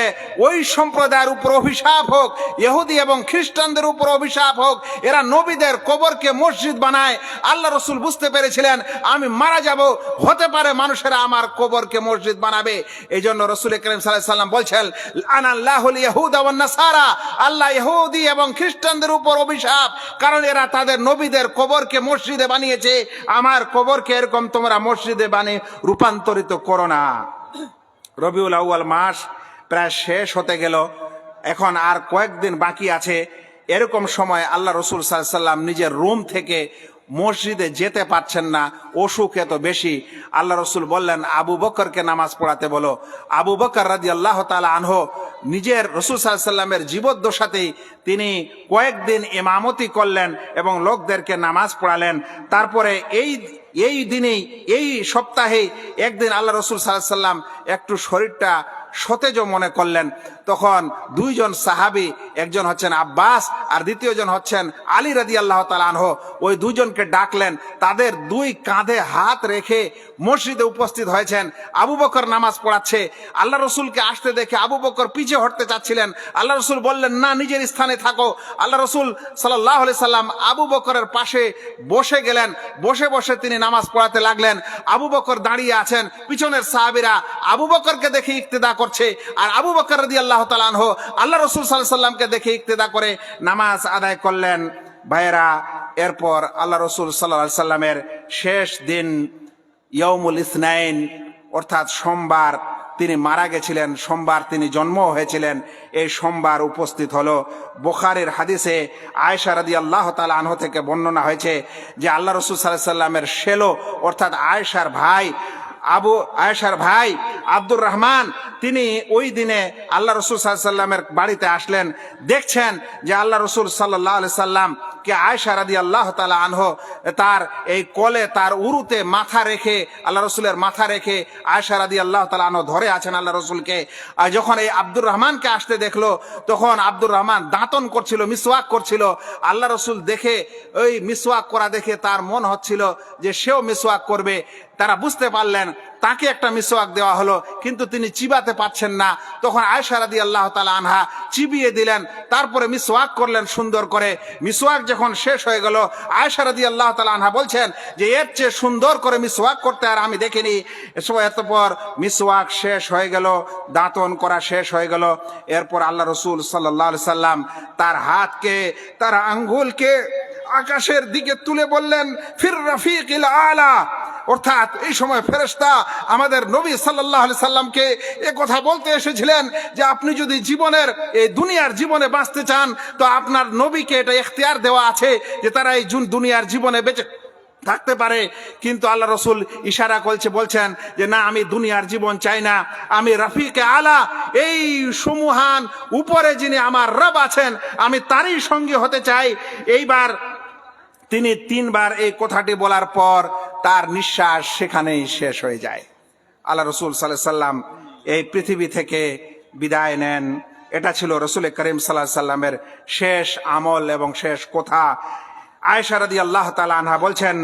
ওই সম্প্রদায়ের উপর অভিশাপ হোক, ইহুদি এবং খ্রিস্টানদের উপর অভিশাপ হোক, এরা নবীদের কবরকে মসজিদ বানায়। আল্লাহ রসুল বুঝতে পেরেছিলেন আমি মারা যাব, হতে পারে মানুষেরা আমার কবরকে মসজিদ বানাবে। এই জন্য রসুল করিম সাল্লাল্লাহু আলাইহি সাল্লাম বলছেন আনাল্লাহুল ইয়াহুদা ওয়ান নাসারা, আল্লাহ ইহুদি এবং খ্রিস্টানদের উপর অভিশাপ, কারণ এরা তাদের নবীদের কবরকে মসজিদে বানিয়েছে। আমার কবরকে এরকম তোমরা মসজিদে বানিয়ে রূপান্তরিত করো না। রবিউল আউয়াল মাস প্রায় শেষ হতে গেল, এখন আর কয়েকদিন বাকি আছে। এরকম সময় আল্লাহ রসুল সাল্লাল্লাহু আলাইহি সাল্লাম নিজের রুম থেকে মসজিদে যেতে পারছেন না, অসুখ এত বেশি। আল্লাহ রসুল বললেন আবু বকরকে নামাজ পড়াতে বলো। আবু বকর রাদিয়াল্লাহু তাআলা আনহু নিজের রসুল সাল্লাল্লাহু আলাইহি সাল্লামের জীবদ্দশাতেই তিনি কয়েকদিন ইমামতি করলেন এবং লোকদেরকে নামাজ পড়ালেন। তারপরে এই দিনেই, এই সপ্তাহে একদিন আল্লাহ রসুল সাল্লাল্লাহু আলাইহি সাল্লাম একটু শরীরটা সতেজ মনে করলেন। তখন 2 জন সাহাবী, একজন হচ্ছেন আব্বাস আর দ্বিতীয়জন হচ্ছেন আলী রাদিয়াল্লাহু তাআলা আনহু, ওই 2 জনকে ডাকলেন। তাদের 2 কাঁধে হাত রেখে মসজিদে উপস্থিত হয়েছেন। আবু বকর নামাজ পড়াচ্ছে। আল্লাহ রসুলকে আসতে দেখে আবু বকর পিছে হটতে চাচ্ছিলেন। আল্লাহ রসুল বললেন না, নিজের স্থানে থাকো। আল্লাহ রসুল সাল্লাল্লাহু আলাইহি সাল্লাম আবু বকরের পাশে বসে গেলেন। বসে বসে তিনি নামাজ পড়াতে লাগলেন। আবু বকর দাঁড়িয়ে আছেন, পিছনের সাহাবীরা আবু বকরকে দেখে ইক্তেদা করছে, আর আবু বকর রাদিয়াল্লাহু তাআলা আনহু আল্লাহ রসুল সাল্লাল্লাহু আলাইহি সাল্লামকে দেখে ইক্তেদা করে নামাজ আদায় করলেন। ভাইয়েরা, এরপর আল্লাহ রসুল সাল্লাল্লাহু আলাইহি সাল্লামের শেষ দিন ইয়াউমুল ইসনাইন, অর্থাৎ সোমবার তিনি মারা গেছিলেন। সোমবার তিনি জন্ম হয়েছিলেন। এই সোমবার উপস্থিত হলো। বুখারীর হাদিসে আয়েশা রাদিয়াল্লাহু তাআলা আনহা থেকে বর্ণনা হয়েছে যে আল্লাহ রসুল সাল্লাল্লাহু আলাইহি সাল্লামের শেলো, অর্থাৎ আয়েশার ভাই আব্দুর রহমান, তিনি ওই দিনে আল্লাহ রসুল সাল্লাল্লাহু আলাইহি সাল্লামের বাড়িতে আসলেন। দেখছেন যে আল্লাহ রসুল সাল্লাল্লাহু আলাইহি সাল্লাম কে আয়েশা রাদিয়াল্লাহু তাআলা আনহা তার এই কোলে তার উরুতে মাথা রেখে আল্লাহ রসুলের মাথা রেখে আয়েশা রাদিয়াল্লাহু তাআলা আনহা ধরে আছেন আল্লাহ রসুলকে। আর যখন এই আব্দুর রহমানকে আসতে দেখলো তখন আব্দুর রহমান দাঁতন করছিল, মিসওয়াক করছিল। আল্লাহ রসুল দেখে ওই মিসওয়াক করা দেখে তার মন হচ্ছিল যে সেও মিসওয়াক করবে। তারা বুঝতে পারলেন, তাকে একটা মিসওয়াক দেওয়া হলো, কিন্তু তিনি চিবাতে পারছেন না। তখন আয়েশা রাদিয়াল্লাহু তাআলা আনহা চিবিয়ে দিলেন, তারপরে মিসওয়াক করলেন সুন্দর করে। মিসওয়াক যখন শেষ হয়ে গেল, আয়েশা রাদিয়াল্লাহু তাআলা আনহা বলছেন যে এর চেয়ে সুন্দর করে মিসওয়াক করতে আর আমি দেখিনি। এতপর মিসওয়াক শেষ হয়ে গেল, দাঁতন করা শেষ হয়ে গেল। এরপর আল্লাহ রসুল সাল্লাল্লাহু আলাইহি সাল্লাম তার হাতকে, তার আঙ্গুলকে আকাশের দিকে তুলে বললেন, ফির রাফিকিল আলা। অর্থাৎ এই সময় ফেরেশতা আমাদের নবী সাল্লাল্লাহু আলাইহি সাল্লামকে এ কথা বলতে এসেছিলেন যে আপনি যদি জীবনের এই দুনিয়ার জীবনে বাঁচতে চান তো আপনার নবীকে এটা ইখতিয়ার দেওয়া আছে যে তারা এই দুনিয়ার জীবনে বেঁচে থাকতে পারে। কিন্তু আল্লাহ রসুল ইশারা করছে, বলছেন যে না, আমি দুনিয়ার জীবন চাই না, আমি রাফিকে আলা, এই সমূহান উপরে যিনি আমার রব আছেন আমি তারই সঙ্গে হতে চাই। এইবার তিনি 3 বার এই কথাটি বলার পর তার নিঃশ্বাস সেখানেই শেষ হয়ে যায়। আল্লাহ রসুল সাল্লাল্লাহু আলাইহি সাল্লাম এই পৃথিবী থেকে বিদায় নেন। এটা ছিল রসুল করিম সাল্লাল্লাহু আলাইহি সাল্লামের শেষ আমল এবং শেষ কথা। আয়েশা রাদিয়াল্লাহু তাআলা আনহা বলছেন,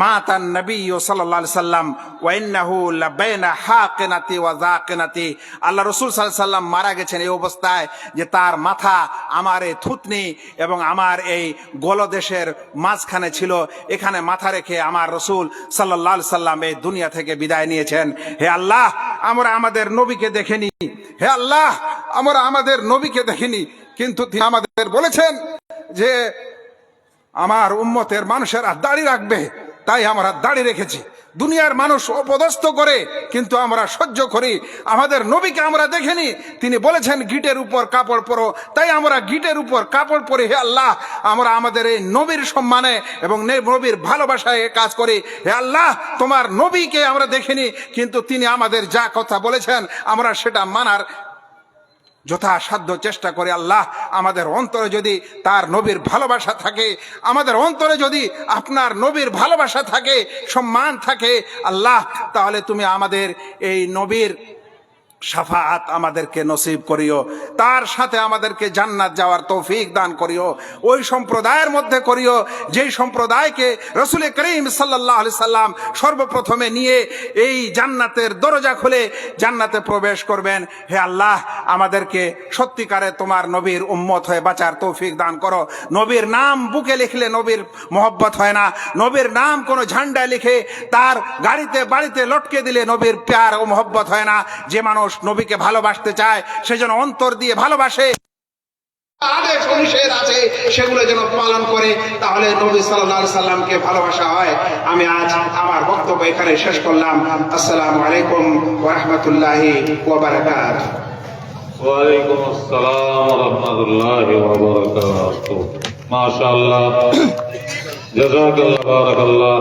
মাতান নবী সাল্লাল্লাহু আলাইহি সাল্লাম ওয়া ইন্নাহু লাবাইনা হাকিনাতি ওয়া যাকিনাতি। আল্লাহ রাসূল সাল্লাল্লাহু আলাইহি সাল্লাম মারা গেছেন এই অবস্থায় যে তার মাথা আমার এই থুতনি এবং আমার এই গলদেশের মাঝখানে ছিল। এখানে মাথা রেখে আমার রাসূল সাল্লাল্লাহু আলাইহি সাল্লাম এই দুনিয়া থেকে বিদায় নিয়েছেন। হে আল্লাহ, আমরা আমাদের নবীকে দেখিনি। হে আল্লাহ, আমরা আমাদের নবীকে দেখিনি, কিন্তু তিনি আমাদের বলেছেন যে আমার উম্মতের মানুষেরা দাড়ি রাখবে, তাই আমরা দাড়ি রেখেছি। দুনিয়ার মানুষ অপদস্থ করে কিন্তু আমরা সহ্য করি। আমাদের নবীকে আমরা দেখিনি, তিনি বলেছেন গিটের উপর কাপড় পরো, তাই আমরা গিটের উপর কাপড় পরি। হে আল্লাহ, আমরা আমাদের এই নবীর সম্মানে এবং নবীর ভালোবাসায় কাজ করি। হে আল্লাহ, তোমার নবীকে আমরা দেখিনি, কিন্তু তিনি আমাদের যা কথা বলেছেন আমরা সেটা মানার যথাসাধ্য চেষ্টা করি। আল্লাহ, আমাদের অন্তরে যদি তার নবীর ভালোবাসা থাকে, আমাদের অন্তরে যদি আপনার নবীর ভালোবাসা থাকে, সম্মান থাকে, আল্লাহ, তাহলে তুমি আমাদের এই নবীর শাফাআত আমাদেরকে নসিব করিও, তার সাথে আমাদেরকে জান্নাত যাওয়ার তৌফিক দান করিও। ওই সম্প্রদায়ের মধ্যে করিও যেই সম্প্রদায়কে রাসূল করিম সাল্লাল্লাহু আলাইহি সাল্লাম সর্বপ্রথমে নিয়ে এই জান্নাতের দরজা খুলে জান্নাতে প্রবেশ করবেন। হে আল্লাহ, আমাদেরকে সত্যিকারে তোমার নবীর উম্মত হয়ে বাঁচার তৌফিক দান করো। নবীর নাম বুকে লিখলে নবীর মহব্বত হয় না, নবীর নাম কোনো ঝান্ডায় লিখে তার গাড়িতে বাড়িতে লটকে দিলে নবীর প্যার ও মহব্বত হয় না। যে মানুষ নবীকে ভালোবাসতে চায় সে যেন অন্তর দিয়ে ভালোবাসে, আদেশ নিষেধ আছে সেগুলো যেন পালন করে, তাহলে নবী সাল্লাল্লাহু আলাইহি সাল্লামকে ভালোবাসা হয়। আমি আজ আমার বক্তব্য এখানে শেষ করলাম। আসসালামু আলাইকুম ওয়া রাহমাতুল্লাহি ওয়া বারাকাতুহু।
ওয়া আলাইকুম আসসালাম ওয়া রাহমাতুল্লাহি ওয়া বারাকাতুহু। মাশাআল্লাহ, জাযাকাল্লাহ, বারাকাল্লাহ।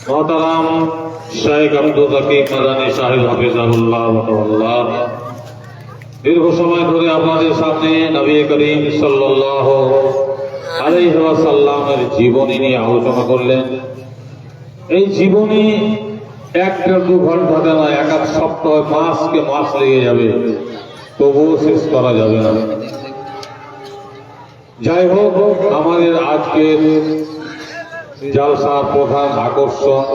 মুহতারাম শাইখ আব্দুর রকিব মাদানী সাহেব হাফিজাহুল্লাহ ওয়া তাআলা দীর্ঘ সময় ধরে আপনাদের সামনে নবী করিম সাল্লাল্লাহু আলাইহি ওয়াসাল্লামের জীবনী নিয়ে আলোচনা করলেন। এই জীবনী 1-2 ঘন্টাতে নয়, 1 সপ্তাহ, মাস লেগে যাবে, তবুও শেষ করা যাবে না। যাই হোক, আমাদের আজকের জালসার প্রধান আকর্ষণ